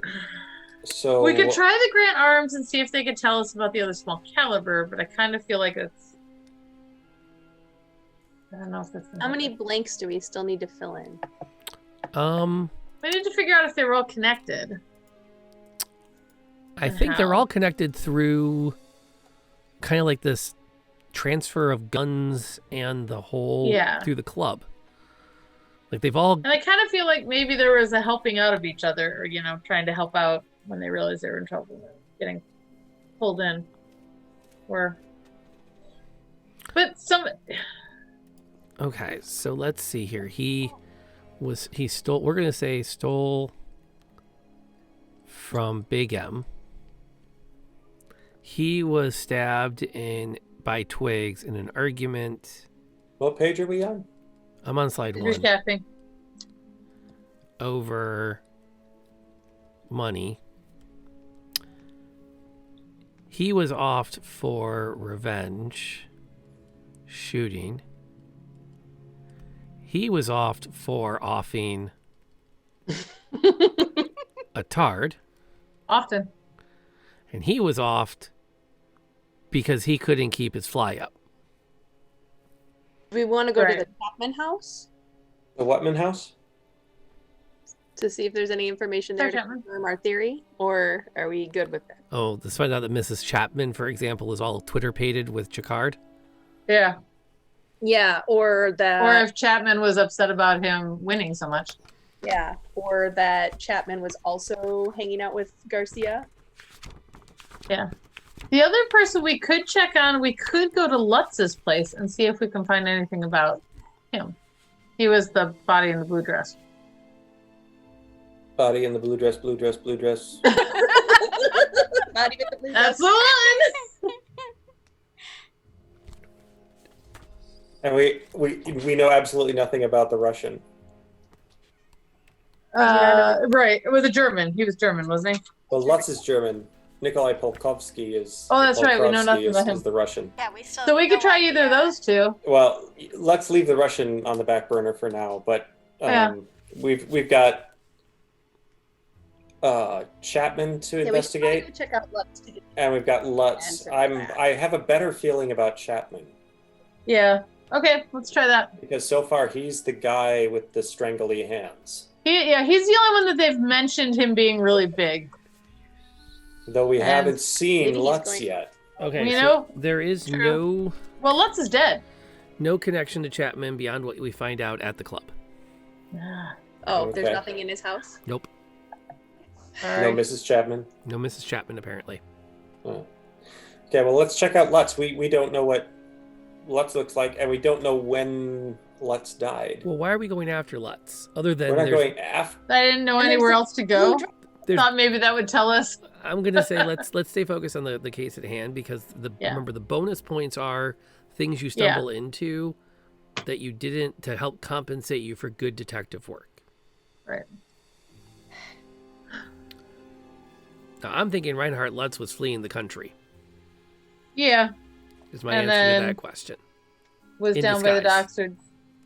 So We could try the Grant Arms and see if they could tell us about the other small caliber, but I kind of feel like it's. I don't know if that's. How many blanks do we still need to fill in? We need to figure out if they were all connected. I think they're all connected through kind of like this transfer of guns and the whole through the club. Like they've all. And I kind of feel like maybe there was a helping out of each other, or trying to help out when they realized they were in trouble, getting pulled in, but some. Okay, so let's see here. He stole. We're gonna say stole from Big M. He was stabbed by Twigs in an argument. What page are we on? I'm on slide 1. Recapping. Over money. He was offed for revenge shooting. He was offed for offing a tard. Often. And he was offed because he couldn't keep his fly up. Do we want to go to the Chapman house The Whatman house? to see if there's any information there to confirm our theory, or are we good with that? Oh, let's find out that Mrs. Chapman, for example, is all Twitter-pated with Jacquard. Yeah. Yeah, or that. Or if Chapman was upset about him winning so much. Yeah, or that Chapman was also hanging out with Garcia. Yeah. The other person we could check on, we could go to Lutz's place and see if we can find anything about him. He was the body in the blue dress. Body in the blue dress, blue dress, blue dress. Body with the blue That's dress. the one! And we know absolutely nothing about the Russian. Right. It was a German. He was German, wasn't he? Well, Lutz is German. Nikolai Polkovsky is. Oh, that's right. We know nothing about him. Is the Russian. Yeah, we still. So we could no try either of idea. those two. Well, let's leave the Russian on the back burner for now. But we've got Chapman to investigate, We should check out Lutz to get and we've got Lutz. I have a better feeling about Chapman Yeah. Okay, let's try that. because so far he's the guy with the strangly hands. He's the only one that they've mentioned him being really big. Though we And haven't seen maybe he's Lutz going- yet. Okay, You so know? there is True. Well, Lutz is dead. no connection to Chapman beyond what we find out at the club. Oh, Okay. there's nothing in his house? Nope. No Mrs. Chapman. No Mrs. Chapman, apparently. Oh. Okay, well, let's check out Lutz. We don't know what Lutz looks like, and we don't know when Lutz died. Well, why are we going after Lutz? Other than We're not there's- going after. I didn't know And anywhere there's else to go. There's- Thought maybe that would tell us. I'm gonna say let's stay focused on the case at hand because remember the bonus points are things you stumble into that you didn't to help compensate you for good detective work. Right. Now I'm thinking Reinhard Lutz was fleeing the country. Yeah. Is my And answer then- to that question. Was In down by the disguise. docks or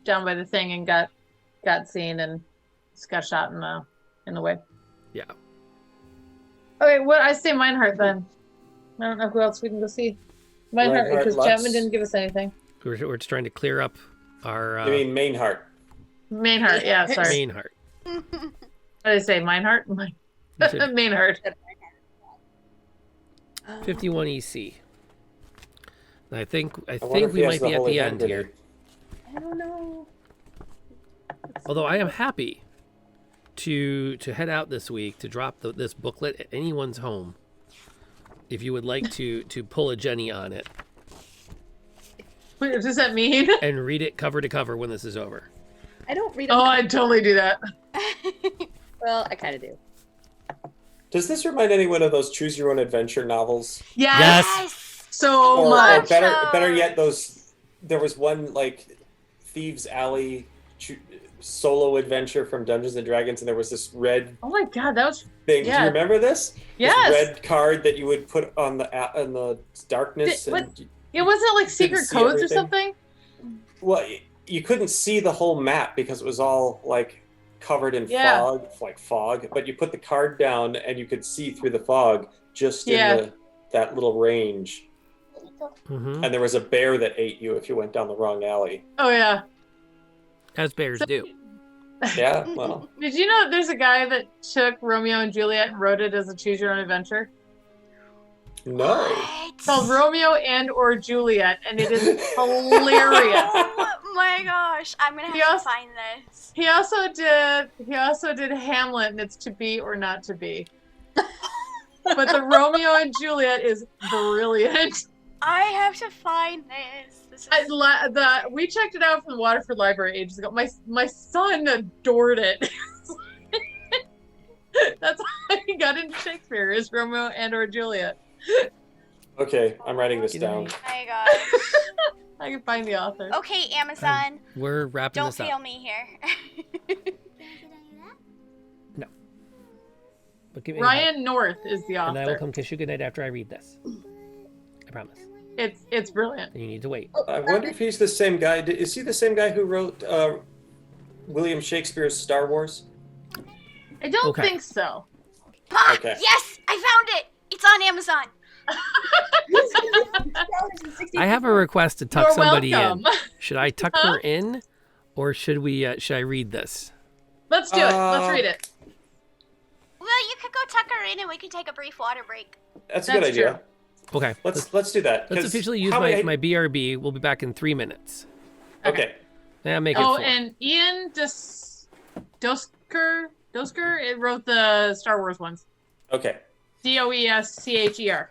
down by the thing and got seen and just got shot in the way. Yeah. Okay, what I say Meinhardt then. I don't know who else we can go see. Meinhardt, Reinhard because Lutz. Chapman didn't give us anything. We're just trying to clear up our I mean, Mainhart. Meinhardt, yeah, sorry. Mainhart. What did I say? Meinhardt? You said Meinhardt. 51 EC. And I think wonder if he we has might be at holy the hand end here. grenade. I don't know. Although I am happy to head out this week to drop this booklet at anyone's home. If you would like to pull a Jenny on it What does that mean? and read it cover to cover when this is over. I don't read. Oh, I'd totally do that. Well, I kind of do. Does this remind anyone of those choose your own adventure novels? Yes. So Or much. better yet, there was one like Thieves Alley solo adventure from Dungeons and Dragons, and there was this red Oh my god, that was thing. Do yeah. you remember this? Yes. This red card that you would put on in the darkness. It wasn't like secret see codes or everything? something. Well, you couldn't see the whole map because it was all like covered in Yeah. fog. But you put the card down and you could see through the fog just Yeah. in that little range. Mm-hmm. And there was a bear that ate you if you went down the wrong alley. Oh yeah. As bears So- do. Yeah, well, Did you know there's a guy that took Romeo and Juliet and wrote it as a choose your own adventure? no. It's called Romeo and or Juliet, and it is hilarious. Oh my gosh, I'm gonna have Yes. to find this. He also did Hamlet, and it's to be or not to be. But the Romeo and Juliet is brilliant. I have to find this. This is... We checked it out from the Waterford Library ages ago. My son adored it. That's how he got into Shakespeare, is Romeo and or Juliet. Okay, I'm writing this Good down. night. Oh my gosh. I can find the author. Okay, Amazon, We're wrapping don't this up. fail me here. But give me Ryan North is the and I will author. come kiss you goodnight after I read this. I promise. It's brilliant. And you need to wait. I wonder if he's the same guy. Is he the same guy who wrote William Shakespeare's Star Wars? I don't Okay. think so. Ah, Okay. yes, I found it. It's on Amazon. I have a request to tuck You're somebody welcome. in. Should I tuck her in, or should I read this? Let's do it. Let's read it. Well, you could go tuck her in and we could take a brief water break. That's a good That's idea. Okay. Let's do that. Let's 'cause officially use how many- my BRB. We'll be back in 3 minutes. Okay. Yeah, make it Oh, 4. and Ian Dosker it wrote the Star Wars ones. Okay. Doescher.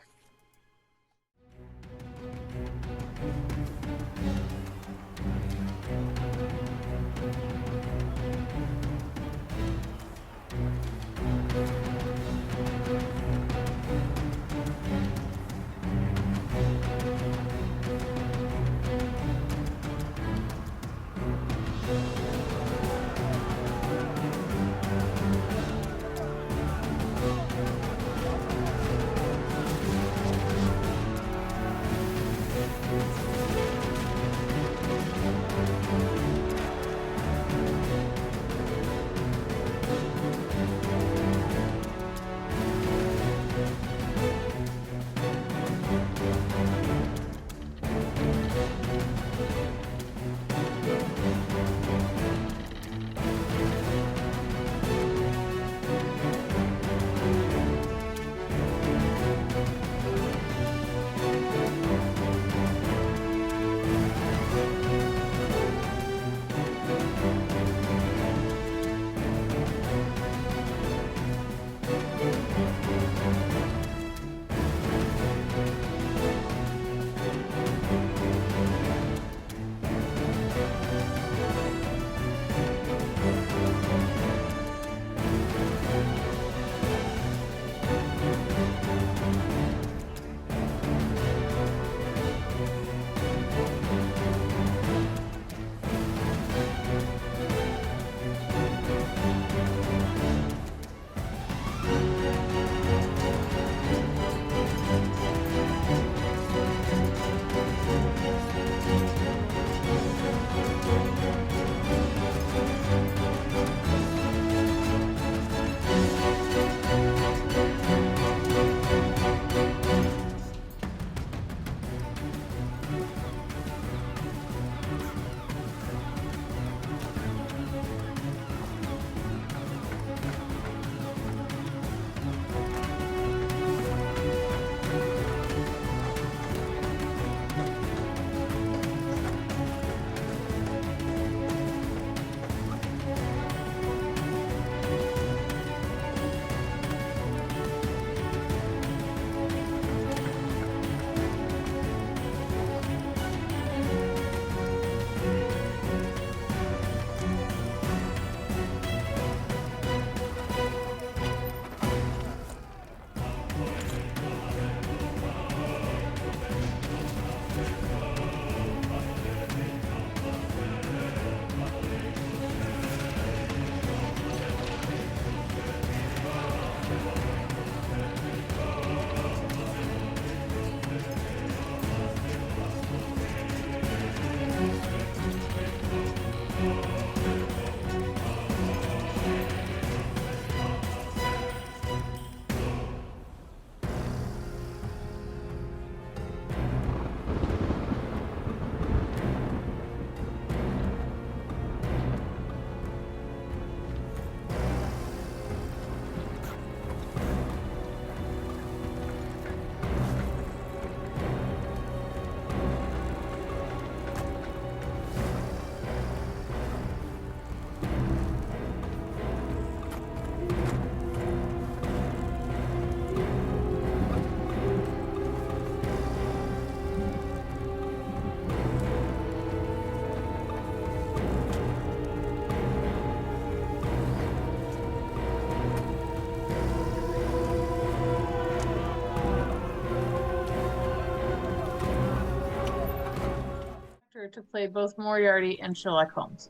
to play both Moriarty and Sherlock Holmes.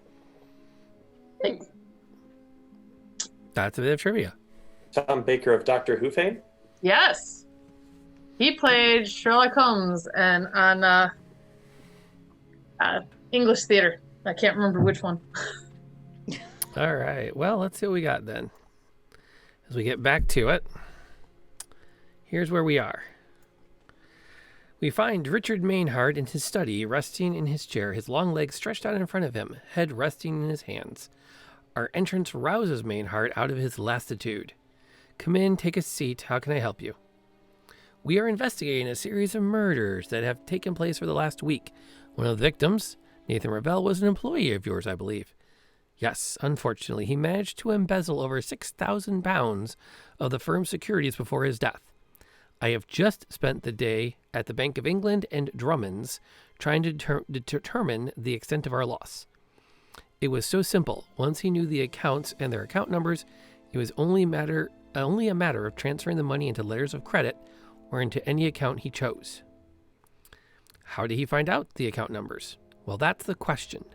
Thanks. That's a bit of trivia. Tom Baker of Doctor Who fame? Yes. He played Sherlock Holmes and on English theater. I can't remember which one. All right. Well, let's see what we got then. As we get back to it, here's where we are. We find Richard Mainhard in his study, resting in his chair, his long legs stretched out in front of him, head resting in his hands. Our entrance rouses Mainhard out of his lassitude. Come in, take a seat. How can I help you? We are investigating a series of murders that have taken place for the last week. One of the victims, Nathan Ravel, was an employee of yours, I believe. Yes, unfortunately, he managed to embezzle over £6,000 of the firm's securities before his death. I have just spent the day at the Bank of England and Drummond's trying to determine the extent of our loss. It was so simple. Once he knew the accounts and their account numbers, it was only a matter of transferring the money into letters of credit or into any account he chose. How did he find out the account numbers? Well, that's the question.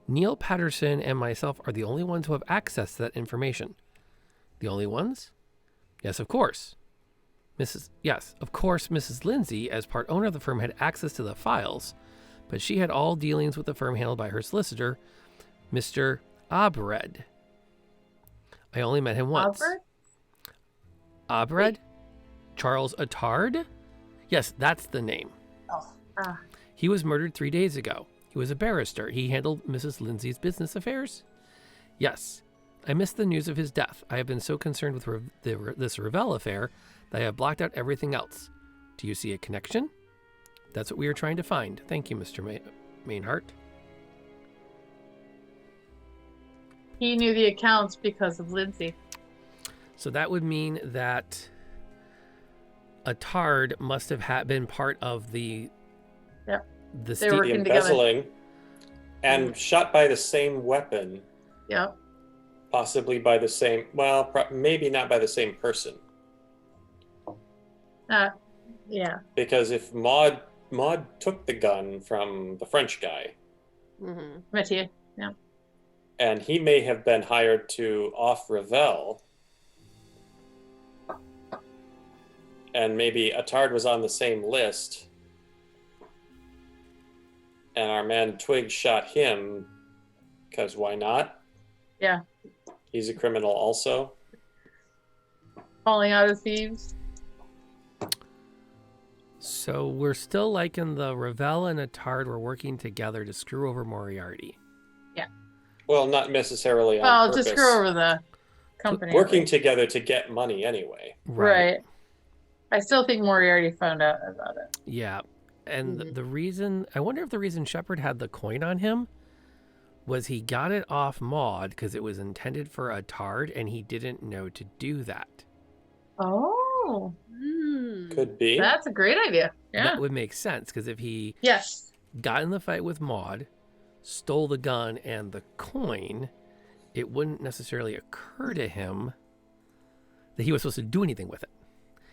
Neil Patterson and myself are the only ones who have access to that information. The only ones? Yes, of course. Mrs. Lindsay, as part owner of the firm, had access to the files, but she had all dealings with the firm handled by her solicitor, Mr. Abred. I only met him once. Abred? Charles Attard? Yes, that's the name. Oh. He was murdered 3 days ago. He was a barrister. He handled Mrs. Lindsay's business affairs. Yes, I missed the news of his death. I have been so concerned with this Ravel affair that I have blocked out everything else. Do you see a connection? That's what we are trying to find. Thank you, Mr. Mainhart. He knew the accounts because of Lindsay. So that would mean that Attard must have been part of the... Yep. The They were working together. Embezzling and shot by the same weapon. Yep. Possibly by the same... Well, maybe not by the same person. Yeah. Because if Maud took the gun from the French guy, Mathieu, yeah. and he may have been hired to off Ravel, and maybe Attard was on the same list, and our man Twig shot him, because why not? Yeah. He's a criminal also. Falling out of thieves. So we're still liking the Ravel and Attard were working together to screw over Moriarty. Yeah. Well, not necessarily on Well, purpose. to screw over the company. Working together to get money anyway. Right. I still think Moriarty found out about it. Yeah. And the reason, I wonder if the reason Shepard had the coin on him was he got it off Maud because it was intended for Attard and he didn't know to do that. Oh. Could be. That's a great idea. Yeah. That would make sense because if he got in the fight with Maud, stole the gun and the coin, it wouldn't necessarily occur to him that he was supposed to do anything with it.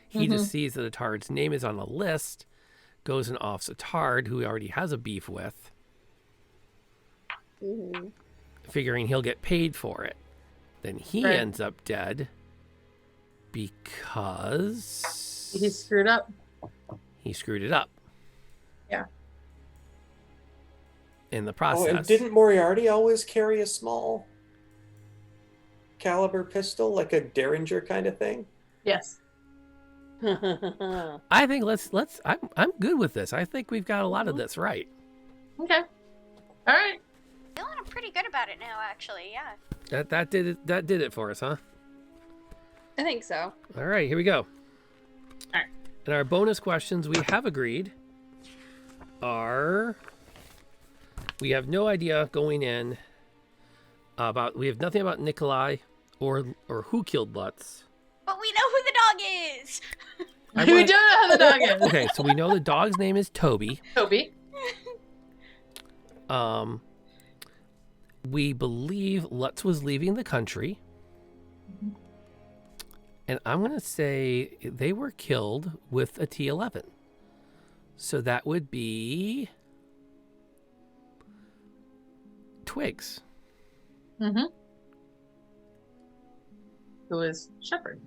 He just sees that Attard's name is on a list, goes and offs Attard, who he already has a beef with, figuring he'll get paid for it. Then he ends up dead because... He screwed up. He screwed it up. Yeah. In the process. Oh, and didn't Moriarty always carry a small caliber pistol, like a Derringer kind of thing? Yes. I think I'm good with this. I think we've got a lot of this right. Okay. All right. Feeling pretty good about it now, actually. Yeah. That did it for us, huh? I think so. All right, here we go. All right. And our bonus questions we have agreed are, we have no idea going in about, we have nothing about Nikolai or who killed Lutz. But we know who the dog is. We don't know how the dog is. Okay, so we know the dog's name is Toby. Toby. We believe Lutz was leaving the country. And I'm going to say they were killed with a T-11. So that would be Twigs. Mm-hmm. Who is Shepard?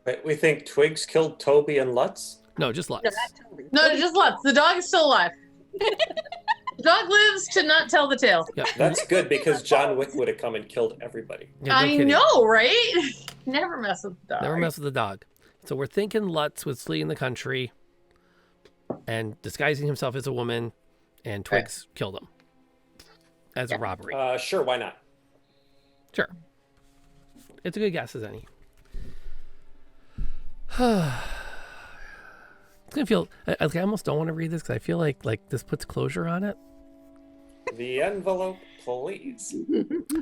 Wait, we think Twigs killed Toby and Lutz? No, just Lutz. No, not Toby. No, just Lutz. The dog is still alive. The dog lives to not tell the tale. Yep. That's good because John Wick would have come and killed everybody. Yeah, no I kidding. know, right? Never mess with the dog. Never mess with the dog. So we're thinking Lutz was fleeing the country and disguising himself as a woman, and Twigs killed him as a robbery. Sure, why not? Sure. It's a good guess as any. It's gonna feel. I almost don't want to read this because I feel like this puts closure on it. The envelope, please.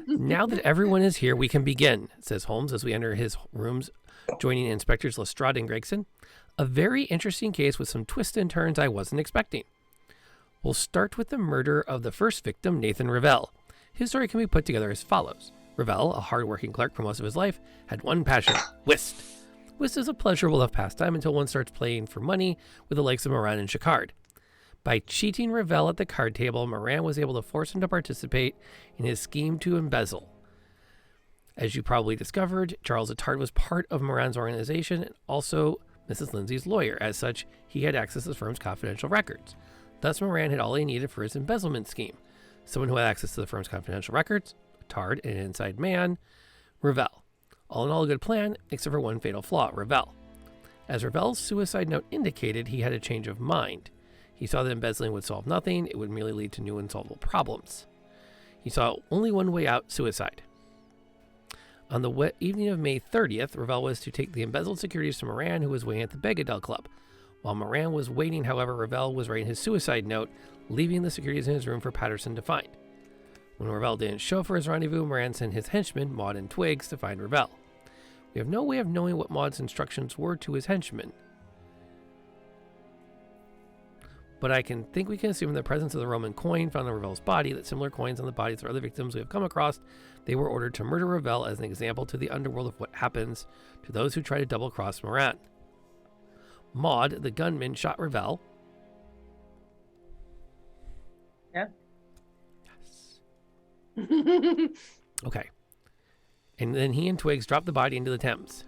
Now that everyone is here, we can begin, says Holmes as we enter his rooms, joining Inspectors Lestrade and Gregson. A very interesting case with some twists and turns I wasn't expecting. We'll start with the murder of the first victim, Nathan Ravel. His story can be put together as follows. Ravel, a hard-working clerk for most of his life, had one passion, whist. Whist is a pleasurable enough pastime until one starts playing for money with the likes of Moran and Jacquard. By cheating Ravel at the card table, Moran was able to force him to participate in his scheme to embezzle. As you probably discovered, Charles Attard was part of Moran's organization and also Mrs. Lindsay's lawyer. As such, he had access to the firm's confidential records. Thus, Moran had all he needed for his embezzlement scheme. Someone who had access to the firm's confidential records, Attard, an inside man, Ravel. All in all, a good plan, except for one fatal flaw, Ravel. As Ravel's suicide note indicated, he had a change of mind. He saw that embezzling would solve nothing, it would merely lead to new unsolvable problems. He saw only one way out, suicide. On the evening of May 30th, Ravel was to take the embezzled securities to Moran, who was waiting at the Begadel Club. While Moran was waiting, however, Ravel was writing his suicide note, leaving the securities in his room for Patterson to find. When Ravel didn't show for his rendezvous, Moran sent his henchmen, Maud and Twigs, to find Ravel. We have no way of knowing what Maud's instructions were to his henchmen, but I think we can assume in the presence of the Roman coin found on Ravel's body that similar coins on the bodies of other victims we have come across, they were ordered to murder Ravel as an example to the underworld of what happens to those who try to double-cross Moran. Maud, the gunman, shot Ravel. Yeah. Yes. Okay. And then he and Twigs dropped the body into the Thames.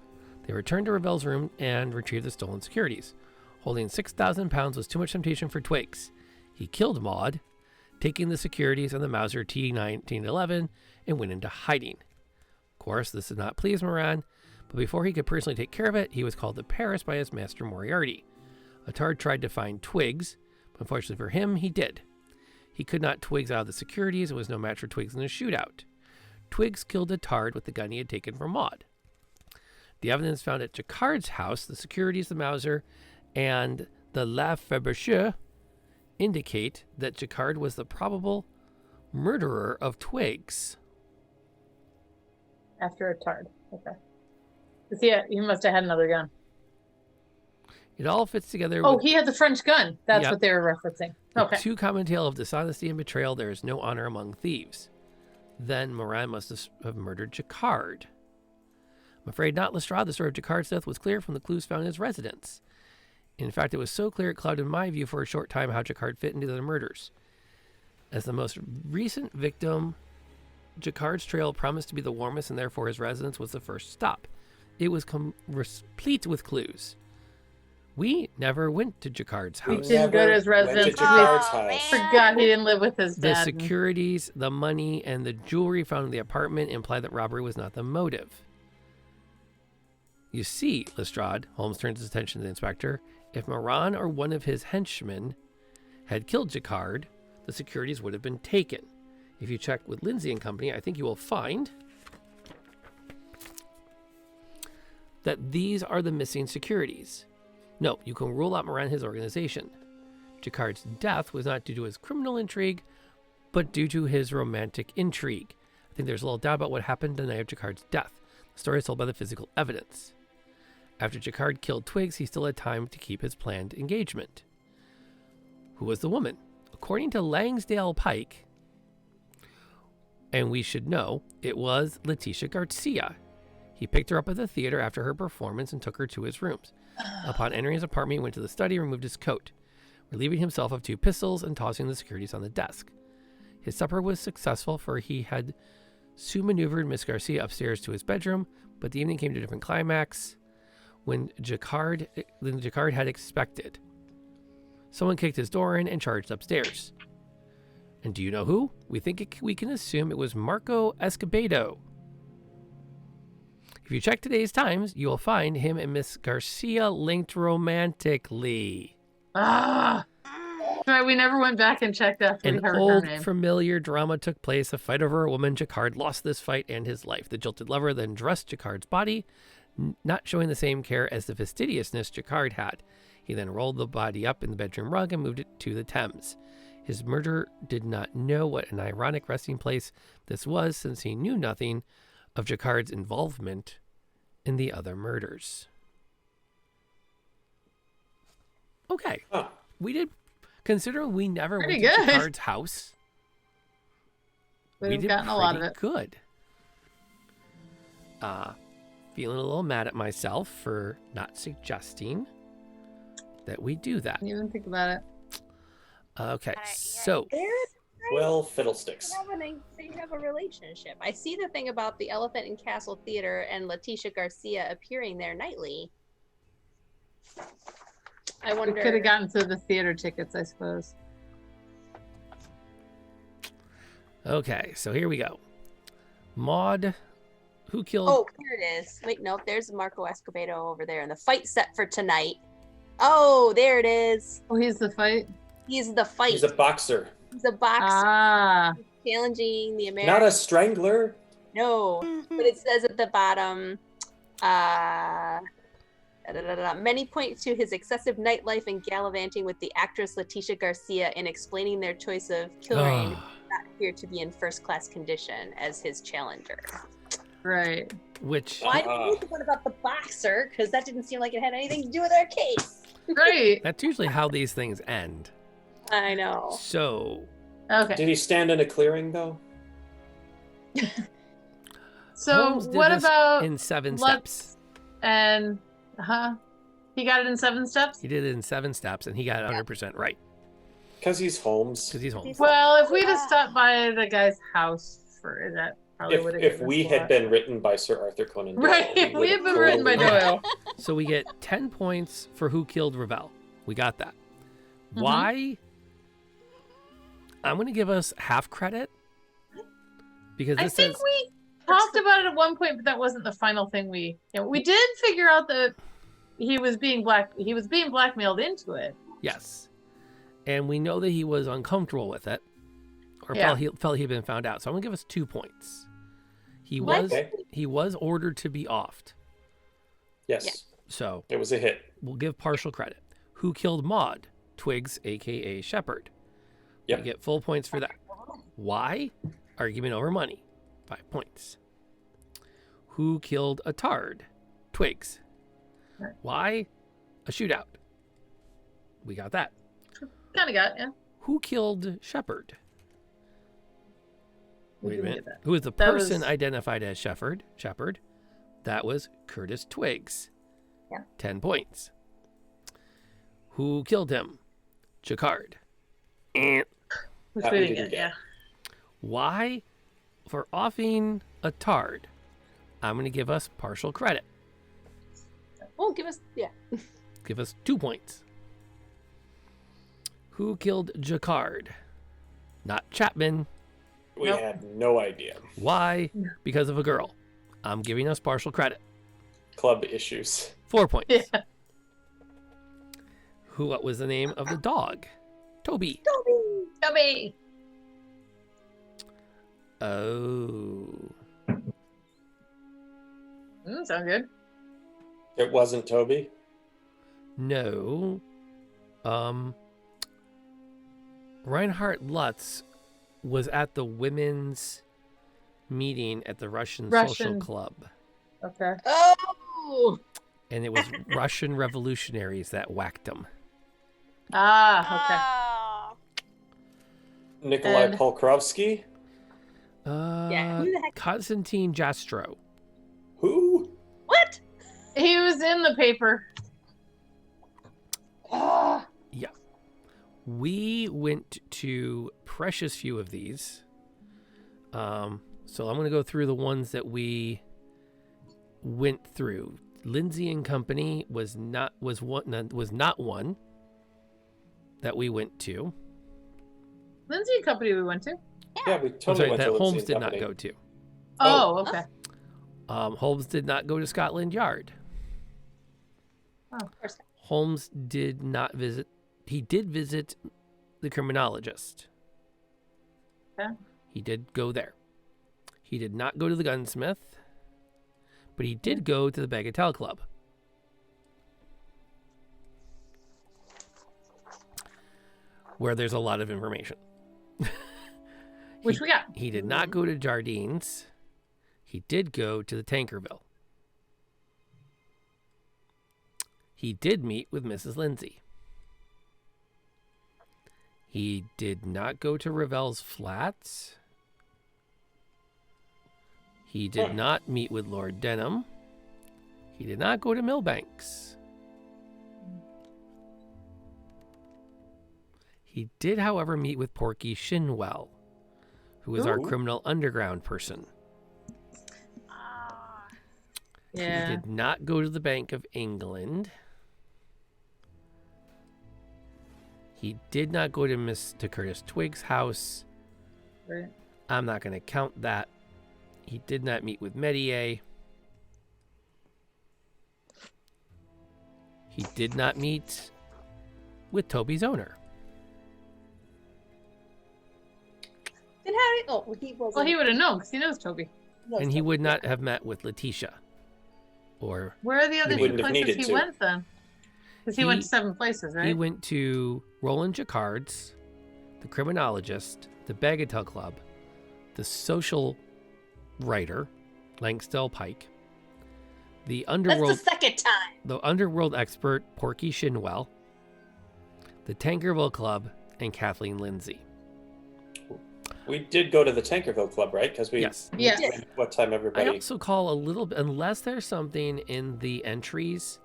They returned to Ravel's room and retrieved the stolen securities. Holding 6,000 pounds was too much temptation for Twigs. He killed Maud, taking the securities and the Mauser T1911, and went into hiding. Of course, this did not please Moran, but before he could personally take care of it, he was called to Paris by his master Moriarty. Attard tried to find Twigs, but unfortunately for him, he did. He could not Twigs out of the securities and was no match for Twigs in a shootout. Twigs killed Attard with the gun he had taken from Maud. The evidence found at Jacquard's house, the securities, the Mauser, and the La Fabergé indicate that Jacquard was the probable murderer of Twigs. After Attard. Okay. He must have had another gun. It all fits together. Oh, with, he had the French gun. That's Yep. what they were referencing. with Okay. two common tale of dishonesty and betrayal. There is no honor among thieves. Then Moran must have murdered Jacquard. I'm afraid not, Lestrade. The story of Jacquard's death was clear from the clues found in his residence. In fact, it was so clear it clouded my view for a short time how Jacquard fit into the murders. As the most recent victim, Jacquard's trail promised to be the warmest, and therefore his residence was the first stop. It was replete with clues. We never went to Jacquard's We house. didn't go to his Went residence. to Jacquard's Oh, house. man. Forgot he didn't live with his The dad. securities, the money, and the jewelry found in the apartment imply that robbery was not the motive. You see, Lestrade, Holmes turns his attention to the inspector, if Moran or one of his henchmen had killed Jacquard, the securities would have been taken. If you check with Lindsay and Company, I think you will find that these are the missing securities. No, you can rule out Moran and his organization. Jacquard's death was not due to his criminal intrigue, but due to his romantic intrigue. I think there's a little doubt about what happened the night of Jacquard's death. The story is told by the physical evidence. After Jacquard killed Twigs, he still had time to keep his planned engagement. Who was the woman? According to Langsdale Pike, and we should know, it was Letitia Garcia. He picked her up at the theater after her performance and took her to his rooms. Upon entering his apartment, he went to the study and removed his coat, relieving himself of 2 pistols and tossing the securities on the desk. His supper was successful, for he had soon maneuvered Miss Garcia upstairs to his bedroom, but the evening came to a different climax than Jacquard had expected. Someone kicked his door in and charged upstairs. And do you know who? We can assume it was Marco Escobedo. If you check today's Times, you will find him and Miss Garcia linked romantically. Ah! Right, we never went back and checked after we An heard her old name. familiar drama took place. A fight over a woman. Jacquard lost this fight and his life. The jilted lover then dressed Jacquard's body, not showing the same care as the fastidiousness Jacquard had. He then rolled the body up in the bedroom rug and moved it to the Thames. His murderer did not know what an ironic resting place this was, since he knew nothing of Jacquard's involvement in the other murders. Okay. Huh. We did, considering we never Pretty went to good. Jacquard's house, we We've did gotten a lot of pretty it. good. Feeling a little mad at myself for not suggesting that we do that. Didn't even think about it. Okay, yeah. so Well, fiddlesticks. They have a relationship. I see the thing about the Elephant and Castle Theater and Letitia Garcia appearing there nightly. I We wonder. could have gotten to the theater tickets, I suppose. okay, so here we go. Maud, who killed? Oh, here it is. Wait, no, there's Marco Escobedo over there, and the fight set for tonight. Oh, there it is. Oh, he's the fight? He's the fight. He's a boxer, He's a boxer Ah. challenging the American. not a strangler. No, but it says at the bottom, many point to his excessive nightlife and gallivanting with the actress Letitia Garcia in explaining their choice of Kilrain Ah, not appear to be in first-class condition as his challenger. Right. which Why didn't you read the one about the boxer? Because that didn't seem like it had anything to do with our case. Right. that's usually how these things end. I know. So Okay. Did he stand in a clearing though? So Holmes did what this about in 7 let's- steps? and he got it in 7 steps? He did it in 7 steps, and he got it 100% right Because he's Holmes. because he's Holmes. Well, if we'd have stopped by the guy's house for that, probably would have. If we had been written by Sir Arthur Conan Doyle, right, if we had been written by totally- Doyle. So we get 10 points for who killed Ravel. We got that. Mm-hmm. Why? I'm going to give us half credit because I this think says we talked about it at one point, but that wasn't the final thing we. We did figure out that he was being blackmailed into it. yes, and we know that he was uncomfortable with it, or Yeah. felt he'd been found out. So I'm going to give us 2 points. He What? was Okay. he was ordered to be offed, Yes, so it was a hit. we'll give partial credit. Who killed Maud? Twigs, aka Shepherd. Yep. We get full points for that. Why? Argument over money. 5 points. Who killed Attard? Twigs. Right. Why? A shootout. We got that. Kind of got, yeah. Who killed Shepherd? We Wait a didn't minute. get that. Who was the That person was- identified as Shepherd? That was Curtis Twigs. Yeah. 10 points. Who killed him? Jacquard. Which That we we didn't didn't get, yeah. Why? For offing Attard, I'm going to give us partial credit. Oh, give us Give us 2 points. Who killed Jacquard? Not Chapman. We Nope. had no idea. Why? Because of a girl. I'm giving us partial credit. Club issues. 4 points. Yeah. What was the name of the dog? Toby. Toby. Oh. Sound good. It wasn't Toby. No. Reinhard Lutz was at the women's meeting at the Russian Social Russian. Club. Okay. Oh, And it was Russian revolutionaries that whacked him. Ah, Oh. Nikolai And- Polkrovsky. Yeah, who the heck- Konstantin Jastro. Who? what? okay. He was in the paper. Oh, Yeah. We went to precious few of these. So I'm going to go through the ones that we went through. Lindsay and Company was not one that we went to. Lindsay and Company we went to. Yeah, we totally went that to Lindsay Holmes and did Company. not go to. Oh, okay. Holmes did not go to Scotland Yard. Oh, of course. Holmes did not visit. He did visit the criminologist. Okay. He did go there. He did not go to the gunsmith, but he did go to the Bagatelle Club. Where there's a lot of information. Which we got. He did not go to Jardines. He did go to the Tankerville. He did meet with Mrs. Lindsay. He did not go to Ravel's Flats. He did not meet with Lord Denham. He did not go to Millbanks. He did, however, meet with Porky Shinwell, who is our Ooh. criminal underground person. Yeah. He did not go to the Bank of England. He did not go to Mr. Curtis Twig's house. Right. I'm not going to count that. He did not meet with Medier. He did not meet with Toby's owner. Then how did? Oh, he wasn't. Well, he would have known because he knows Toby. And he would not have met with Letitia. Or Where are the other He two wouldn't have places needed he to. went then? Because he went to 7 places, right? he went to Roland Jacquard's, the criminologist, the Bagatelle Club, the social writer, Langsdale Pike, the That's underworld the second time. the underworld expert Porky Shinwell, the Tankerville Club, and Kathleen Lindsay. We did go to the Tankerville Club, right? Because we. Yes. Yeah. What time I everybody? also call a little bit, unless there's something in the entries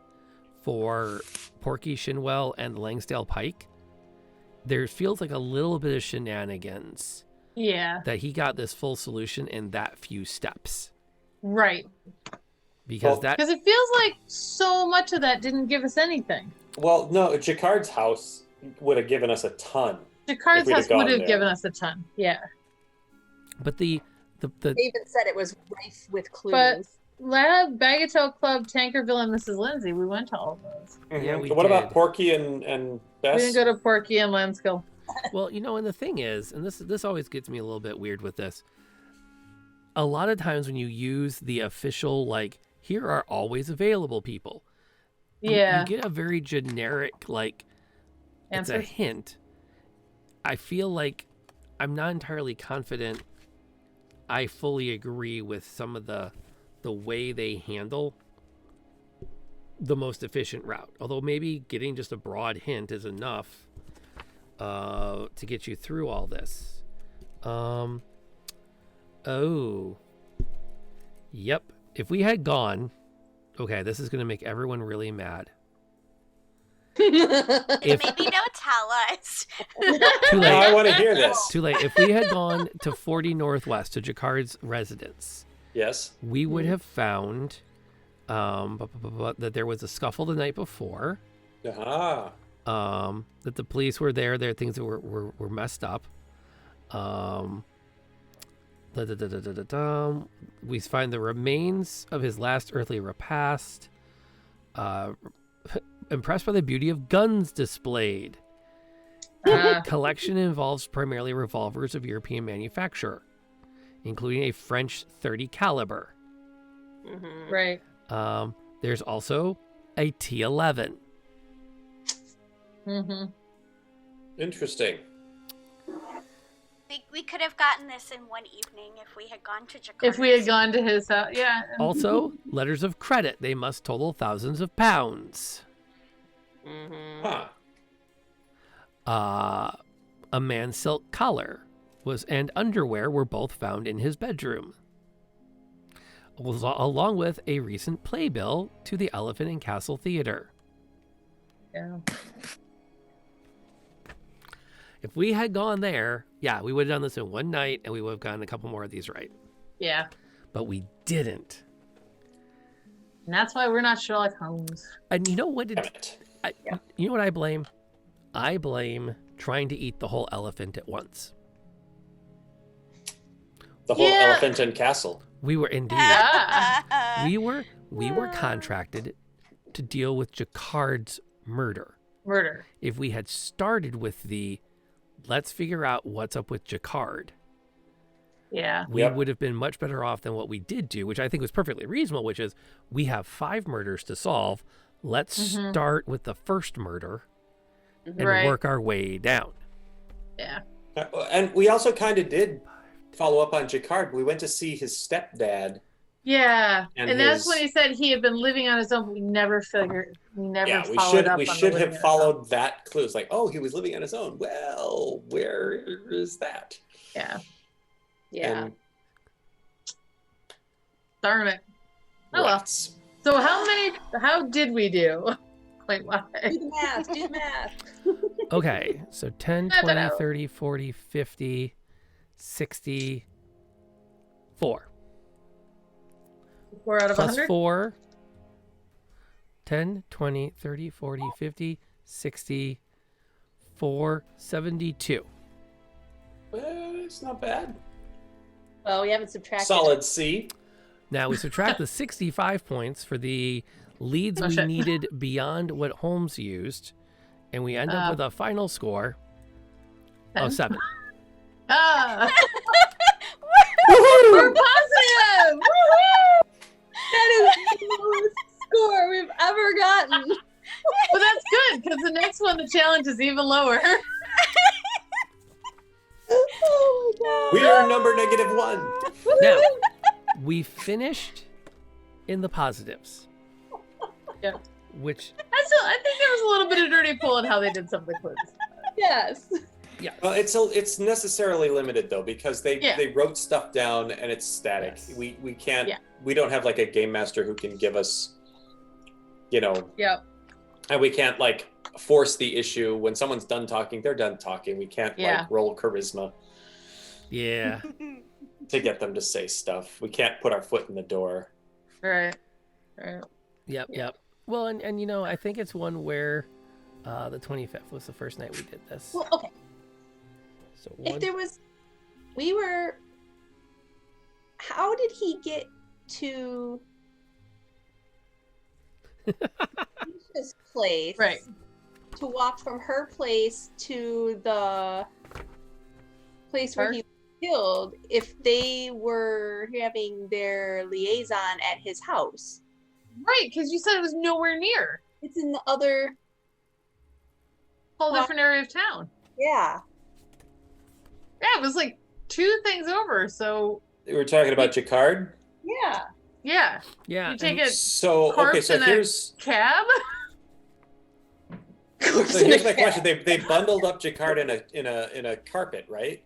for Porky Shinwell and Langsdale Pike, there feels like a little bit of shenanigans Yeah. that he got this full solution in that few steps. Right. Because Well, that Because it feels like so much of that didn't give us anything. Well, no, Jacquard's house would have given us a ton. Jacquard's we'd have house would gone have there. given us a ton. Yeah. but the They even said it was rife with clues. But Lab, Bagatelle Club, Tankerville, and Mrs. Lindsay, we went to all of those. Yeah, Mhm. we What about did. Porky and Bess? We didn't go to Porky and Landskill. well, and the thing is, and this always gets me a little bit weird with this. A lot of times when you use the official, like, here are always available people, Yeah. you get a very generic, like, it's a Answers. hint. I feel like I'm not entirely confident I fully agree with some of the way they handle the most efficient route. Although maybe getting just a broad hint is enough to get you through all this. Oh. Yep. If we had gone, okay, this is going to make everyone really mad. If Maybe don't tell us. too Now I late, want to hear this. too late. If we had gone to 40 Northwest to Jacquard's residence, Yes. we would have found that there was a scuffle the night before. Ah. That the police were there. There are things that were messed up. We find the remains of his last earthly repast. Impressed by the beauty of guns displayed. Collection involves primarily revolvers of European manufacture, including a French .30 caliber. Mhm. Right. There's also a T11. Mm-hmm. Interesting. We could have gotten this in one evening if we had gone to Jakarta. If we had gone to his house, yeah. Also, letters of credit. They must total thousands of pounds. Mhm. Huh. A man's silk collar and underwear were both found in his bedroom, along with a recent playbill to the Elephant and Castle Theater. Yeah. If we had gone there, yeah, we would have done this in one night and we would have gotten a couple more of these right. Yeah. But we didn't. And that's why we're not Sherlock Holmes. And you know what? Damn it. You know what I blame? I blame trying to eat the whole elephant at once. The whole Yeah. elephant and castle. We were indeed. Yeah. we were contracted to deal with Jacquard's murder. Murder. If we had started with the let's figure out what's up with Jacquard, Yeah. we Yep. would have been much better off than what we did do, which I think was perfectly reasonable, which is we have 5 murders to solve. Let's start with the first murder and Right. work our way down. Yeah. And we also kind of did follow up on Jacquard. We went to see his stepdad. Yeah. And And that's his- when he said he had been living on his own, but we never Yeah, we followed should up we on the should living have on followed that clue. It's like, oh, he was living on his own. Well, where is that? his own. Yeah. Yeah. And Darn it. Oh well. rats. So how did we do? Like why? Do the math. Do the math. Okay, so 10, I don't 20, know. 30, 40, 50, 60, 4. 4 out of Plus 100? 4, 10, 20, 30, 40, 50, 60, 4, 72. It's not bad. Well, we haven't subtracted. Solid C. Now we subtract the 65 points for the leads Oh, we shit. needed beyond what Holmes used, and we end up with a final score of 10? 7. Ah! We're positive! Woohoo! That is the lowest score we've ever gotten. Well, that's good because the next one, the challenge is even lower. Oh my We are number -1. Now, we finished in the positives. Yeah. Which, I think there was a little bit of dirty pull in how they did some of the clues. Yes. Well, it's necessarily limited though because they Yeah. wrote stuff down and it's static. Yes. We can't. Yeah. We don't have like a game master who can give us, Yep. and we can't like force the issue when someone's done talking. They're done talking. We can't Yeah. like roll charisma yeah. to get them to say stuff. We can't put our foot in the door. Right. Yep. Well, and I think it's one where the 25th was the first night we did this. Well, okay. So If there was, how did he get to Misha's place? Right. To walk from her place to the place where he was killed if they were having their liaison at his house. Right, because you said it was nowhere near. It's in the other, Whole Well- different area of town. yeah. Yeah, it was like 2 things over. So We were talking about Jacquard. Yeah. yeah, yeah. you take and- a So okay, corpse so in a here's cab. so here's my question. They bundled up Jacquard in a carpet, right?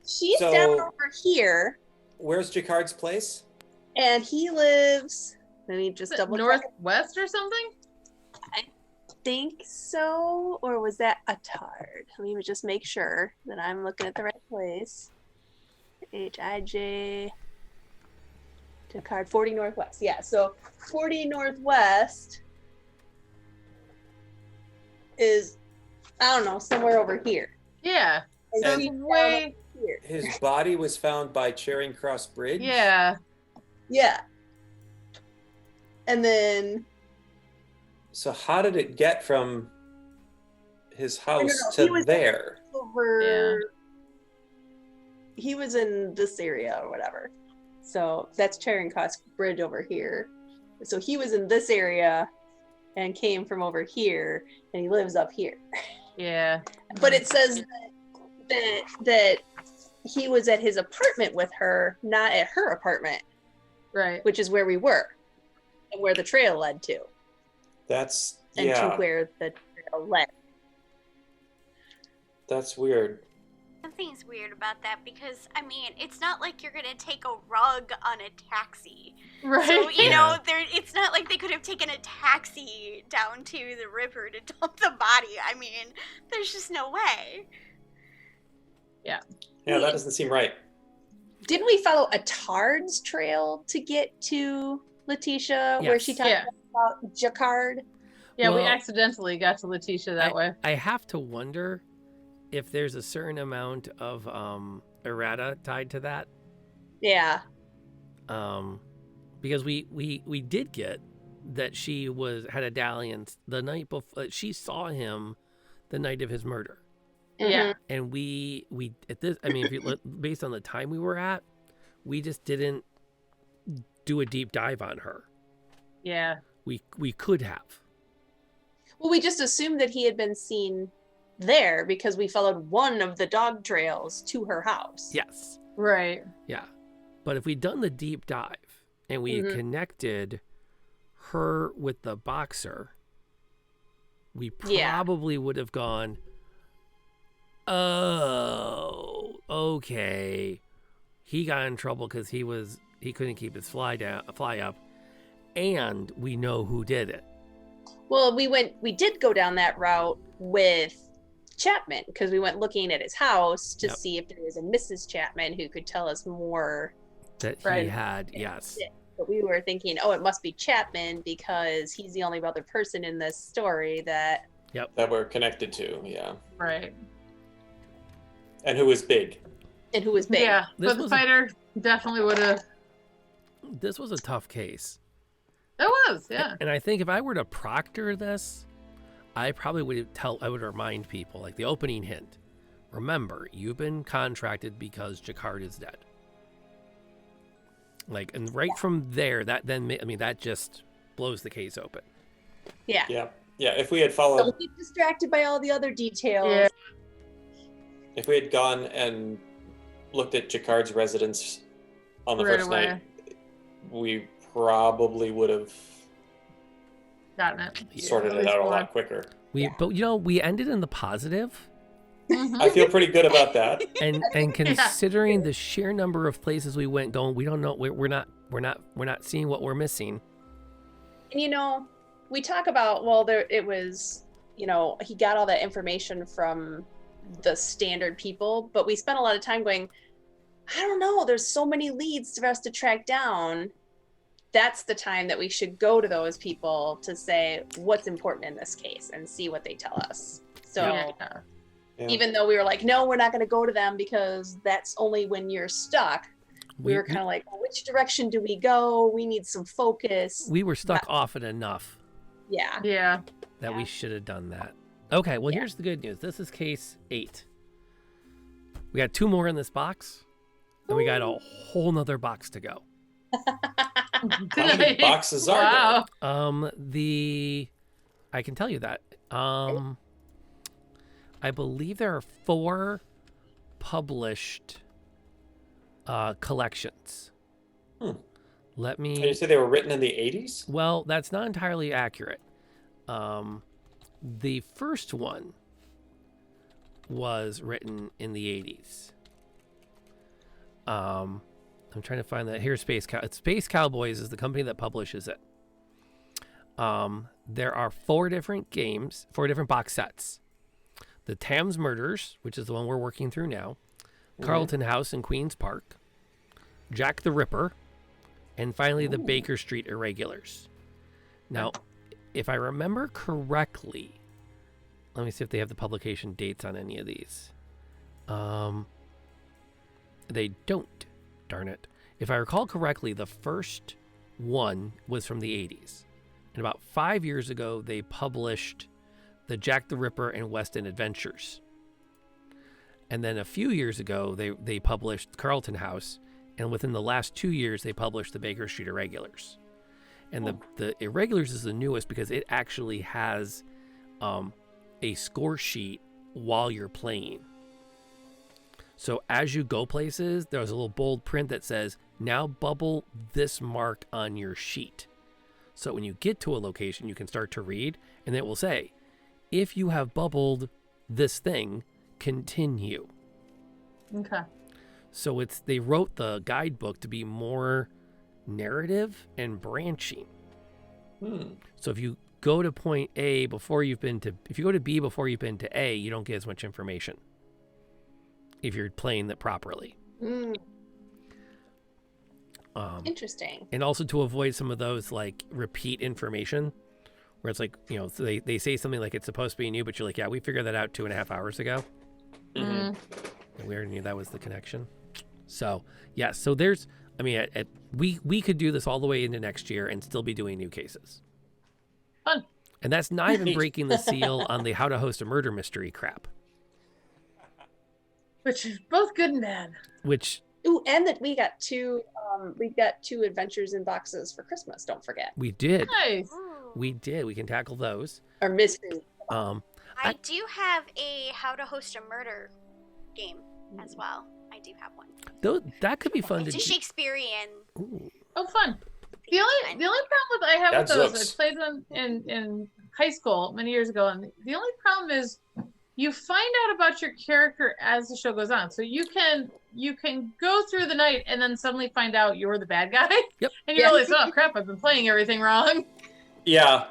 She's So- down over here, Where's Jacquard's place? and he lives. Let me just double check. Northwest or something. Think so, or was that a tard? Let me just make sure that I'm looking at the right place. Hij to card 40 Northwest. Yeah, so 40 Northwest is, I don't know, somewhere over here. Yeah. And And- she's down Way. over here. His body was found by Charing Cross Bridge. Yeah. Yeah. And then So how did it get from his house He to was- there? over he was in this area or whatever, so that's Charing Cross Bridge over here. So he was in this area and came from over here, and he lives up here. Yeah. But it says that he was at his apartment with her, not at her apartment, Right. which is where we were and where the trail led to, That's and to where the trail led. That's weird. Something's weird about that because, I mean, it's not like you're gonna take a rug on a taxi. Right. So, you Yeah. know, it's not like they could have taken a taxi down to the river to dump the body. I mean, there's just no way. Yeah, that doesn't seem right. Didn't we follow a Tard's trail to get to Letitia, where she Yes. talked Yeah. about Jacquard? Yeah, we Well, accidentally got to Letitia that way. I have to wonder if there's a certain amount of errata tied to that. Yeah. Because we did get that she had a dalliance the night before. She saw him the night of his murder. Yeah. And we at this, I mean, if you look, based on the time we were at, we just didn't do a deep dive on her. Yeah. We could have. Well, we just assumed that he had been seen there because we followed one of the dog trails to her house. Yes. Right. Yeah. But if we'd done the deep dive and we had connected her with the boxer, we probably would have gone, oh, okay. He got in trouble because he couldn't keep his fly up, and we know who did it. Well, we did go down that route with Chapman because we went looking at his house to see if there was a Mrs. Chapman who could tell us more. That Right. he had, yes. But we were thinking, oh, it must be Chapman because he's the only other person in this story that. That we're connected to, yeah. Right. And who is big. And who was big. Yeah. This But the was fighter definitely would have. This was a tough case. It was, yeah. And I think if I were to proctor this, I probably would remind people, like the opening hint. Remember, you've been contracted because Jacquard is dead. Like, and right from there, that just blows the case open. Yeah. Yeah. Yeah, if we had So followed, we get distracted by all the other details. Yeah. if we had gone and looked at Jacquard's residence on the Right first away. night, we probably would have Gotten it. sorted it out a lot quicker. But we ended in the positive, Mhm. I feel pretty good about that. and considering the sheer number of places we went, we don't know, we're not seeing what we're missing. And we talk about, it was, he got all that information from the standard people, but we spent a lot of time going, I don't know, there's so many leads for us to track down. That's the time that we should go to those people to say what's important in this case and see what they tell us. So Yeah. Yeah. even though we were like, no, we're not going to go to them because that's only when you're stuck. We were kind of like, well, which direction do we go? We need some focus. We were stuck often enough Yeah. Yeah. that we should have done that. Okay, well, here's the good news. This is case 8. We got 2 more in this box, and we got a whole nother box to go. How many boxes are Wow. I can tell you that. I believe there are 4 published collections. Let me. And you say they were written in the 80s? Well, that's not entirely accurate. The first one was written in the 80s. I'm trying to find that. Here's Space Cowboys is the company that publishes it. There are 4 different games, 4 different box sets. The Thames Murders, which is the one we're working through now. Carlton House in Queen's Park. Jack the Ripper. And finally, the Baker Street Irregulars. Now, if I remember correctly, let me see if they have the publication dates on any of these. They don't, darn it. If I recall correctly, the first one was from the 80s. And about 5 years ago, they published the Jack the Ripper and West End Adventures. And then a few years ago, they published Carlton House. And within the last 2 years, they published the Baker Street Irregulars. And the Irregulars is the newest because it actually has a score sheet while you're playing. So as you go places, there's a little bold print that says, now bubble this mark on your sheet. So when you get to a location, you can start to read, and it will say, if you have bubbled this thing, continue. Okay. So they wrote the guidebook to be more narrative and branching. So if you go to point A before you've been to, if you go to B before you've been to A, you don't get as much information if you're playing that properly. Interesting. And also to avoid some of those like repeat information where it's like, you know, so they say something like it's supposed to be new, but you're like, yeah, we figured that out 2.5 hours ago. And we already knew that was the connection. So, yeah, so there's, I mean, we could do this all the way into next year and still be doing new cases. Fun. And that's not even breaking the seal on the how to host a murder mystery crap. Which is both good and bad. Which... Ooh, and that we got two adventures in boxes for Christmas. Don't forget. We did. Nice. We did. We can tackle those. Or mystery. I do have a how to host a murder game as well. I do have one. That could be fun It's to a Shakespearean. Ooh. Oh, fun. The only problem I have with those, I played them in high school many years ago, and the only problem is you find out about your character as the show goes on. So you can go through the night and then suddenly find out you're the bad guy. Yep. And you realize, oh crap, I've been playing everything wrong. Yeah.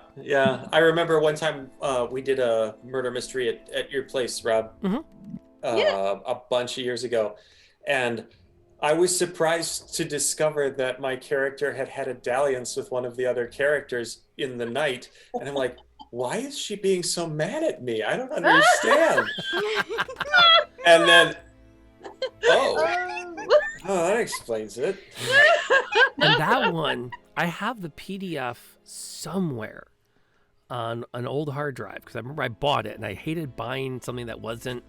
I remember one time we did a murder mystery at your place, Rob. A bunch of years ago, and I was surprised to discover that my character had a dalliance with one of the other characters in the night, and I'm like, why is she being so mad at me? I don't understand. And then, that explains it. And that one, I have the PDF somewhere on an old hard drive because I remember I bought it and I hated buying something that wasn't,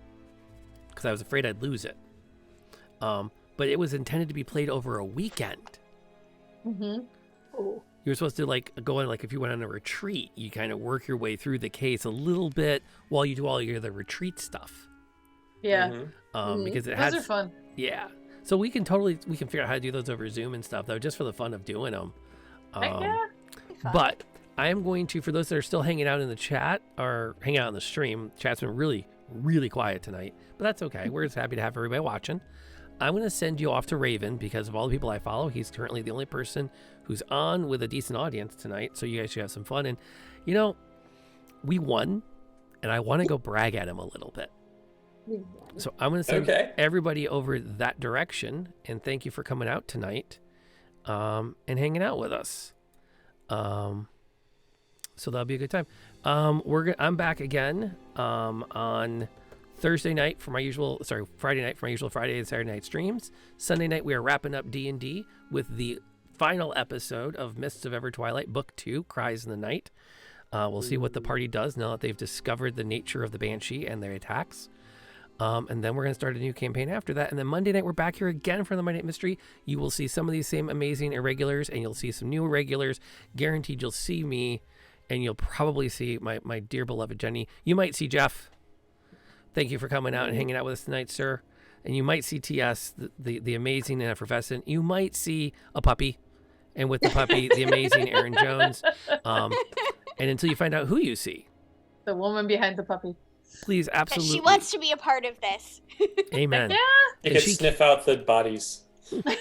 because I was afraid I'd lose it. But it was intended to be played over a weekend. You were supposed to like go on, like if you went on a retreat, you kind of work your way through the case a little bit while you do all your the retreat stuff. Yeah. Because it those are fun. Yeah. So we can figure out how to do those over Zoom and stuff though, just for the fun of doing them. Heck yeah. But I am going to, for those that are still hanging out in the chat or hanging out on the stream, chat's been really, really quiet tonight, but that's okay. We're just happy to have everybody watching. I'm going to send you off to Raven because of all the people I follow. He's currently the only person who's on with a decent audience tonight. So you guys should have some fun. And, you know, we won and I want to go brag at him a little bit. So I'm going to send everybody over that direction. And thank you for coming out tonight and hanging out with us. So that'll be a good time. I'm back again on Friday night for my usual Friday and Saturday night streams. Sunday night we are wrapping up D&D with the final episode of Mists of Ever Twilight, Book 2, Cries in the Night. We'll see what the party does now that they've discovered the nature of the Banshee and their attacks. And then we're going to start a new campaign after that. And then Monday night, we're back here again for the Monday Night Mystery. You will see some of these same amazing irregulars, and you'll see some new irregulars. Guaranteed you'll see me, and you'll probably see my dear beloved Jenny. You might see Jeff. Thank you for coming out and hanging out with us tonight, sir. And you might see TS, the amazing and effervescent. You might see a puppy, and with the puppy, the amazing Aaron Jones. And until you find out who you see. The woman behind the puppy. Please, absolutely. She wants to be a part of this. Amen. Yeah. You can sniff out the bodies. Toby! Do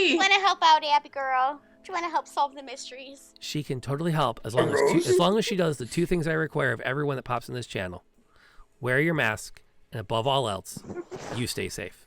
you want to help out, Abby girl? Do you want to help solve the mysteries? She can totally help as long as she does the two things I require of everyone that pops in this channel. Wear your mask, and above all else, you stay safe.